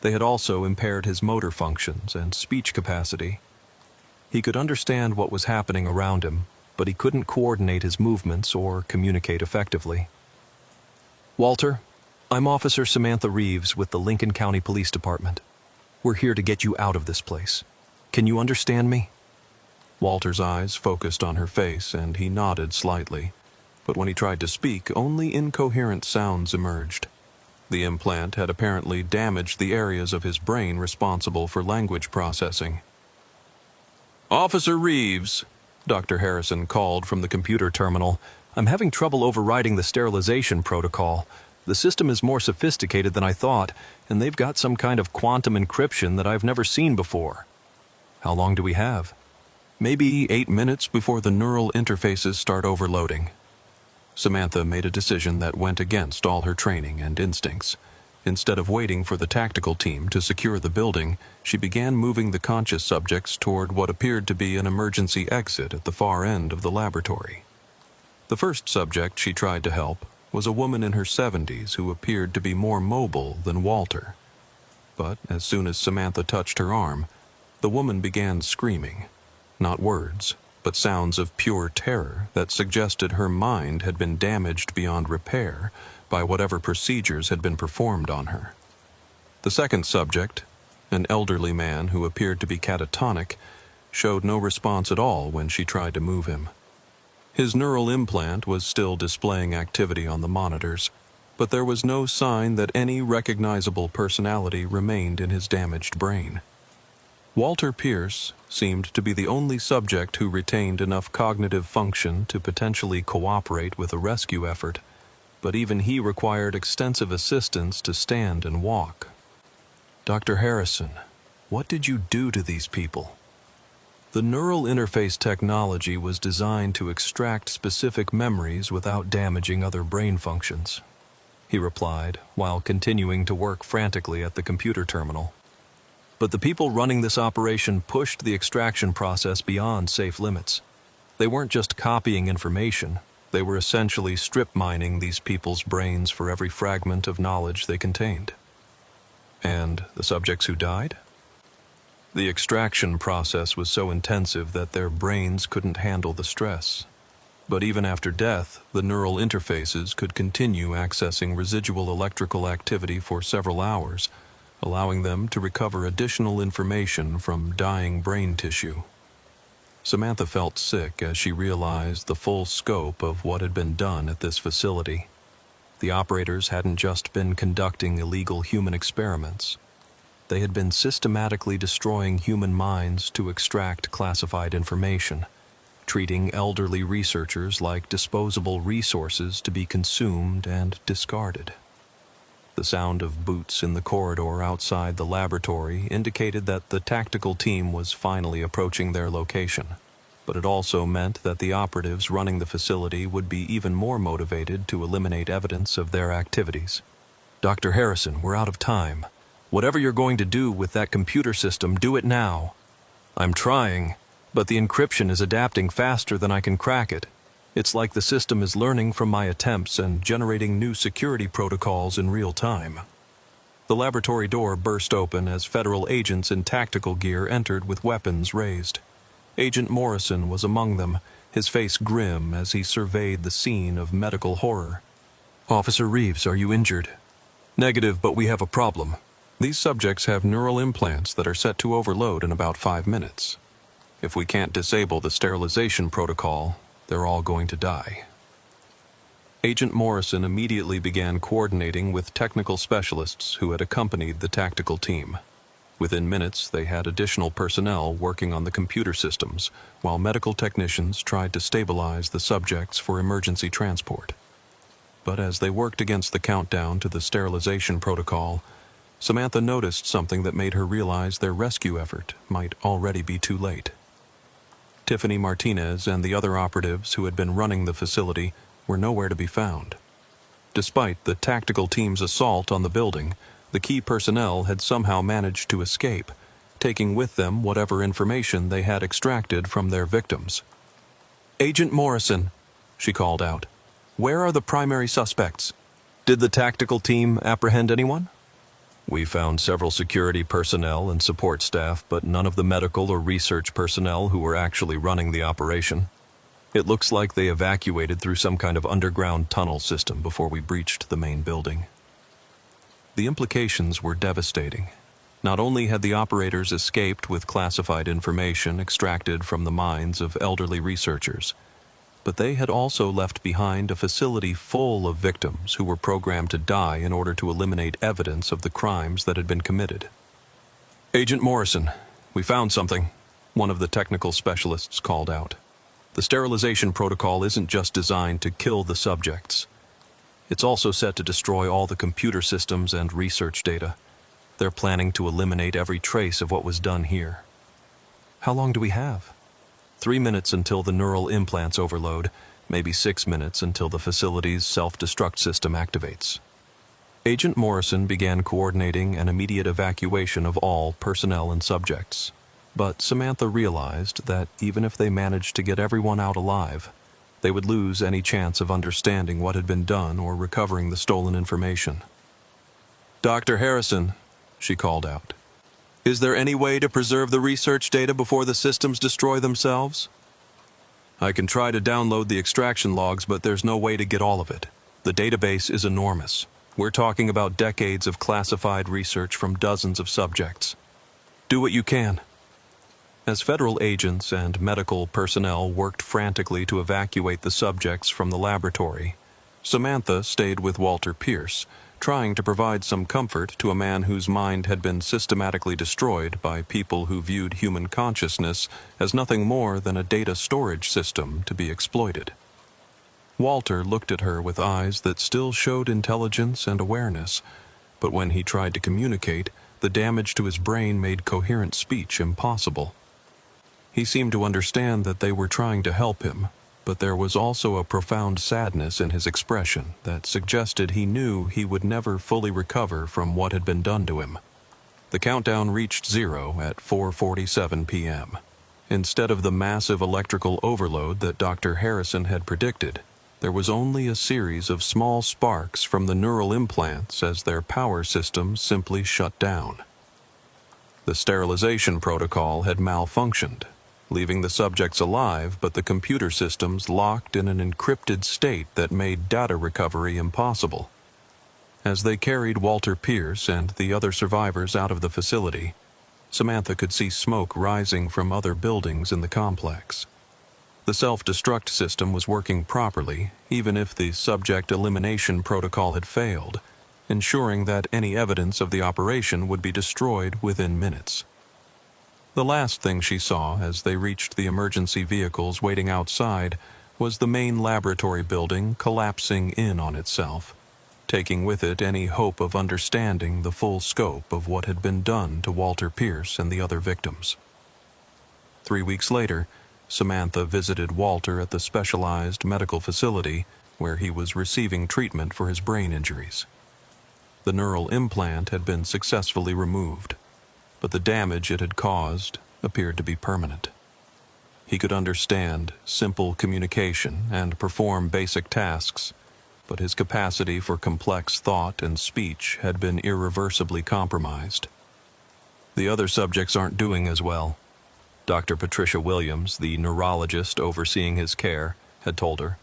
They had also impaired his motor functions and speech capacity. He could understand what was happening around him, but he couldn't coordinate his movements or communicate effectively. "Walter, I'm Officer Samantha Reeves with the Lincoln County Police Department. We're here to get you out of this place. Can you understand me?" Walter's eyes focused on her face, and he nodded slightly. But when he tried to speak, only incoherent sounds emerged. The implant had apparently damaged the areas of his brain responsible for language processing. "Officer Reeves," Dr. Harrison called from the computer terminal, "I'm having trouble overriding the sterilization protocol. The system is more sophisticated than I thought, and they've got some kind of quantum encryption that I've never seen before." "How long do we have?" "Maybe 8 minutes before the neural interfaces start overloading." Samantha made a decision that went against all her training and instincts. Instead of waiting for the tactical team to secure the building, she began moving the conscious subjects toward what appeared to be an emergency exit at the far end of the laboratory. The first subject she tried to help was a woman in her 70s who appeared to be more mobile than Walter. But as soon as Samantha touched her arm, the woman began screaming. Not words, but sounds of pure terror that suggested her mind had been damaged beyond repair by whatever procedures had been performed on her. The second subject, an elderly man who appeared to be catatonic, showed no response at all when she tried to move him. His neural implant was still displaying activity on the monitors, but there was no sign that any recognizable personality remained in his damaged brain. Walter Pierce seemed to be the only subject who retained enough cognitive function to potentially cooperate with a rescue effort, but even he required extensive assistance to stand and walk. "Dr. Harrison, what did you do to these people?" "The neural interface technology was designed to extract specific memories without damaging other brain functions," he replied, while continuing to work frantically at the computer terminal. "But the people running this operation pushed the extraction process beyond safe limits. They weren't just copying information, they were essentially strip mining these people's brains for every fragment of knowledge they contained." "And the subjects who died?" "The extraction process was so intensive that their brains couldn't handle the stress. But even after death, the neural interfaces could continue accessing residual electrical activity for several hours, allowing them to recover additional information from dying brain tissue." Samantha felt sick as she realized the full scope of what had been done at this facility. The operators hadn't just been conducting illegal human experiments. They had been systematically destroying human minds to extract classified information, treating elderly researchers like disposable resources to be consumed and discarded. The sound of boots in the corridor outside the laboratory indicated that the tactical team was finally approaching their location, but it also meant that the operatives running the facility would be even more motivated to eliminate evidence of their activities. "Dr. Harrison, we're out of time. Whatever you're going to do with that computer system, do it now." "I'm trying, but the encryption is adapting faster than I can crack it. It's like the system is learning from my attempts and generating new security protocols in real time." The laboratory door burst open as federal agents in tactical gear entered with weapons raised. Agent Morrison was among them, his face grim as he surveyed the scene of medical horror. "Officer Reeves, are you injured?" "Negative, but we have a problem. These subjects have neural implants that are set to overload in about 5 minutes. If we can't disable the sterilization protocol, they're all going to die." Agent Morrison immediately began coordinating with technical specialists who had accompanied the tactical team. Within minutes, they had additional personnel working on the computer systems, while medical technicians tried to stabilize the subjects for emergency transport. But as they worked against the countdown to the sterilization protocol, Samantha noticed something that made her realize their rescue effort might already be too late. Tiffany Martinez and the other operatives who had been running the facility were nowhere to be found. Despite the tactical team's assault on the building, the key personnel had somehow managed to escape, taking with them whatever information they had extracted from their victims. "Agent Morrison," she called out, "where are the primary suspects? Did the tactical team apprehend anyone?" "We found several security personnel and support staff, but none of the medical or research personnel who were actually running the operation. It looks like they evacuated through some kind of underground tunnel system before we breached the main building." The implications were devastating. Not only had the operators escaped with classified information extracted from the minds of elderly researchers, but they had also left behind a facility full of victims who were programmed to die in order to eliminate evidence of the crimes that had been committed. "Agent Morrison, we found something," one of the technical specialists called out. "The sterilization protocol isn't just designed to kill the subjects. It's also set to destroy all the computer systems and research data. They're planning to eliminate every trace of what was done here." "How long do we have?" 3 minutes until the neural implants overload, maybe 6 minutes until the facility's self-destruct system activates. Agent Morrison began coordinating an immediate evacuation of all personnel and subjects. But Samantha realized that even if they managed to get everyone out alive, they would lose any chance of understanding what had been done or recovering the stolen information. "Dr. Harrison," she called out, "is there any way to preserve the research data before the systems destroy themselves?" "I can try to download the extraction logs, but there's no way to get all of it. The database is enormous. We're talking about decades of classified research from dozens of subjects. Do what you can." As federal agents and medical personnel worked frantically to evacuate the subjects from the laboratory, Samantha stayed with Walter Pierce, trying to provide some comfort to a man whose mind had been systematically destroyed by people who viewed human consciousness as nothing more than a data storage system to be exploited. Walter looked at her with eyes that still showed intelligence and awareness, but when he tried to communicate, the damage to his brain made coherent speech impossible. He seemed to understand that they were trying to help him, but there was also a profound sadness in his expression that suggested he knew he would never fully recover from what had been done to him. The countdown reached 0 at 4:47 p.m. Instead of the massive electrical overload that Dr. Harrison had predicted, there was only a series of small sparks from the neural implants as their power systems simply shut down. The sterilization protocol had malfunctioned, leaving the subjects alive, but the computer systems locked in an encrypted state that made data recovery impossible. As they carried Walter Pierce and the other survivors out of the facility, Samantha could see smoke rising from other buildings in the complex. The self-destruct system was working properly, even if the subject elimination protocol had failed, ensuring that any evidence of the operation would be destroyed within minutes. The last thing she saw as they reached the emergency vehicles waiting outside was the main laboratory building collapsing in on itself, taking with it any hope of understanding the full scope of what had been done to Walter Pierce and the other victims. 3 weeks later, Samantha visited Walter at the specialized medical facility where he was receiving treatment for his brain injuries. The neural implant had been successfully removed, but the damage it had caused appeared to be permanent. He could understand simple communication and perform basic tasks, but his capacity for complex thought and speech had been irreversibly compromised. "The other subjects aren't doing as well," Dr. Patricia Williams, the neurologist overseeing his care, had told her.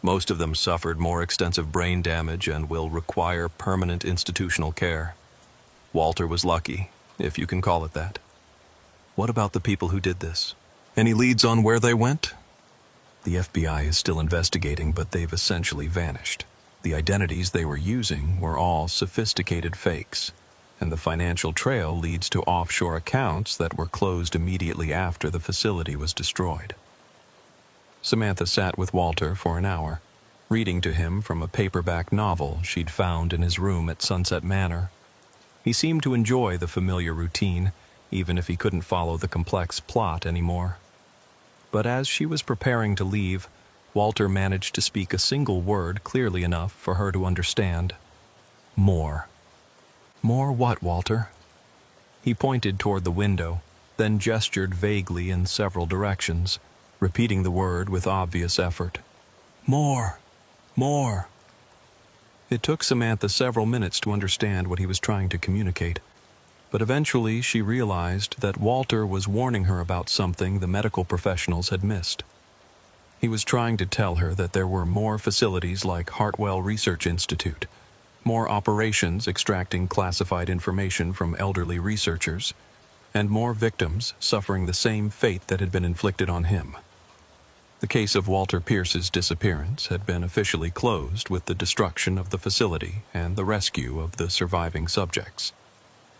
"Most of them suffered more extensive brain damage and will require permanent institutional care. Walter was lucky, if you can call it that." "What about the people who did this? Any leads on where they went?" "The FBI is still investigating, but they've essentially vanished. The identities they were using were all sophisticated fakes, and the financial trail leads to offshore accounts that were closed immediately after the facility was destroyed." Samantha sat with Walter for an hour, reading to him from a paperback novel she'd found in his room at Sunset Manor. He seemed to enjoy the familiar routine, even if he couldn't follow the complex plot anymore. But as she was preparing to leave, Walter managed to speak a single word clearly enough for her to understand. "More." "More what, Walter?" He pointed toward the window, then gestured vaguely in several directions, repeating the word with obvious effort. "More. More." It took Samantha several minutes to understand what he was trying to communicate, but eventually she realized that Walter was warning her about something the medical professionals had missed. He was trying to tell her that there were more facilities like Hartwell Research Institute, more operations extracting classified information from elderly researchers, and more victims suffering the same fate that had been inflicted on him. The case of Walter Pierce's disappearance had been officially closed with the destruction of the facility and the rescue of the surviving subjects.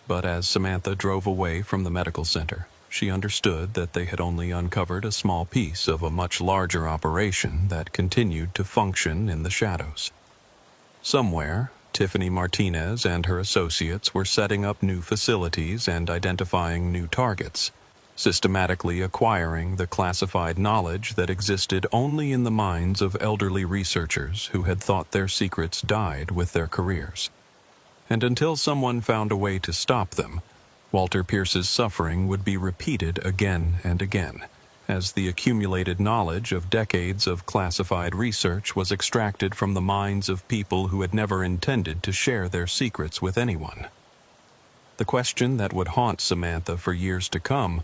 But as Samantha drove away from the medical center, she understood that they had only uncovered a small piece of a much larger operation that continued to function in the shadows. Somewhere, Tiffany Martinez and her associates were setting up new facilities and identifying new targets, systematically acquiring the classified knowledge that existed only in the minds of elderly researchers who had thought their secrets died with their careers. And until someone found a way to stop them, Walter Pierce's suffering would be repeated again and again, as the accumulated knowledge of decades of classified research was extracted from the minds of people who had never intended to share their secrets with anyone. The question that would haunt Samantha for years to come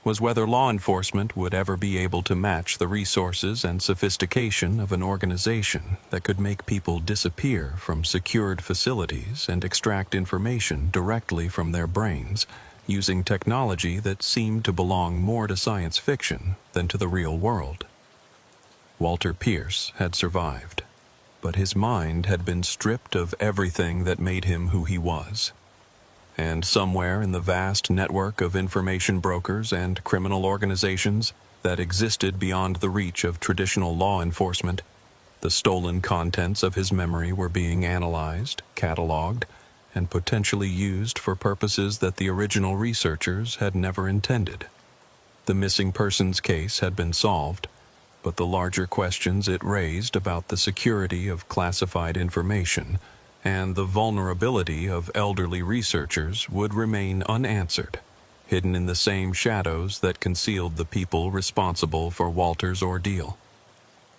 was whether law enforcement would ever be able to match the resources and sophistication of an organization that could make people disappear from secured facilities and extract information directly from their brains, using technology that seemed to belong more to science fiction than to the real world. Walter Pierce had survived, but his mind had been stripped of everything that made him who he was. And somewhere in the vast network of information brokers and criminal organizations that existed beyond the reach of traditional law enforcement, the stolen contents of his memory were being analyzed, cataloged, and potentially used for purposes that the original researchers had never intended. The missing persons case had been solved, but the larger questions it raised about the security of classified information and the vulnerability of elderly researchers would remain unanswered, hidden in the same shadows that concealed the people responsible for Walter's ordeal.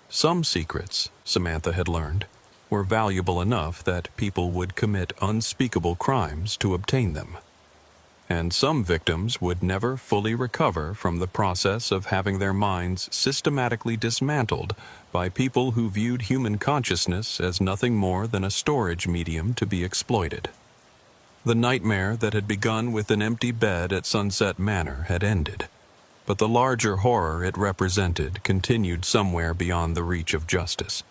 Some secrets, Samantha had learned, were valuable enough that people would commit unspeakable crimes to obtain them. And some victims would never fully recover from the process of having their minds systematically dismantled by people who viewed human consciousness as nothing more than a storage medium to be exploited. The nightmare that had begun with an empty bed at Sunset Manor had ended, but the larger horror it represented continued somewhere beyond the reach of justice.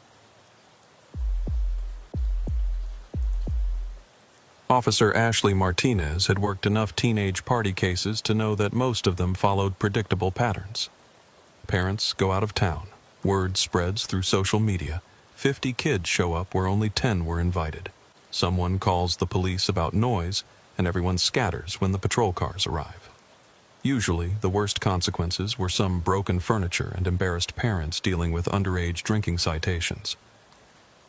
Officer Ashley Martinez had worked enough teenage party cases to know that most of them followed predictable patterns. Parents go out of town. Word spreads through social media. 50 kids show up where only 10 were invited. Someone calls the police about noise, and everyone scatters when the patrol cars arrive. Usually, the worst consequences were some broken furniture and embarrassed parents dealing with underage drinking citations.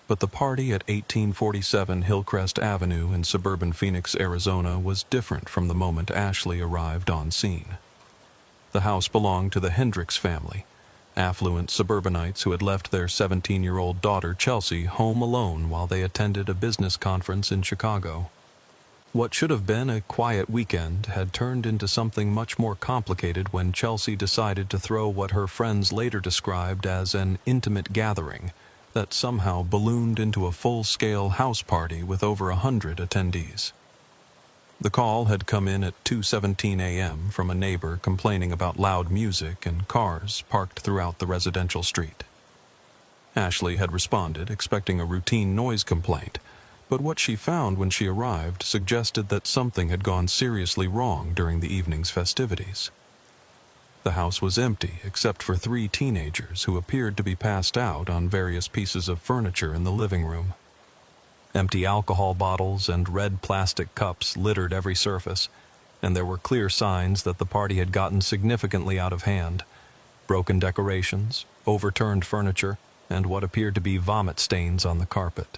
But the party at 1847 Hillcrest Avenue in suburban Phoenix, Arizona was different from the moment Ashley arrived on scene. The house belonged to the Hendricks family, affluent suburbanites who had left their 17-year-old daughter Chelsea home alone while they attended a business conference in Chicago. What should have been a quiet weekend had turned into something much more complicated when Chelsea decided to throw what her friends later described as an intimate gathering that somehow ballooned into a full-scale house party with over 100 attendees. The call had come in at 2:17 a.m. from a neighbor complaining about loud music and cars parked throughout the residential street. Ashley had responded, expecting a routine noise complaint, but what she found when she arrived suggested that something had gone seriously wrong during the evening's festivities. The house was empty except for 3 teenagers who appeared to be passed out on various pieces of furniture in the living room. Empty alcohol bottles and red plastic cups littered every surface, and there were clear signs that the party had gotten significantly out of hand. Broken decorations, overturned furniture, and what appeared to be vomit stains on the carpet.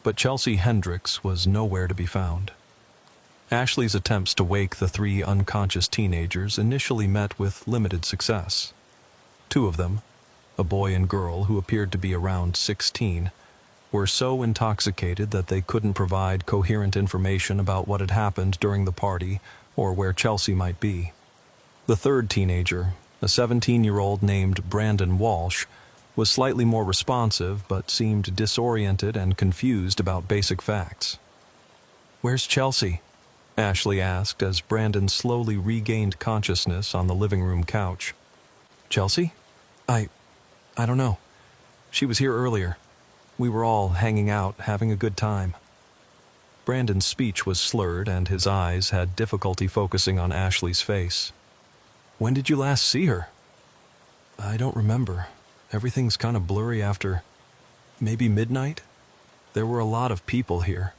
But Chelsea Hendricks was nowhere to be found. Ashley's attempts to wake the 3 unconscious teenagers initially met with limited success. 2 of them, a boy and girl who appeared to be around 16, were so intoxicated that they couldn't provide coherent information about what had happened during the party or where Chelsea might be. The 3rd teenager, a 17-year-old named Brandon Walsh, was slightly more responsive but seemed disoriented and confused about basic facts. "Where's Chelsea?" Ashley asked as Brandon slowly regained consciousness on the living room couch. "Chelsea? I don't know. She was here earlier. We were all hanging out, having a good time." Brandon's speech was slurred and his eyes had difficulty focusing on Ashley's face. "When did you last see her?" "I don't remember. Everything's kind of blurry after maybe midnight. There were a lot of people here."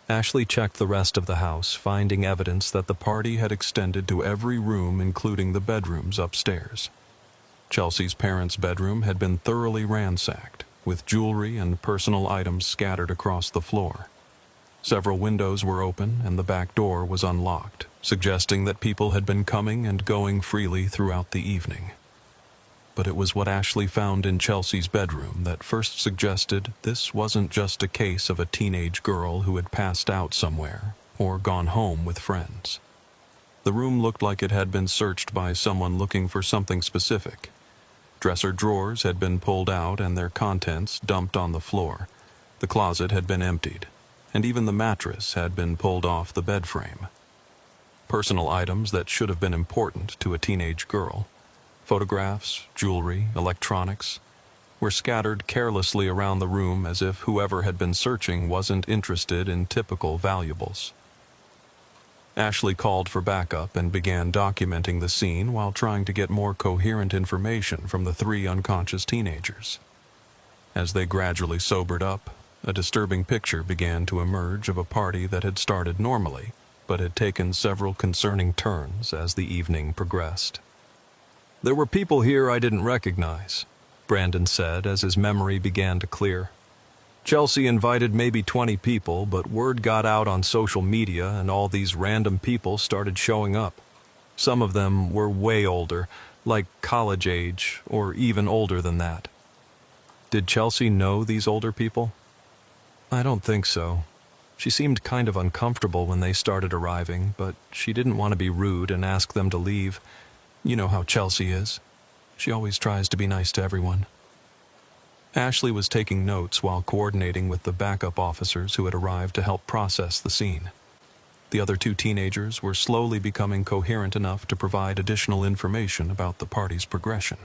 Ashley checked the rest of the house, finding evidence that the party had extended to every room, including the bedrooms upstairs. Chelsea's parents' bedroom had been thoroughly ransacked, with jewelry and personal items scattered across the floor. Several windows were open and the back door was unlocked, suggesting that people had been coming and going freely throughout the evening. But it was what Ashley found in Chelsea's bedroom that first suggested this wasn't just a case of a teenage girl who had passed out somewhere or gone home with friends. The room looked like it had been searched by someone looking for something specific. Dresser drawers had been pulled out and their contents dumped on the floor. The closet had been emptied, and even the mattress had been pulled off the bed frame. Personal items that should have been important to a teenage girl, photographs, jewelry, electronics, were scattered carelessly around the room as if whoever had been searching wasn't interested in typical valuables. Ashley called for backup and began documenting the scene while trying to get more coherent information from the three unconscious teenagers. As they gradually sobered up, a disturbing picture began to emerge of a party that had started normally, but had taken several concerning turns as the evening progressed. "There were people here I didn't recognize," Brandon said as his memory began to clear. "Chelsea invited maybe 20 people, but word got out on social media and all these random people started showing up. Some of them were way older, like college age, or even older than that." "Did Chelsea know these older people?" "I don't think so. She seemed kind of uncomfortable when they started arriving, but she didn't want to be rude and ask them to leave. You know how Chelsea is. She always tries to be nice to everyone." Ashley was taking notes while coordinating with the backup officers who had arrived to help process the scene. The other two teenagers were slowly becoming coherent enough to provide additional information about the party's progression.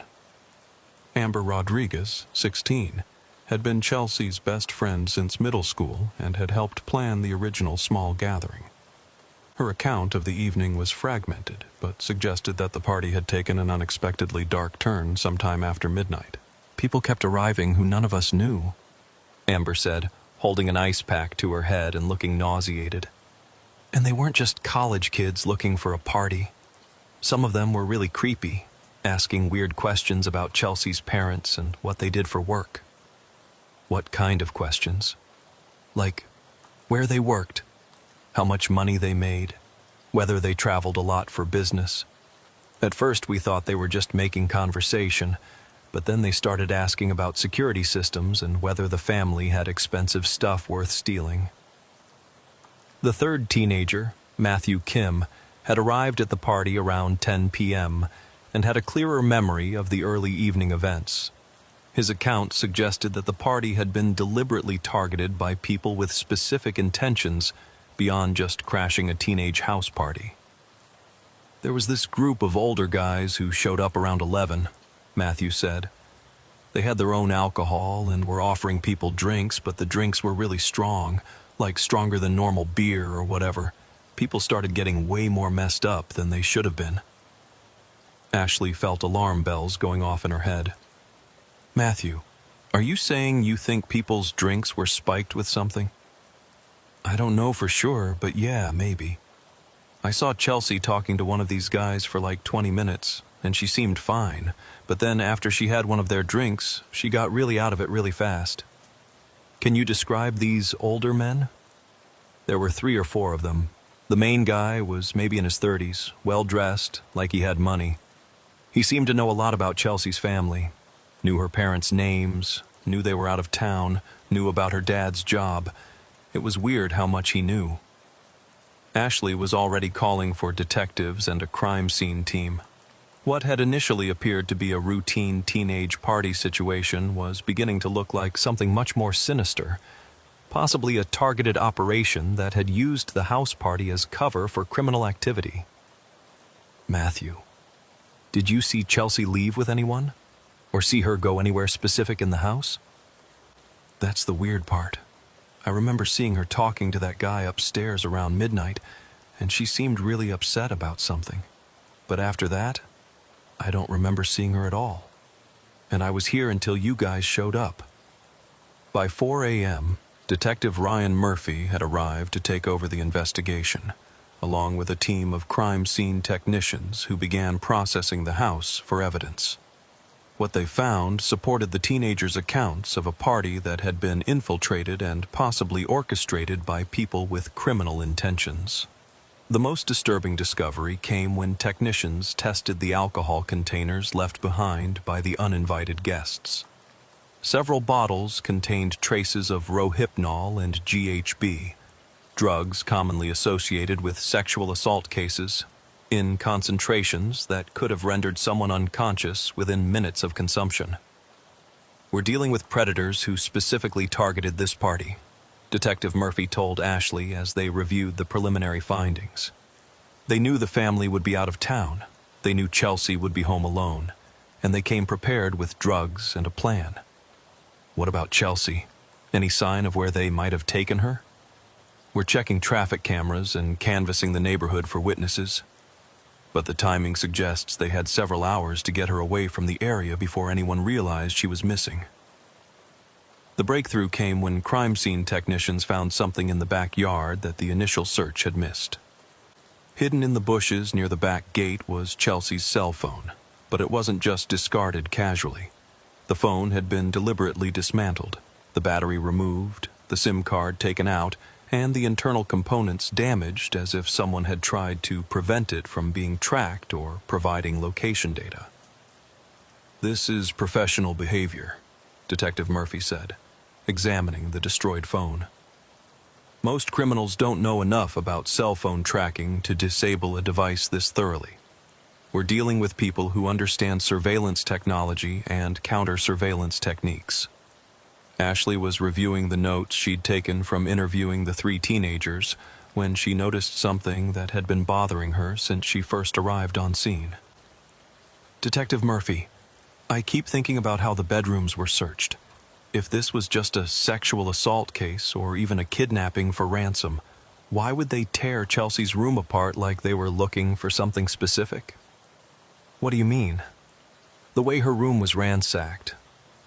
Amber Rodriguez, 16, had been Chelsea's best friend since middle school and had helped plan the original small gathering. Her account of the evening was fragmented, but suggested that the party had taken an unexpectedly dark turn sometime after midnight. "People kept arriving who none of us knew," Amber said, holding an ice pack to her head and looking nauseated. "And they weren't just college kids looking for a party. Some of them were really creepy, asking weird questions about Chelsea's parents and what they did for work." "What kind of questions?" "Like, where they worked, how much money they made, whether they traveled a lot for business. At first we thought they were just making conversation, but then they started asking about security systems and whether the family had expensive stuff worth stealing." The third teenager, Matthew Kim, had arrived at the party around 10 p.m. and had a clearer memory of the early evening events. His account suggested that the party had been deliberately targeted by people with specific intentions beyond just crashing a teenage house party. "There was this group of older guys who showed up around 11, Matthew said. "They had their own alcohol and were offering people drinks, but the drinks were really strong, like stronger than normal beer or whatever. People started getting way more messed up than they should have been." Ashley felt alarm bells going off in her head. "Matthew, are you saying you think people's drinks were spiked with something?" "I don't know for sure, but yeah, maybe. I saw Chelsea talking to one of these guys for like 20 minutes, and she seemed fine, but then after she had one of their drinks, she got really out of it really fast." "Can you describe these older men?" "There were 3 or 4 of them. The main guy was maybe in his 30s, well-dressed, like he had money. He seemed to know a lot about Chelsea's family, knew her parents' names, knew they were out of town, knew about her dad's job. It was weird how much he knew." Ashley was already calling for detectives and a crime scene team. What had initially appeared to be a routine teenage party situation was beginning to look like something much more sinister, possibly a targeted operation that had used the house party as cover for criminal activity. Matthew, did you see Chelsea leave with anyone? Or see her go anywhere specific in the house? That's the weird part. I remember seeing her talking to that guy upstairs around midnight, and she seemed really upset about something. But after that, I don't remember seeing her at all. And I was here until you guys showed up. By 4 a.m., Detective Ryan Murphy had arrived to take over the investigation, along with a team of crime scene technicians who began processing the house for evidence. What they found supported the teenagers' accounts of a party that had been infiltrated and possibly orchestrated by people with criminal intentions. The most disturbing discovery came when technicians tested the alcohol containers left behind by the uninvited guests. Several bottles contained traces of Rohypnol and GHB, drugs commonly associated with sexual assault cases, in concentrations that could have rendered someone unconscious within minutes of consumption. We're dealing with predators who specifically targeted this party, Detective Murphy told Ashley as they reviewed the preliminary findings. They knew the family would be out of town, they knew Chelsea would be home alone, and they came prepared with drugs and a plan. What about Chelsea? Any sign of where they might have taken her? We're checking traffic cameras and canvassing the neighborhood for witnesses, but the timing suggests they had several hours to get her away from the area before anyone realized she was missing. The breakthrough came when crime scene technicians found something in the backyard that the initial search had missed. Hidden in the bushes near the back gate was Chelsea's cell phone, but it wasn't just discarded casually. The phone had been deliberately dismantled, the battery removed, the SIM card taken out, and the internal components damaged as if someone had tried to prevent it from being tracked or providing location data. "This is professional behavior," Detective Murphy said, examining the destroyed phone. "Most criminals don't know enough about cell phone tracking to disable a device this thoroughly. We're dealing with people who understand surveillance technology and counter-surveillance techniques." Ashley was reviewing the notes she'd taken from interviewing the 3 teenagers when she noticed something that had been bothering her since she first arrived on scene. "Detective Murphy, I keep thinking about how the bedrooms were searched. If this was just a sexual assault case or even a kidnapping for ransom, why would they tear Chelsea's room apart like they were looking for something specific?" "What do you mean?" "The way her room was ransacked.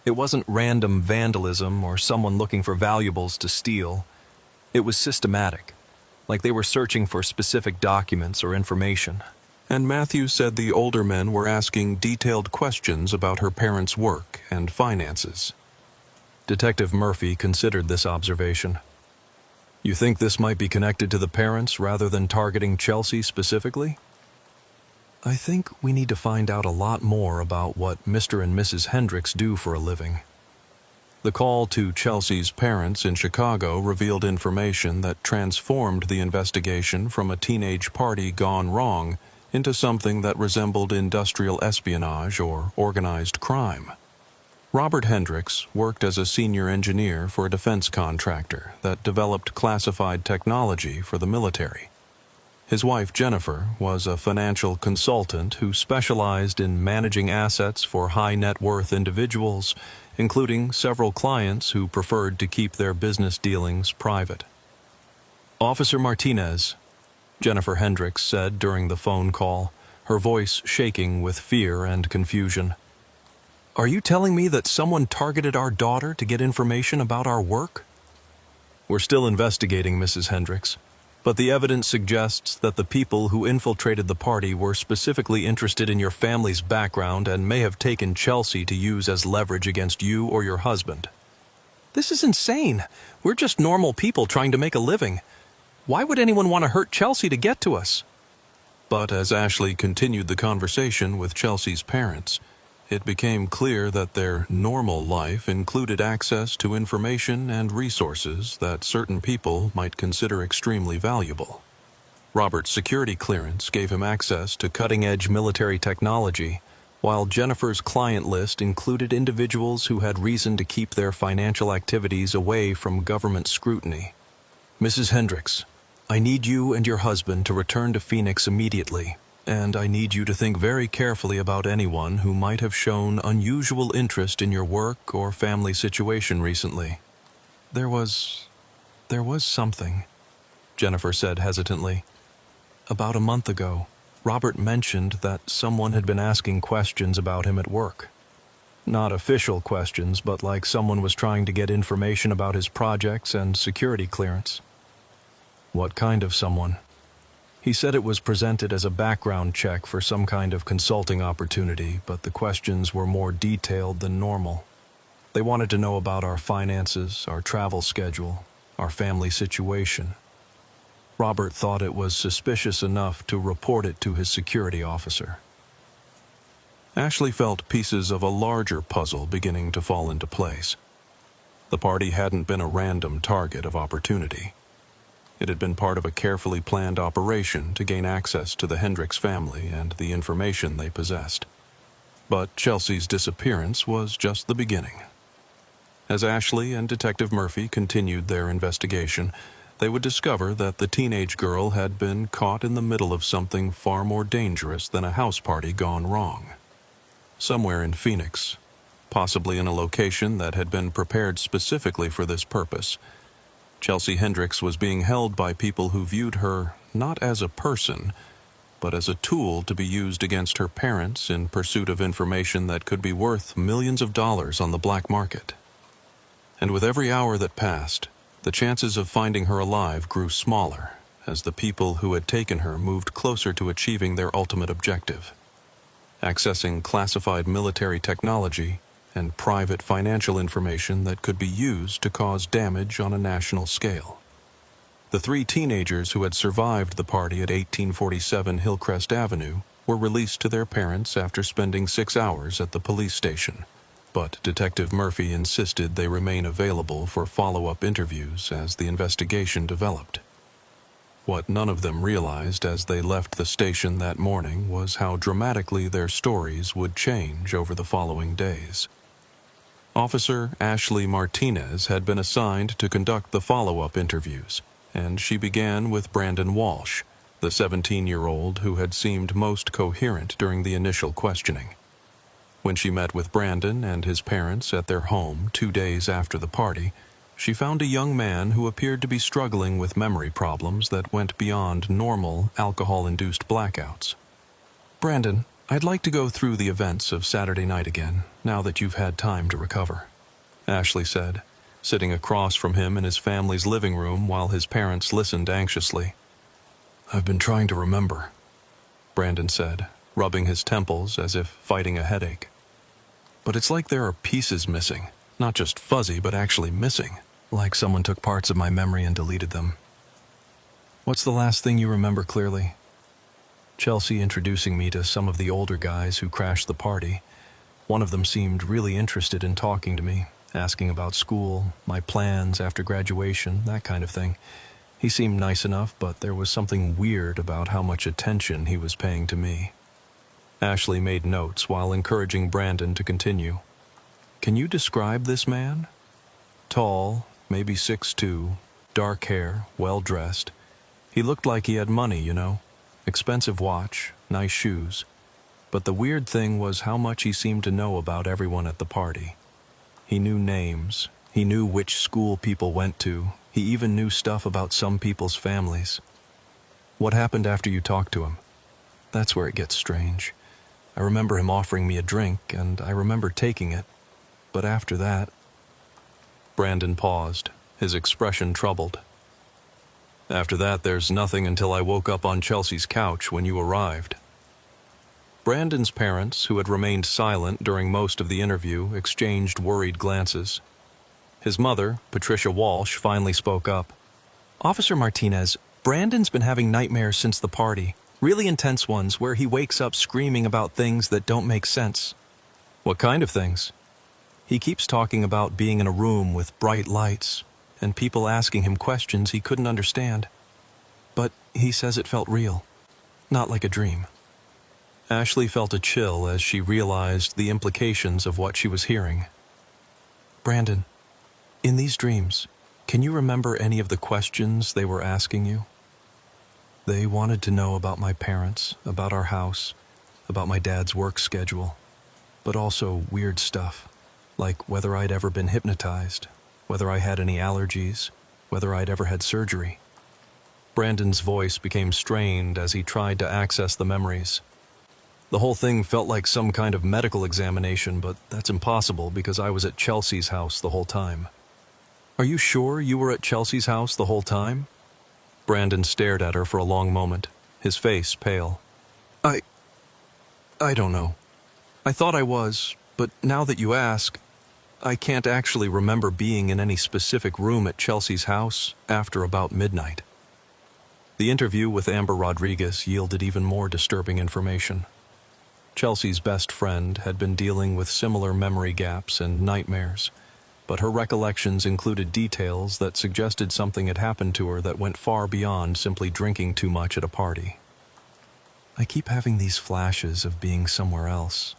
It wasn't random vandalism or someone looking for valuables to steal. It was systematic, like they were searching for specific documents or information." And Matthew said the older men were asking detailed questions about her parents' work and finances. Detective Murphy considered this observation. "You think this might be connected to the parents rather than targeting Chelsea specifically?" "I think we need to find out a lot more about what Mr. and Mrs. Hendricks do for a living." The call to Chelsea's parents in Chicago revealed information that transformed the investigation from a teenage party gone wrong into something that resembled industrial espionage or organized crime. Robert Hendricks worked as a senior engineer for a defense contractor that developed classified technology for the military. His wife, Jennifer, was a financial consultant who specialized in managing assets for high-net-worth individuals, including several clients who preferred to keep their business dealings private. "Officer Martinez," Jennifer Hendricks said during the phone call, her voice shaking with fear and confusion. "Are you telling me that someone targeted our daughter to get information about our work?" "We're still investigating, Mrs. Hendricks. But the evidence suggests that the people who infiltrated the party were specifically interested in your family's background and may have taken Chelsea to use as leverage against you or your husband." "This is insane. We're just normal people trying to make a living. Why would anyone want to hurt Chelsea to get to us?" But as Ashley continued the conversation with Chelsea's parents, it became clear that their normal life included access to information and resources that certain people might consider extremely valuable. Robert's security clearance gave him access to cutting-edge military technology, while Jennifer's client list included individuals who had reason to keep their financial activities away from government scrutiny. "Mrs. Hendricks, I need you and your husband to return to Phoenix immediately, and I need you to think very carefully about anyone who might have shown unusual interest in your work or family situation recently." There was something," Jennifer said hesitantly. "About a month ago, Robert mentioned that someone had been asking questions about him at work. Not official questions, but like someone was trying to get information about his projects and security clearance." "What kind of someone?" "He said it was presented as a background check for some kind of consulting opportunity, but the questions were more detailed than normal. They wanted to know about our finances, our travel schedule, our family situation. Robert thought it was suspicious enough to report it to his security officer." Ashley felt pieces of a larger puzzle beginning to fall into place. The party hadn't been a random target of opportunity. It had been part of a carefully planned operation to gain access to the Hendricks family and the information they possessed. But Chelsea's disappearance was just the beginning. As Ashley and Detective Murphy continued their investigation, they would discover that the teenage girl had been caught in the middle of something far more dangerous than a house party gone wrong. Somewhere in Phoenix, possibly in a location that had been prepared specifically for this purpose, Chelsea Hendricks was being held by people who viewed her not as a person, but as a tool to be used against her parents in pursuit of information that could be worth millions of dollars on the black market. And with every hour that passed, the chances of finding her alive grew smaller as the people who had taken her moved closer to achieving their ultimate objective: accessing classified military technology and private financial information that could be used to cause damage on a national scale. The 3 teenagers who had survived the party at 1847 Hillcrest Avenue were released to their parents after spending 6 hours at the police station, but Detective Murphy insisted they remain available for follow-up interviews as the investigation developed. What none of them realized as they left the station that morning was how dramatically their stories would change over the following days. Officer Ashley Martinez had been assigned to conduct the follow-up interviews, and she began with Brandon Walsh, the 17-year-old who had seemed most coherent during the initial questioning. When she met with Brandon and his parents at their home 2 days after the party, she found a young man who appeared to be struggling with memory problems that went beyond normal alcohol-induced blackouts. "Brandon, I'd like to go through the events of Saturday night again, now that you've had time to recover," Ashley said, sitting across from him in his family's living room while his parents listened anxiously. "I've been trying to remember," Brandon said, rubbing his temples as if fighting a headache. "But it's like there are pieces missing, not just fuzzy, but actually missing, like someone took parts of my memory and deleted them." "What's the last thing you remember clearly?" Chelsea introducing me to some of the older guys who crashed the party. One of them seemed really interested in talking to me, asking about school, my plans after graduation, that kind of thing. He seemed nice enough, but there was something weird about how much attention he was paying to me. Ashley made notes while encouraging Brandon to continue. "Can you describe this man?" "Tall, maybe 6'2", dark hair, well-dressed. He looked like he had money, you know. Expensive watch, nice shoes. But the weird thing was how much he seemed to know about everyone at the party. He knew names. He knew which school people went to. He even knew stuff about some people's families." "What happened after you talked to him?" "That's where it gets strange. I remember him offering me a drink, and I remember taking it. But after that..." Brandon paused, his expression troubled. "After that, there's nothing until I woke up on Chelsea's couch when you arrived." Brandon's parents, who had remained silent during most of the interview, exchanged worried glances. His mother, Patricia Walsh, finally spoke up. "Officer Martinez, Brandon's been having nightmares since the party. Really intense ones where he wakes up screaming about things that don't make sense." "What kind of things?" "He keeps talking about being in a room with bright lights and people asking him questions he couldn't understand. But He says it felt real, not like a dream. Ashley felt a chill as she realized the implications of what she was hearing. Brandon, in these dreams, can you remember any of the questions they were asking you? They wanted to know about my parents, about our house, about my dad's work schedule, but also weird stuff, like whether I'd ever been hypnotized, whether I had any allergies, whether I'd ever had surgery. Brandon's voice became strained as he tried to access the memories. The whole thing felt like some kind of medical examination, but that's impossible because I was at Chelsea's house the whole time. Are you sure you were at Chelsea's house the whole time? Brandon stared at her for a long moment, his face pale. I don't know. I thought I was, but now that you ask, I can't actually remember being in any specific room at Chelsea's house after about midnight. The interview with Amber Rodriguez yielded even more disturbing information. Chelsea's best friend had been dealing with similar memory gaps and nightmares, but her recollections included details that suggested something had happened to her that went far beyond simply drinking too much at a party. I keep having these flashes of being somewhere else,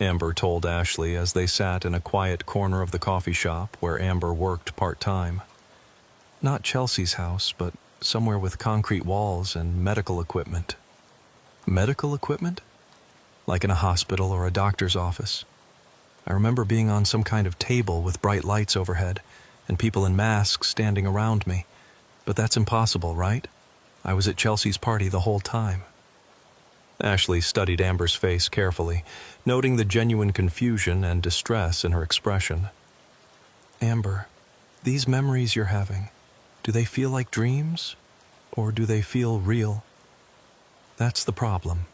Amber told Ashley as they sat in a quiet corner of the coffee shop where Amber worked part-time. Not Chelsea's house, but somewhere with concrete walls and medical equipment. Medical equipment? Like in a hospital or a doctor's office. I remember being on some kind of table with bright lights overhead and people in masks standing around me. But that's impossible, right? I was at Chelsea's party the whole time. Ashley studied Amber's face carefully, noting the genuine confusion and distress in her expression. Amber, these memories you're having, do they feel like dreams, or do they feel real? That's the problem.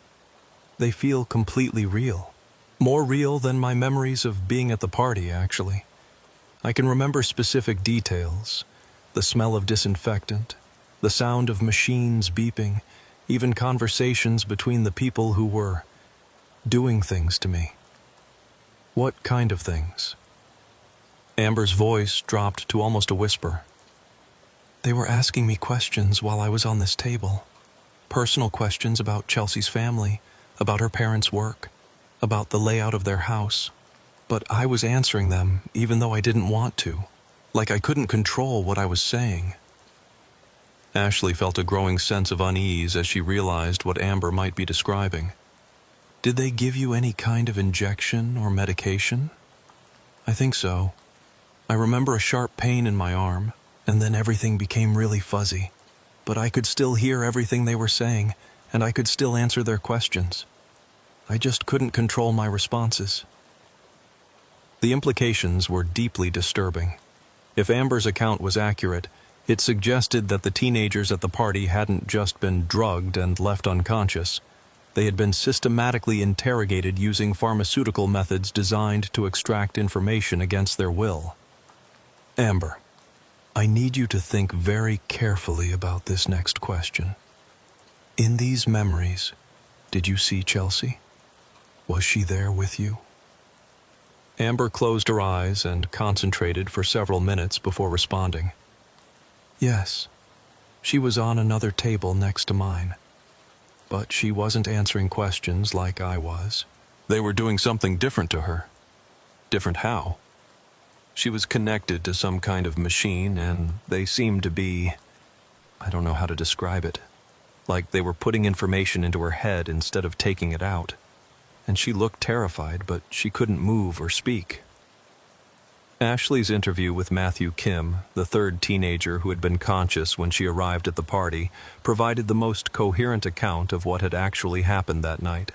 They feel completely real. More real than my memories of being at the party, actually. I can remember specific details, the smell of disinfectant, the sound of machines beeping, even conversations between the people who were doing things to me. What kind of things? Amber's voice dropped to almost a whisper. They were asking me questions while I was on this table. Personal questions about Chelsea's family, about her parents' work, about the layout of their house. But I was answering them even though I didn't want to, like I couldn't control what I was saying. Ashley felt a growing sense of unease as she realized what Amber might be describing. Did they give you any kind of injection or medication? I think so. I remember a sharp pain in my arm, and then everything became really fuzzy. But I could still hear everything they were saying, and I could still answer their questions. I just couldn't control my responses. The implications were deeply disturbing. If Amber's account was accurate, it suggested that the teenagers at the party hadn't just been drugged and left unconscious. They had been systematically interrogated using pharmaceutical methods designed to extract information against their will. Amber, I need you to think very carefully about this next question. In these memories, did you see Chelsea? Was she there with you? Amber closed her eyes and concentrated for several minutes before responding. Yes, she was on another table next to mine. But she wasn't answering questions like I was. They were doing something different to her. Different how? She was connected to some kind of machine, and they seemed to be, I don't know how to describe it, like they were putting information into her head instead of taking it out. And she looked terrified, but she couldn't move or speak. Ashley's interview with Matthew Kim, the third teenager who had been conscious when she arrived at the party, provided the most coherent account of what had actually happened that night.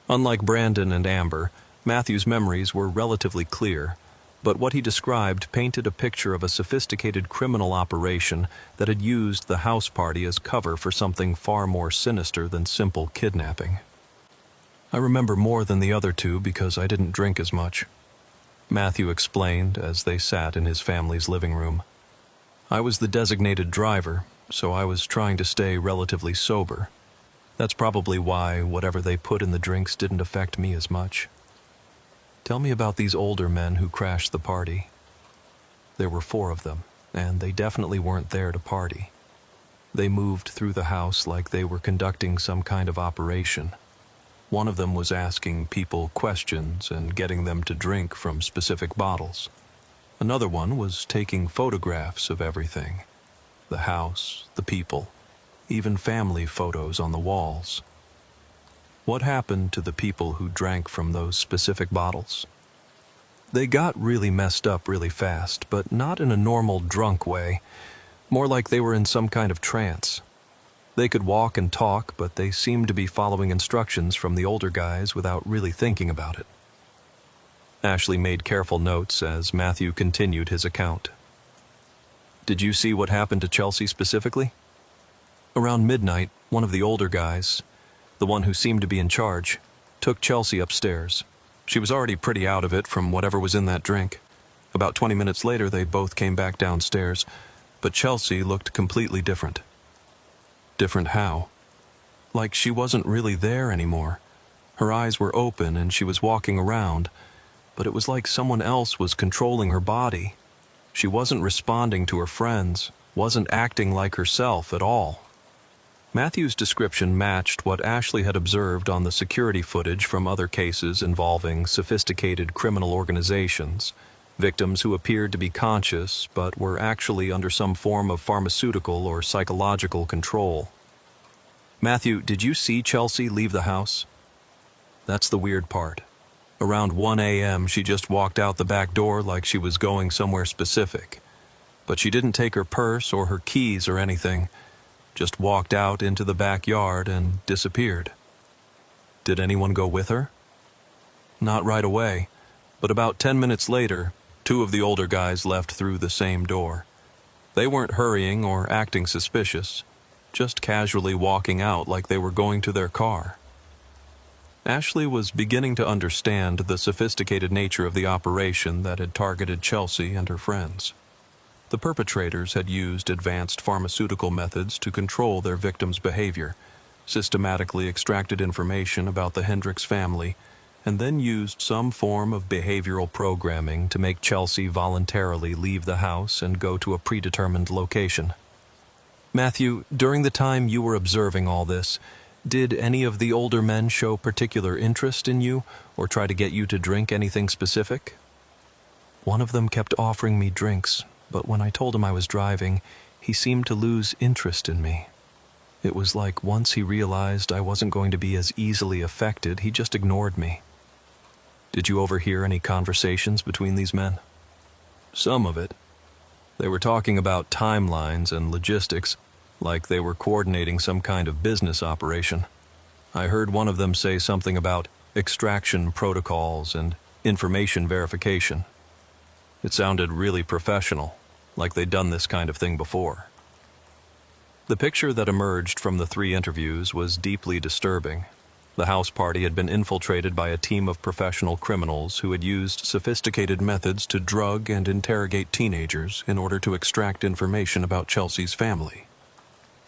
Unlike Brandon and Amber, Matthew's memories were relatively clear, but what he described painted a picture of a sophisticated criminal operation that had used the house party as cover for something far more sinister than simple kidnapping. I remember more than the other two because I didn't drink as much, Matthew explained as they sat in his family's living room. I was the designated driver, so I was trying to stay relatively sober. That's probably why whatever they put in the drinks didn't affect me as much. Tell me about these older men who crashed the party. There were 4 of them, and they definitely weren't there to party. They moved through the house like they were conducting some kind of operation. One of them was asking people questions and getting them to drink from specific bottles. Another one was taking photographs of everything. The house, the people, even family photos on the walls. What happened to the people who drank from those specific bottles? They got really messed up really fast, but not in a normal drunk way, more like they were in some kind of trance. They could walk and talk, but they seemed to be following instructions from the older guys without really thinking about it. Ashley made careful notes as Matthew continued his account. Did you see what happened to Chelsea specifically? Around midnight, one of the older guys, the one who seemed to be in charge, took Chelsea upstairs. She was already pretty out of it from whatever was in that drink. About 20 minutes later, they both came back downstairs, but Chelsea looked completely different. Different how? Like she wasn't really there anymore. Her eyes were open and she was walking around, but it was like someone else was controlling her body. She wasn't responding to her friends, wasn't acting like herself at all. Matthew's description matched what Ashley had observed on the security footage from other cases involving sophisticated criminal organizations, victims who appeared to be conscious but were actually under some form of pharmaceutical or psychological control. Matthew, did you see Chelsea leave the house? That's the weird part. Around 1 a.m., she just walked out the back door like she was going somewhere specific. But she didn't take her purse or her keys or anything, just walked out into the backyard and disappeared. Did anyone go with her? Not right away, but about 10 minutes later, two of the older guys left through the same door. They weren't hurrying or acting suspicious, just casually walking out like they were going to their car. Ashley was beginning to understand the sophisticated nature of the operation that had targeted Chelsea and her friends. The perpetrators had used advanced pharmaceutical methods to control their victims' behavior, systematically extracted information about the Hendricks family, and then used some form of behavioral programming to make Chelsea voluntarily leave the house and go to a predetermined location. Matthew, during the time you were observing all this, did any of the older men show particular interest in you or try to get you to drink anything specific? One of them kept offering me drinks, but when I told him I was driving, he seemed to lose interest in me. It was like once he realized I wasn't going to be as easily affected, he just ignored me. Did you overhear any conversations between these men? Some of it. They were talking about timelines and logistics, like they were coordinating some kind of business operation. I heard one of them say something about extraction protocols and information verification. It sounded really professional, like they'd done this kind of thing before. The picture that emerged from the 3 interviews was deeply disturbing. The house party had been infiltrated by a team of professional criminals who had used sophisticated methods to drug and interrogate teenagers in order to extract information about Chelsea's family.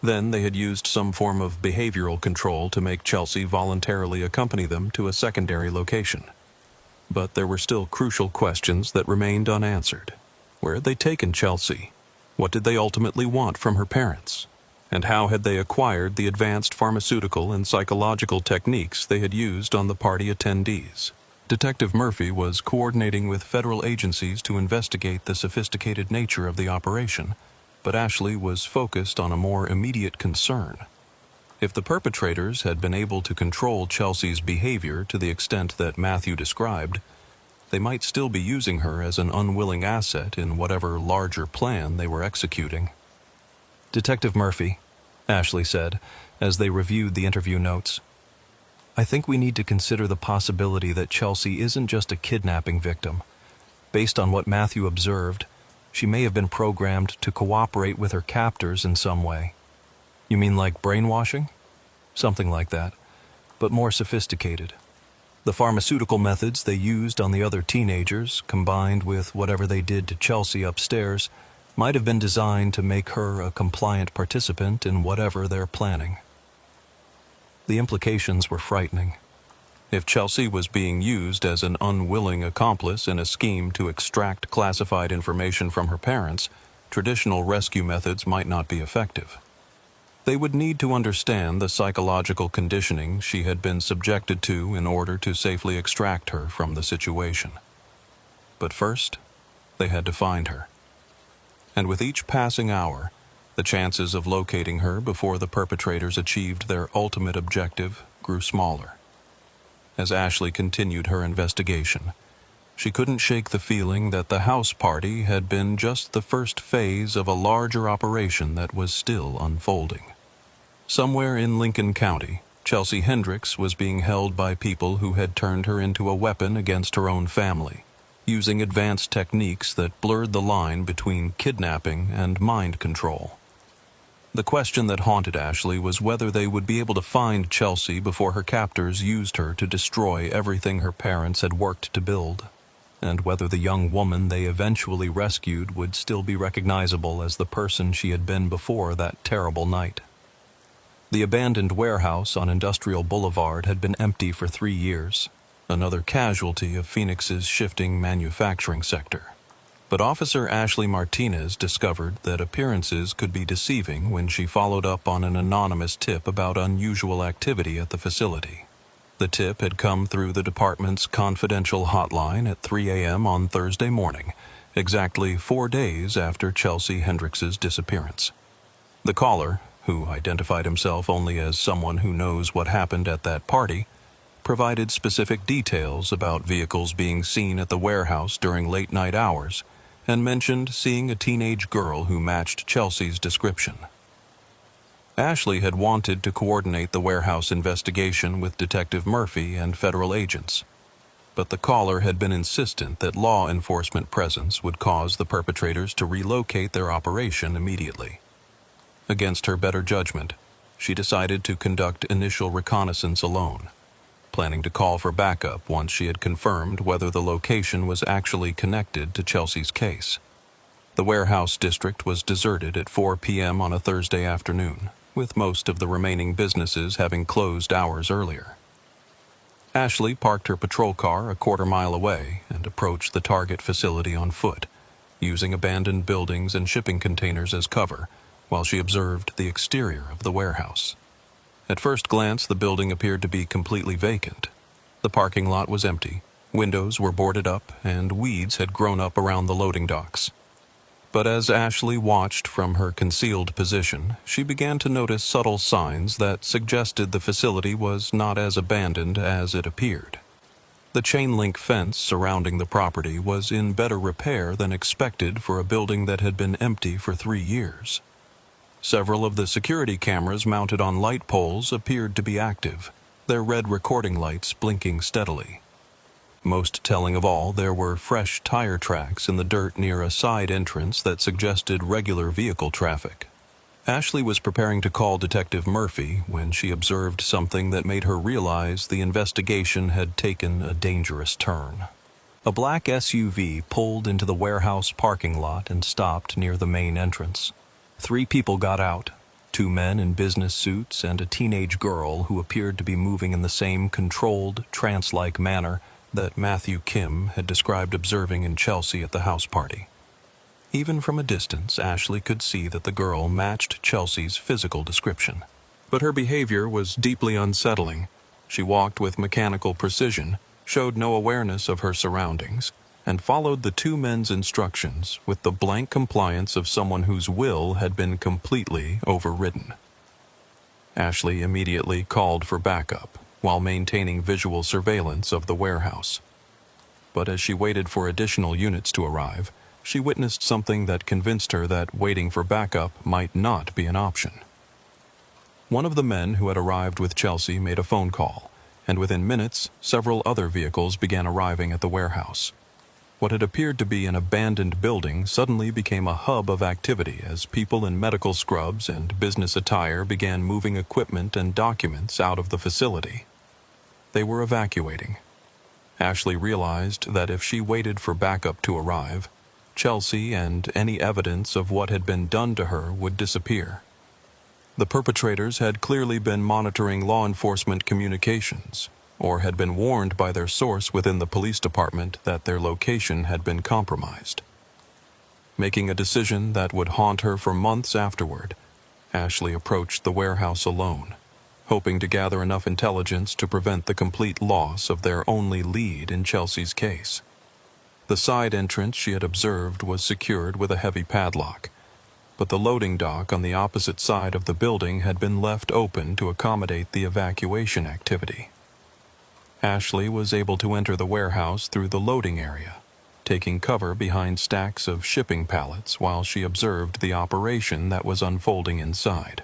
Then they had used some form of behavioral control to make Chelsea voluntarily accompany them to a secondary location. But there were still crucial questions that remained unanswered. Where had they taken Chelsea? What did they ultimately want from her parents? And how had they acquired the advanced pharmaceutical and psychological techniques they had used on the party attendees? Detective Murphy was coordinating with federal agencies to investigate the sophisticated nature of the operation, but Ashley was focused on a more immediate concern. If the perpetrators had been able to control Chelsea's behavior to the extent that Matthew described, they might still be using her as an unwilling asset in whatever larger plan they were executing. Detective Murphy, Ashley said, as they reviewed the interview notes, I think we need to consider the possibility that Chelsea isn't just a kidnapping victim. Based on what Matthew observed, she may have been programmed to cooperate with her captors in some way. You mean like brainwashing? Something like that, but more sophisticated. The pharmaceutical methods they used on the other teenagers, combined with whatever they did to Chelsea upstairs, might have been designed to make her a compliant participant in whatever they're planning. The implications were frightening. If Chelsea was being used as an unwilling accomplice in a scheme to extract classified information from her parents, traditional rescue methods might not be effective. They would need to understand the psychological conditioning she had been subjected to in order to safely extract her from the situation. But first, they had to find her. And with each passing hour, the chances of locating her before the perpetrators achieved their ultimate objective grew smaller. As Ashley continued her investigation, she couldn't shake the feeling that the house party had been just the first phase of a larger operation that was still unfolding. Somewhere in Lincoln County, Chelsea Hendricks was being held by people who had turned her into a weapon against her own family, using advanced techniques that blurred the line between kidnapping and mind control. The question that haunted Ashley was whether they would be able to find Chelsea before her captors used her to destroy everything her parents had worked to build, and whether the young woman they eventually rescued would still be recognizable as the person she had been before that terrible night. The abandoned warehouse on Industrial Boulevard had been empty for 3 years, another casualty of Phoenix's shifting manufacturing sector. But Officer Ashley Martinez discovered that appearances could be deceiving when she followed up on an anonymous tip about unusual activity at the facility. The tip had come through the department's confidential hotline at 3 a.m. on Thursday morning, exactly 4 days after Chelsea Hendricks's disappearance. The caller, who identified himself only as someone who knows what happened at that party, provided specific details about vehicles being seen at the warehouse during late-night hours, and mentioned seeing a teenage girl who matched Chelsea's description. Ashley had wanted to coordinate the warehouse investigation with Detective Murphy and federal agents, but the caller had been insistent that law enforcement presence would cause the perpetrators to relocate their operation immediately. Against her better judgment, she decided to conduct initial reconnaissance alone, planning to call for backup once she had confirmed whether the location was actually connected to Chelsea's case. The warehouse district was deserted at 4 p.m. on a Thursday afternoon, with most of the remaining businesses having closed hours earlier. Ashley parked her patrol car a quarter-mile away and approached the target facility on foot, using abandoned buildings and shipping containers as cover, while she observed the exterior of the warehouse. At first glance, the building appeared to be completely vacant. The parking lot was empty, windows were boarded up, and weeds had grown up around the loading docks. But as Ashley watched from her concealed position, she began to notice subtle signs that suggested the facility was not as abandoned as it appeared. The chain-link fence surrounding the property was in better repair than expected for a building that had been empty for 3 years. Several of the security cameras mounted on light poles appeared to be active, their red recording lights blinking steadily. Most telling of all, there were fresh tire tracks in the dirt near a side entrance that suggested regular vehicle traffic. Ashley was preparing to call Detective Murphy when she observed something that made her realize the investigation had taken a dangerous turn. A black SUV pulled into the warehouse parking lot and stopped near the main entrance. 3 people got out, 2 men in business suits and a teenage girl who appeared to be moving in the same controlled, trance-like manner that Matthew Kim had described observing in Chelsea at the house party. Even from a distance, Ashley could see that the girl matched Chelsea's physical description. But her behavior was deeply unsettling. She walked with mechanical precision, showed no awareness of her surroundings, and followed the 2 men's instructions with the blank compliance of someone whose will had been completely overridden. Ashley immediately called for backup, while maintaining visual surveillance of the warehouse. But as she waited for additional units to arrive, she witnessed something that convinced her that waiting for backup might not be an option. One of the men who had arrived with Chelsea made a phone call, and within minutes, several other vehicles began arriving at the warehouse. What had appeared to be an abandoned building suddenly became a hub of activity as people in medical scrubs and business attire began moving equipment and documents out of the facility. They were evacuating. Ashley realized that if she waited for backup to arrive, Chelsea and any evidence of what had been done to her would disappear. The perpetrators had clearly been monitoring law enforcement communications, or had been warned by their source within the police department that their location had been compromised. Making a decision that would haunt her for months afterward, Ashley approached the warehouse alone, hoping to gather enough intelligence to prevent the complete loss of their only lead in Chelsea's case. The side entrance she had observed was secured with a heavy padlock, but the loading dock on the opposite side of the building had been left open to accommodate the evacuation activity. Ashley was able to enter the warehouse through the loading area, taking cover behind stacks of shipping pallets while she observed the operation that was unfolding inside.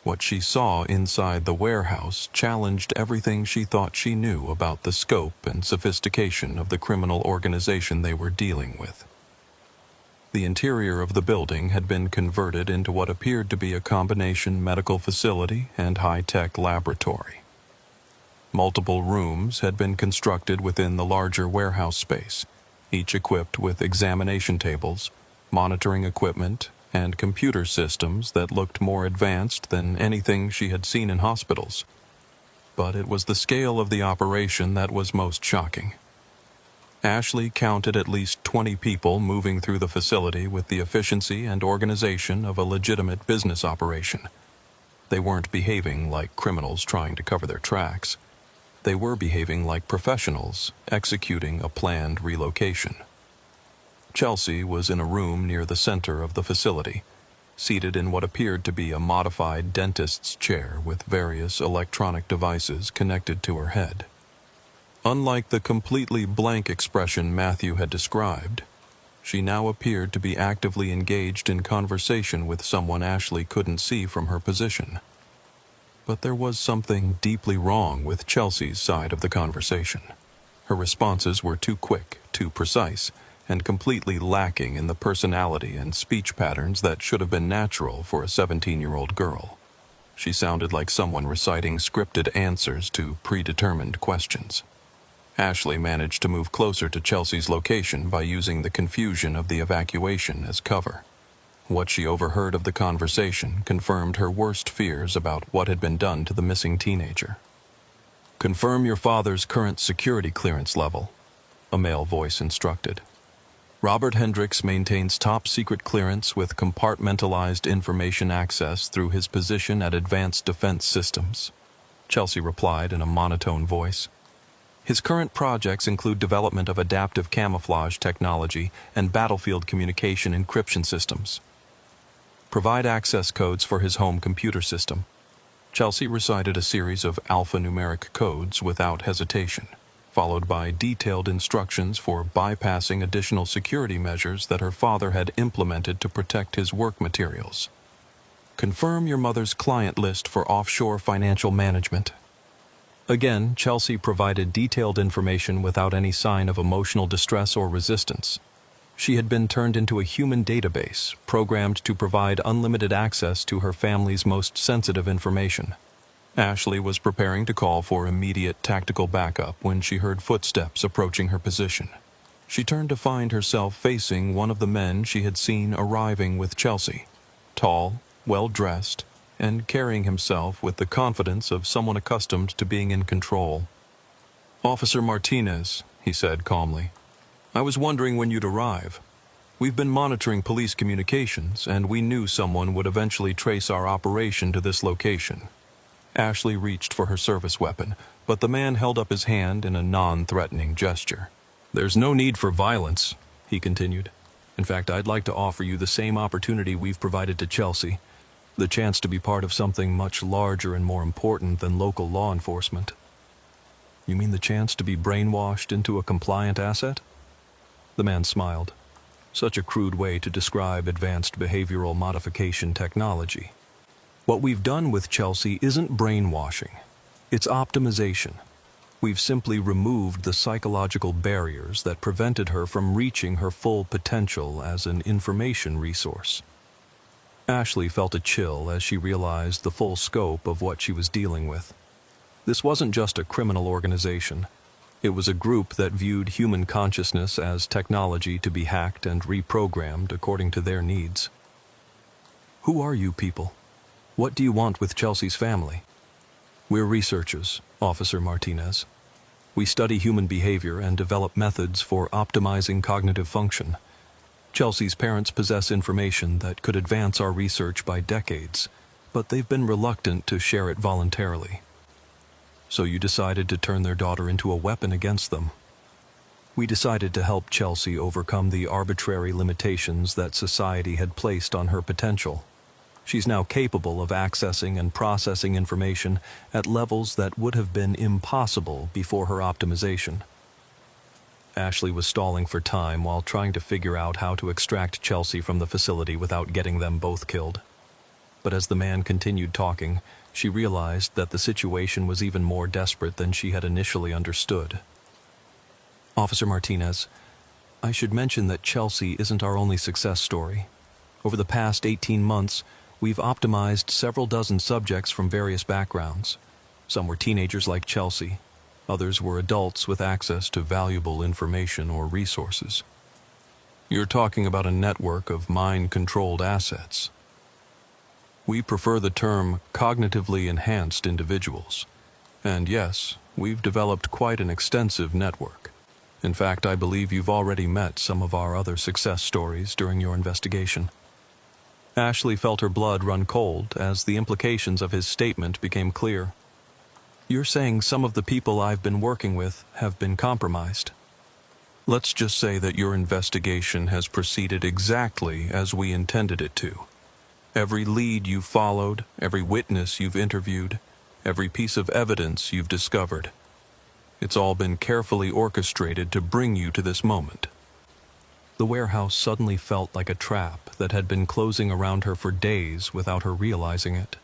What she saw inside the warehouse challenged everything she thought she knew about the scope and sophistication of the criminal organization they were dealing with. The interior of the building had been converted into what appeared to be a combination medical facility and high-tech laboratory. Multiple rooms had been constructed within the larger warehouse space, each equipped with examination tables, monitoring equipment, and computer systems that looked more advanced than anything she had seen in hospitals. But it was the scale of the operation that was most shocking. Ashley counted at least 20 people moving through the facility with the efficiency and organization of a legitimate business operation. They weren't behaving like criminals trying to cover their tracks. They were behaving like professionals executing a planned relocation. Chelsea was in a room near the center of the facility, seated in what appeared to be a modified dentist's chair with various electronic devices connected to her head. Unlike the completely blank expression Matthew had described, she now appeared to be actively engaged in conversation with someone Ashley couldn't see from her position. But there was something deeply wrong with Chelsea's side of the conversation. Her responses were too quick, too precise, and completely lacking in the personality and speech patterns that should have been natural for a 17-year-old girl. She sounded like someone reciting scripted answers to predetermined questions. Ashley managed to move closer to Chelsea's location by using the confusion of the evacuation as cover. What she overheard of the conversation confirmed her worst fears about what had been done to the missing teenager. "Confirm your father's current security clearance level," a male voice instructed. "Robert Hendricks maintains top-secret clearance with compartmentalized information access through his position at Advanced Defense Systems," Chelsea replied in a monotone voice. "His current projects include development of adaptive camouflage technology and battlefield communication encryption systems. Provide access codes for his home computer system." Chelsea recited a series of alphanumeric codes without hesitation, followed by detailed instructions for bypassing additional security measures that her father had implemented to protect his work materials. "Confirm your mother's client list for offshore financial management." Again, Chelsea provided detailed information without any sign of emotional distress or resistance. She had been turned into a human database, programmed to provide unlimited access to her family's most sensitive information. Ashley was preparing to call for immediate tactical backup when she heard footsteps approaching her position. She turned to find herself facing one of the men she had seen arriving with Chelsea, tall, well-dressed, and carrying himself with the confidence of someone accustomed to being in control. "Officer Martinez," he said calmly, "I was wondering when you'd arrive. We've been monitoring police communications, and we knew someone would eventually trace our operation to this location." Ashley reached for her service weapon, but the man held up his hand in a non-threatening gesture. "There's no need for violence," he continued. "In fact, I'd like to offer you the same opportunity we've provided to Chelsea, the chance to be part of something much larger and more important than local law enforcement." "You mean the chance to be brainwashed into a compliant asset?" The man smiled. Such a crude way to describe advanced behavioral modification technology. "What we've done with Chelsea isn't brainwashing. It's optimization. We've simply removed the psychological barriers that prevented her from reaching her full potential as an information resource." Ashley felt a chill as she realized the full scope of what she was dealing with. This wasn't just a criminal organization. It was a group that viewed human consciousness as technology to be hacked and reprogrammed according to their needs. "Who are you people? What do you want with Chelsea's family?" "We're researchers, Officer Martinez. We study human behavior and develop methods for optimizing cognitive function." Chelsea's parents possess information that could advance our research by decades, but they've been reluctant to share it voluntarily. So you decided to turn their daughter into a weapon against them. We decided to help Chelsea overcome the arbitrary limitations that society had placed on her potential. She's now capable of accessing and processing information at levels that would have been impossible before her optimization. Ashley was stalling for time while trying to figure out how to extract Chelsea from the facility without getting them both killed. But as the man continued talking, she realized that the situation was even more desperate than she had initially understood. Officer Martinez, I should mention that Chelsea isn't our only success story. Over the past 18 months, we've optimized several dozen subjects from various backgrounds. Some were teenagers like Chelsea. Others were adults with access to valuable information or resources. You're talking about a network of mind-controlled assets. We prefer the term cognitively enhanced individuals. And yes, we've developed quite an extensive network. In fact, I believe you've already met some of our other success stories during your investigation. Ashley felt her blood run cold as the implications of his statement became clear. You're saying some of the people I've been working with have been compromised. Let's just say that your investigation has proceeded exactly as we intended it to. Every lead you've followed, every witness you've interviewed, every piece of evidence you've discovered. It's all been carefully orchestrated to bring you to this moment. The warehouse suddenly felt like a trap that had been closing around her for days without her realizing it.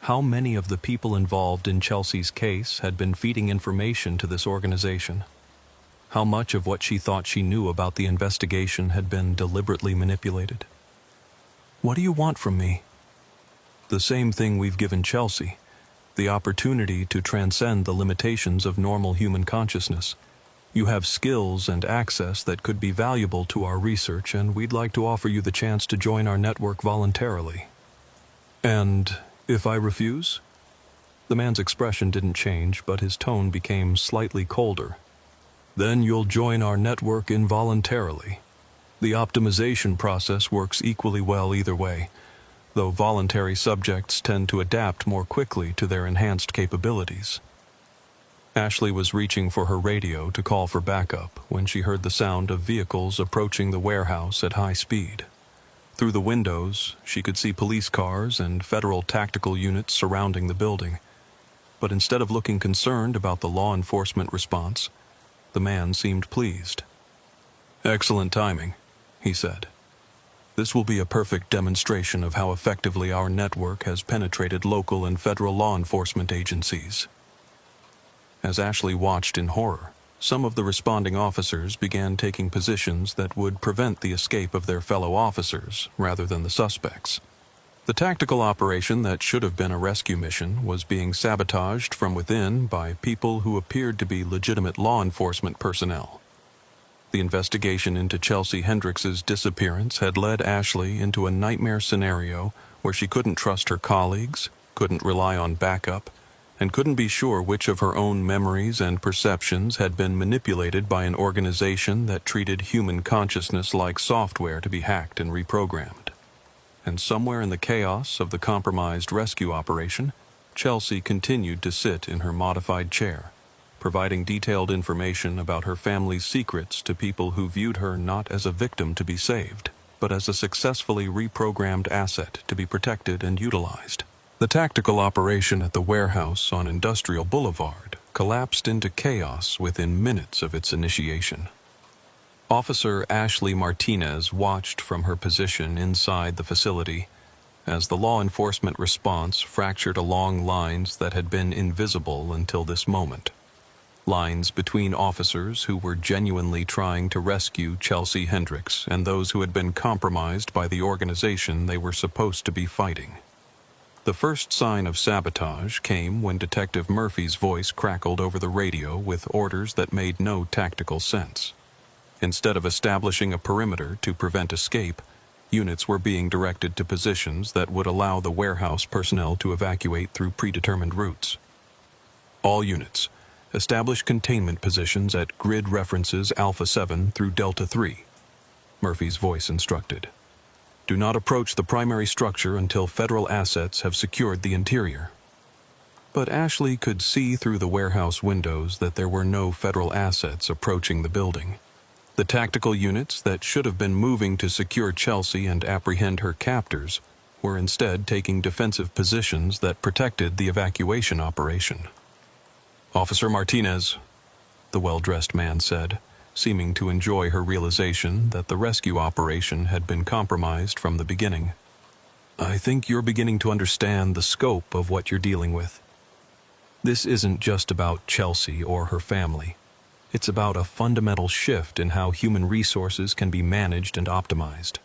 How many of the people involved in Chelsea's case had been feeding information to this organization? How much of what she thought she knew about the investigation had been deliberately manipulated? What do you want from me? The same thing we've given Chelsea, the opportunity to transcend the limitations of normal human consciousness. You have skills and access that could be valuable to our research, and we'd like to offer you the chance to join our network voluntarily. And if I refuse? The man's expression didn't change, but his tone became slightly colder. Then you'll join our network involuntarily. The optimization process works equally well either way, though voluntary subjects tend to adapt more quickly to their enhanced capabilities. Ashley was reaching for her radio to call for backup when she heard the sound of vehicles approaching the warehouse at high speed. Through the windows, she could see police cars and federal tactical units surrounding the building. But instead of looking concerned about the law enforcement response, the man seemed pleased. "Excellent timing," he said. "This will be a perfect demonstration of how effectively our network has penetrated local and federal law enforcement agencies." As Ashley watched in horror, some of the responding officers began taking positions that would prevent the escape of their fellow officers rather than the suspects. The tactical operation that should have been a rescue mission was being sabotaged from within by people who appeared to be legitimate law enforcement personnel. The investigation into Chelsea Hendricks's disappearance had led Ashley into a nightmare scenario where she couldn't trust her colleagues, couldn't rely on backup, and couldn't be sure which of her own memories and perceptions had been manipulated by an organization that treated human consciousness like software to be hacked and reprogrammed. And somewhere in the chaos of the compromised rescue operation, Chelsea continued to sit in her modified chair, providing detailed information about her family's secrets to people who viewed her not as a victim to be saved, but as a successfully reprogrammed asset to be protected and utilized. The tactical operation at the warehouse on Industrial Boulevard collapsed into chaos within minutes of its initiation. Officer Ashley Martinez watched from her position inside the facility as the law enforcement response fractured along lines that had been invisible until this moment. Lines between officers who were genuinely trying to rescue Chelsea Hendricks and those who had been compromised by the organization they were supposed to be fighting. The first sign of sabotage came when Detective Murphy's voice crackled over the radio with orders that made no tactical sense. Instead of establishing a perimeter to prevent escape, units were being directed to positions that would allow the warehouse personnel to evacuate through predetermined routes. All units, establish containment positions at grid references Alpha 7 through Delta 3. Murphy's voice instructed. Do not approach the primary structure until federal assets have secured the interior. But Ashley could see through the warehouse windows that there were no federal assets approaching the building. The tactical units that should have been moving to secure Chelsea and apprehend her captors were instead taking defensive positions that protected the evacuation operation. Officer Martinez, the well-dressed man said, seeming to enjoy her realization that the rescue operation had been compromised from the beginning. I think you're beginning to understand the scope of what you're dealing with. This isn't just about Chelsea or her family. It's about a fundamental shift in how human resources can be managed and optimized.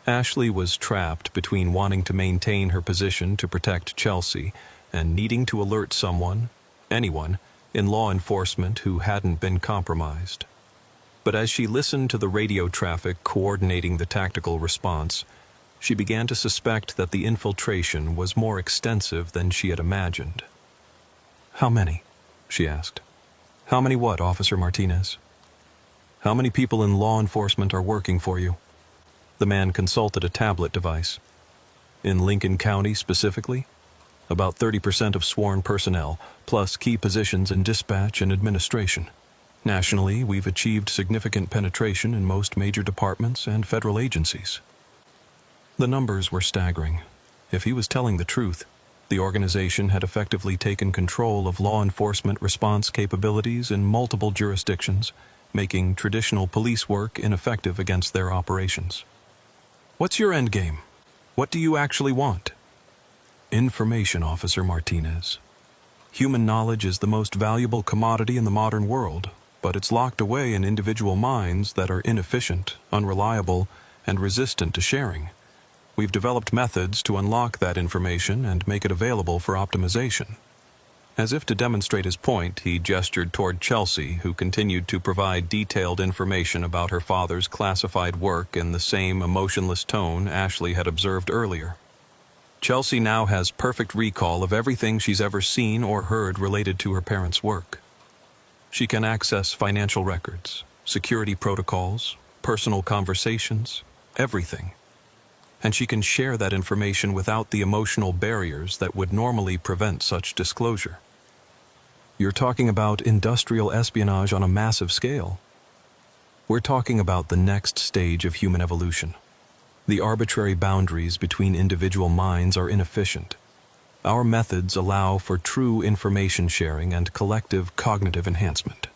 Ashley was trapped between wanting to maintain her position to protect Chelsea and needing to alert someone, anyone, in law enforcement who hadn't been compromised. But as she listened to the radio traffic coordinating the tactical response, she began to suspect that the infiltration was more extensive than she had imagined. How many? She asked. How many what, Officer Martinez? How many people in law enforcement are working for you? The man consulted a tablet device. In Lincoln County specifically? About 30% of sworn personnel, plus key positions in dispatch and administration. Nationally, we've achieved significant penetration in most major departments and federal agencies. The numbers were staggering. If he was telling the truth, the organization had effectively taken control of law enforcement response capabilities in multiple jurisdictions, making traditional police work ineffective against their operations. What's your end game? What do you actually want? Information, Officer Martinez. Human knowledge is the most valuable commodity in the modern world, but it's locked away in individual minds that are inefficient, unreliable, and resistant to sharing. We've developed methods to unlock that information and make it available for optimization. As if to demonstrate his point, he gestured toward Chelsea, who continued to provide detailed information about her father's classified work in the same emotionless tone Ashley had observed earlier. Chelsea now has perfect recall of everything she's ever seen or heard related to her parents' work. She can access financial records, security protocols, personal conversations, everything. And she can share that information without the emotional barriers that would normally prevent such disclosure. You're talking about industrial espionage on a massive scale. We're talking about the next stage of human evolution. The arbitrary boundaries between individual minds are inefficient. Our methods allow for true information sharing and collective cognitive enhancement.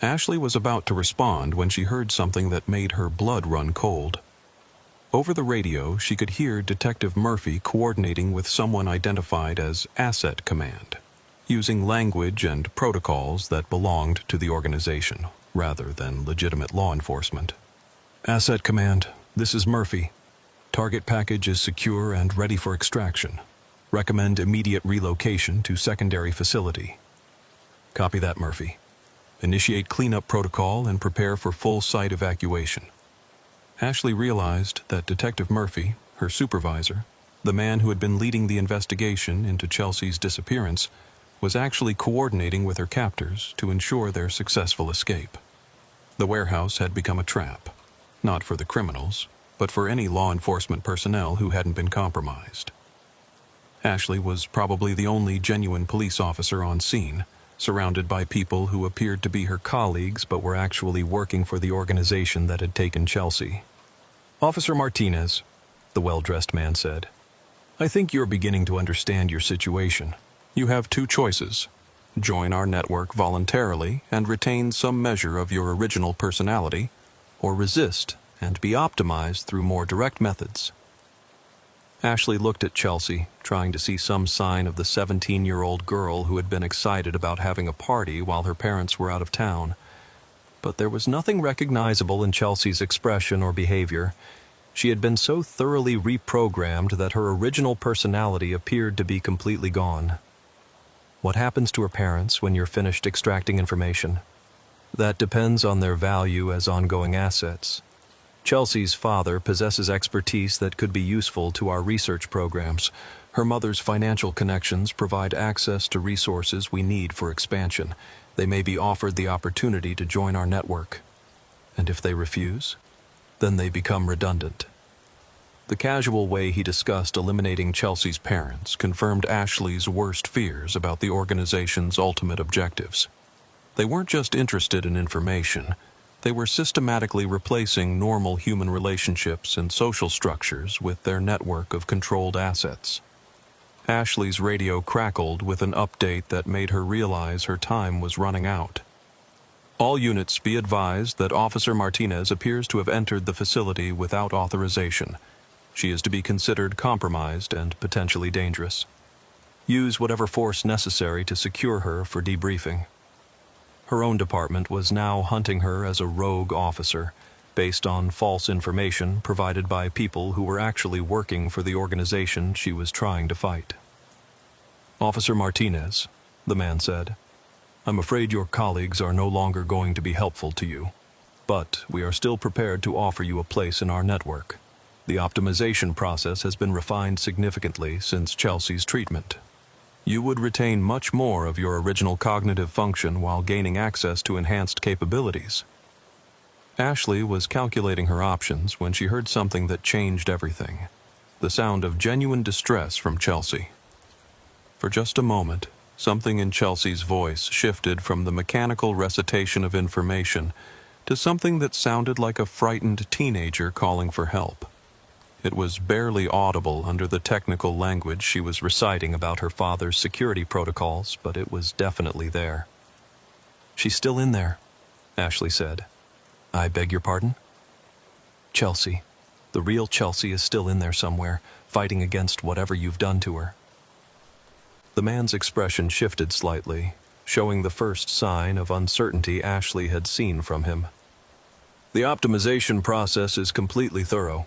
Ashley was about to respond when she heard something that made her blood run cold. Over the radio, she could hear Detective Murphy coordinating with someone identified as Asset Command, using language and protocols that belonged to the organization, rather than legitimate law enforcement. Asset Command, this is Murphy. Target package is secure and ready for extraction. Recommend immediate relocation to secondary facility. Copy that, Murphy. Initiate cleanup protocol and prepare for full site evacuation. Ashley realized that Detective Murphy, her supervisor, the man who had been leading the investigation into Chelsea's disappearance, was actually coordinating with her captors to ensure their successful escape. The warehouse had become a trap, not for the criminals, but for any law enforcement personnel who hadn't been compromised. Ashley was probably the only genuine police officer on scene, surrounded by people who appeared to be her colleagues but were actually working for the organization that had taken Chelsea. Officer Martinez, the well-dressed man said, I think you're beginning to understand your situation. You have two choices. Join our network voluntarily and retain some measure of your original personality, or resist and be optimized through more direct methods. Ashley looked at Chelsea, trying to see some sign of the 17-year-old girl who had been excited about having a party while her parents were out of town. But there was nothing recognizable in Chelsea's expression or behavior. She had been so thoroughly reprogrammed that her original personality appeared to be completely gone. What happens to her parents when you're finished extracting information? That depends on their value as ongoing assets. Chelsea's father possesses expertise that could be useful to our research programs. Her mother's financial connections provide access to resources we need for expansion. They may be offered the opportunity to join our network. And if they refuse, then they become redundant. The casual way he discussed eliminating Chelsea's parents confirmed Ashley's worst fears about the organization's ultimate objectives. They weren't just interested in information, they were systematically replacing normal human relationships and social structures with their network of controlled assets. Ashley's radio crackled with an update that made her realize her time was running out. All units be advised that Officer Martinez appears to have entered the facility without authorization. She is to be considered compromised and potentially dangerous. Use whatever force necessary to secure her for debriefing. Her own department was now hunting her as a rogue officer, based on false information provided by people who were actually working for the organization she was trying to fight. "Officer Martinez," the man said, "I'm afraid your colleagues are no longer going to be helpful to you, but we are still prepared to offer you a place in our network. The optimization process has been refined significantly since Chelsea's treatment. You would retain much more of your original cognitive function while gaining access to enhanced capabilities." Ashley was calculating her options when she heard something that changed everything: the sound of genuine distress from Chelsea. For just a moment, something in Chelsea's voice shifted from the mechanical recitation of information to something that sounded like a frightened teenager calling for help. It was barely audible under the technical language she was reciting about her father's security protocols, but it was definitely there. "She's still in there," Ashley said. "I beg your pardon?" "Chelsea. The real Chelsea is still in there somewhere, fighting against whatever you've done to her." The man's expression shifted slightly, showing the first sign of uncertainty Ashley had seen from him. "The optimization process is completely thorough.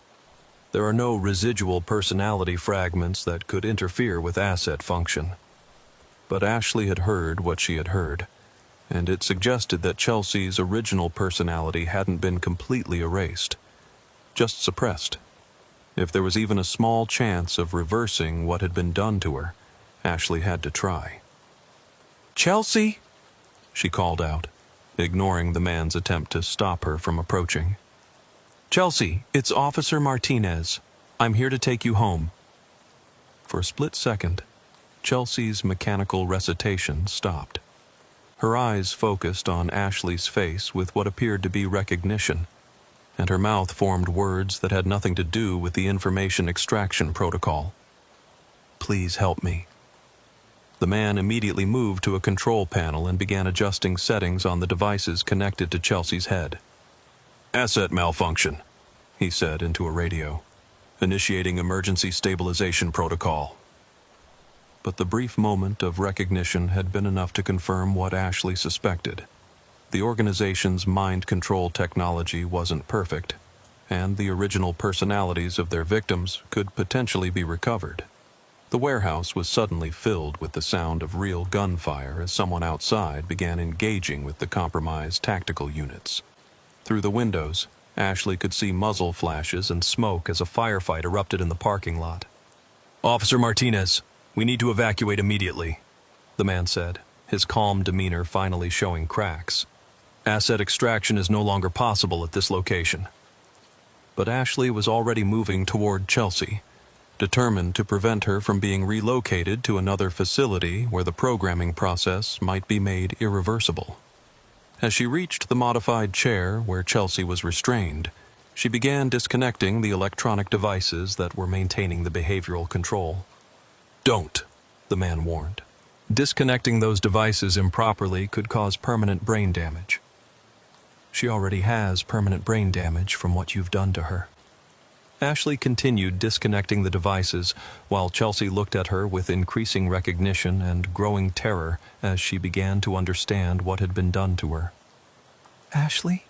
There are no residual personality fragments that could interfere with asset function." But Ashley had heard what she had heard, and it suggested that Chelsea's original personality hadn't been completely erased, just suppressed. If there was even a small chance of reversing what had been done to her, Ashley had to try. "Chelsea!" she called out, ignoring the man's attempt to stop her from approaching. "Chelsea, it's Officer Martinez. I'm here to take you home." For a split second, Chelsea's mechanical recitation stopped. Her eyes focused on Ashley's face with what appeared to be recognition, and her mouth formed words that had nothing to do with the information extraction protocol. "Please help me." The man immediately moved to a control panel and began adjusting settings on the devices connected to Chelsea's head. "Asset malfunction," he said into a radio. "Initiating emergency stabilization protocol." But the brief moment of recognition had been enough to confirm what Ashley suspected. The organization's mind control technology wasn't perfect, and the original personalities of their victims could potentially be recovered. The warehouse was suddenly filled with the sound of real gunfire as someone outside began engaging with the compromised tactical units. Through the windows, Ashley could see muzzle flashes and smoke as a firefight erupted in the parking lot. "Officer Martinez, we need to evacuate immediately," the man said, his calm demeanor finally showing cracks. "Asset extraction is no longer possible at this location." But Ashley was already moving toward Chelsea, determined to prevent her from being relocated to another facility where the programming process might be made irreversible. As she reached the modified chair where Chelsea was restrained, she began disconnecting the electronic devices that were maintaining the behavioral control. "Don't," the man warned. "Disconnecting those devices improperly could cause permanent brain damage." "She already has permanent brain damage from what you've done to her." Ashley continued disconnecting the devices while Chelsea looked at her with increasing recognition and growing terror as she began to understand what had been done to her. "Ashley?"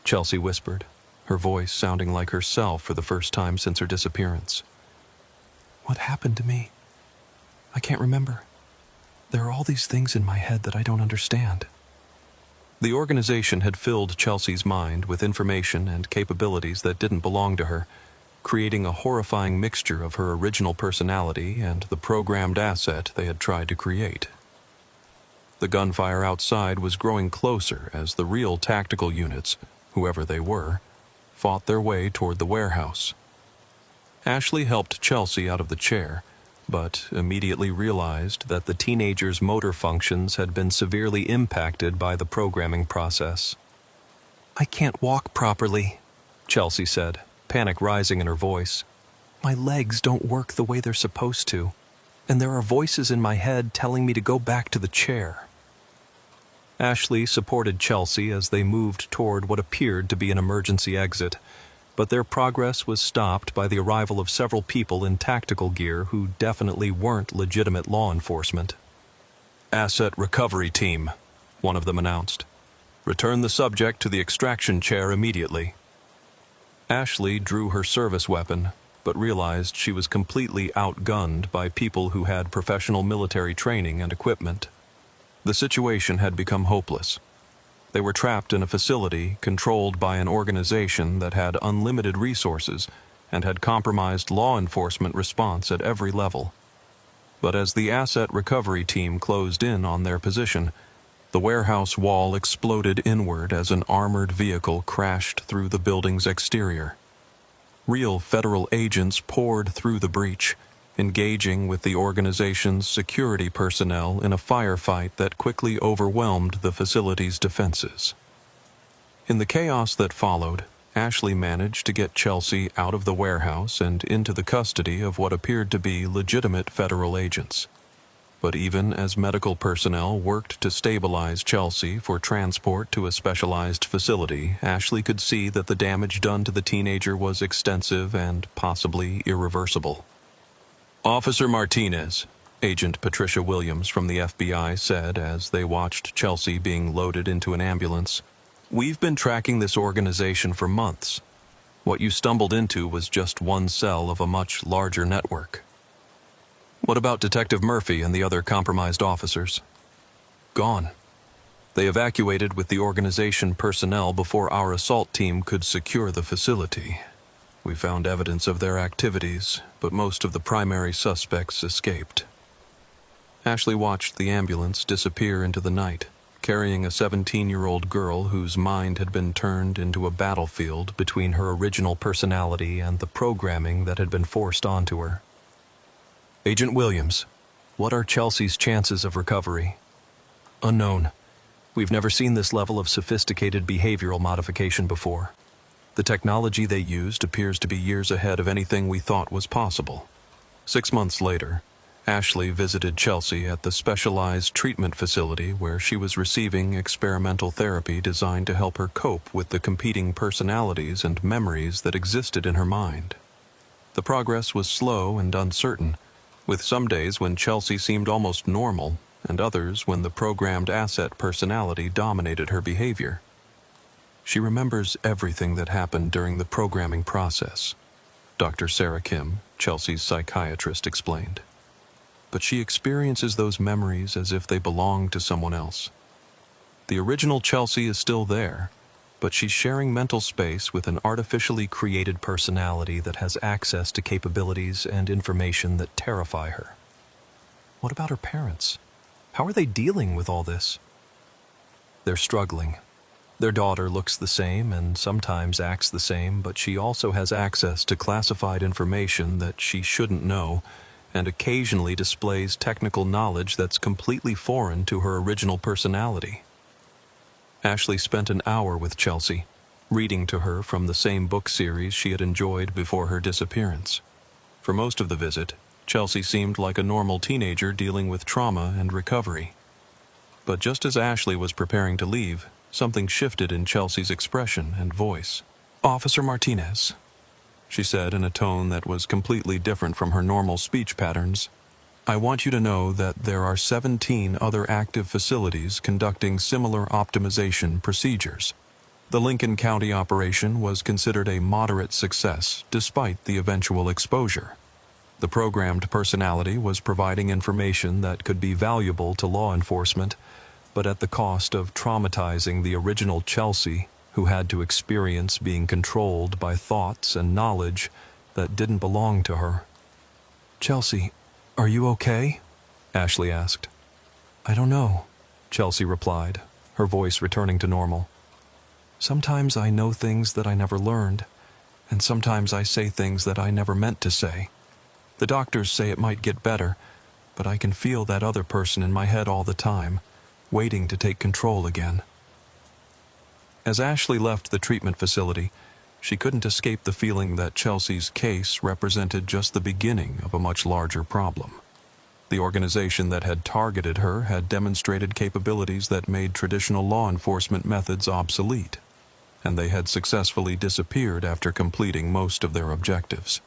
Chelsea whispered, her voice sounding like herself for the first time since her disappearance. "What happened to me? I can't remember. There are all these things in my head that I don't understand." The organization had filled Chelsea's mind with information and capabilities that didn't belong to her, creating a horrifying mixture of her original personality and the programmed asset they had tried to create. The gunfire outside was growing closer as the real tactical units, whoever they were, fought their way toward the warehouse. Ashley helped Chelsea out of the chair, but immediately realized that the teenager's motor functions had been severely impacted by the programming process. "I can't walk properly," Chelsea said, panic rising in her voice. "My legs don't work the way they're supposed to, and there are voices in my head telling me to go back to the chair." Ashley supported Chelsea as they moved toward what appeared to be an emergency exit, but their progress was stopped by the arrival of several people in tactical gear who definitely weren't legitimate law enforcement. "Asset recovery team," one of them announced. "Return the subject to the extraction chair immediately." Ashley drew her service weapon, but realized she was completely outgunned by people who had professional military training and equipment. The situation had become hopeless. They were trapped in a facility controlled by an organization that had unlimited resources and had compromised law enforcement response at every level. But as the asset recovery team closed in on their position, the warehouse wall exploded inward as an armored vehicle crashed through the building's exterior. Real federal agents poured through the breach, engaging with the organization's security personnel in a firefight that quickly overwhelmed the facility's defenses. In the chaos that followed, Ashley managed to get Chelsea out of the warehouse and into the custody of what appeared to be legitimate federal agents. But even as medical personnel worked to stabilize Chelsea for transport to a specialized facility, Ashley could see that the damage done to the teenager was extensive and possibly irreversible. "Officer Martinez," Agent Patricia Williams from the FBI said as they watched Chelsea being loaded into an ambulance, "We've been tracking this organization for months. What you stumbled into was just one cell of a much larger network." "What about Detective Murphy and the other compromised officers?" "Gone. They evacuated with the organization personnel before our assault team could secure the facility. We found evidence of their activities, but most of the primary suspects escaped." Ashley watched the ambulance disappear into the night, carrying a 17-year-old girl whose mind had been turned into a battlefield between her original personality and the programming that had been forced onto her. "Agent Williams, what are Chelsea's chances of recovery?" "Unknown. We've never seen this level of sophisticated behavioral modification before. The technology they used appears to be years ahead of anything we thought was possible." 6 months later, Ashley visited Chelsea at the specialized treatment facility where she was receiving experimental therapy designed to help her cope with the competing personalities and memories that existed in her mind. The progress was slow and uncertain, with some days when Chelsea seemed almost normal and others when the programmed asset personality dominated her behavior. "She remembers everything that happened during the programming process," Dr. Sarah Kim, Chelsea's psychiatrist, explained. "But she experiences those memories as if they belong to someone else. The original Chelsea is still there, but she's sharing mental space with an artificially created personality that has access to capabilities and information that terrify her." "What about her parents? How are they dealing with all this?" "They're struggling. Their daughter looks the same and sometimes acts the same, but she also has access to classified information that she shouldn't know and occasionally displays technical knowledge that's completely foreign to her original personality." Ashley spent an hour with Chelsea, reading to her from the same book series she had enjoyed before her disappearance. For most of the visit, Chelsea seemed like a normal teenager dealing with trauma and recovery. But just as Ashley was preparing to leave, something shifted in Chelsea's expression and voice. "Officer Martinez," she said in a tone that was completely different from her normal speech patterns, "I want you to know that there are 17 other active facilities conducting similar optimization procedures. The Lincoln County operation was considered a moderate success despite the eventual exposure. The programmed personality was providing information that could be valuable to law enforcement, but at the cost of traumatizing the original Chelsea, who had to experience being controlled by thoughts and knowledge that didn't belong to her." "Chelsea, are you okay?" Ashley asked. "I don't know," Chelsea replied, her voice returning to normal. Sometimes I know things that I never learned, and sometimes I say things that I never meant to say. The doctors say it might get better, but I can feel that other person in my head all the time, waiting to take control again." As Ashley left the treatment facility, she couldn't escape the feeling that Chelsea's case represented just the beginning of a much larger problem. The organization that had targeted her had demonstrated capabilities that made traditional law enforcement methods obsolete, and they had successfully disappeared after completing most of their objectives.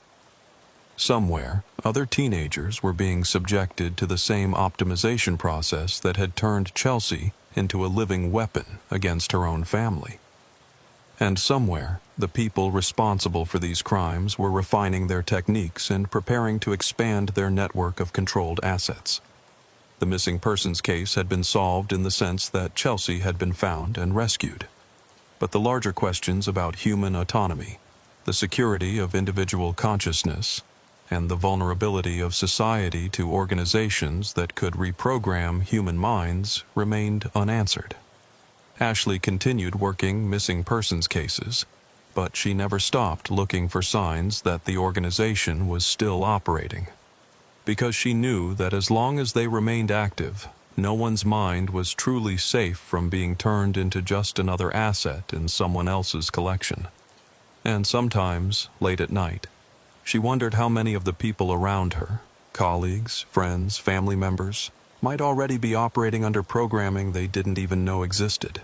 Somewhere, other teenagers were being subjected to the same optimization process that had turned Chelsea into a living weapon against her own family. And somewhere, the people responsible for these crimes were refining their techniques and preparing to expand their network of controlled assets. The missing persons case had been solved in the sense that Chelsea had been found and rescued. But the larger questions about human autonomy, the security of individual consciousness, and the vulnerability of society to organizations that could reprogram human minds remained unanswered. Ashley continued working missing persons cases, but she never stopped looking for signs that the organization was still operating. Because she knew that as long as they remained active, no one's mind was truly safe from being turned into just another asset in someone else's collection. And sometimes, late at night, she wondered how many of the people around her, colleagues, friends, family members, might already be operating under programming they didn't even know existed.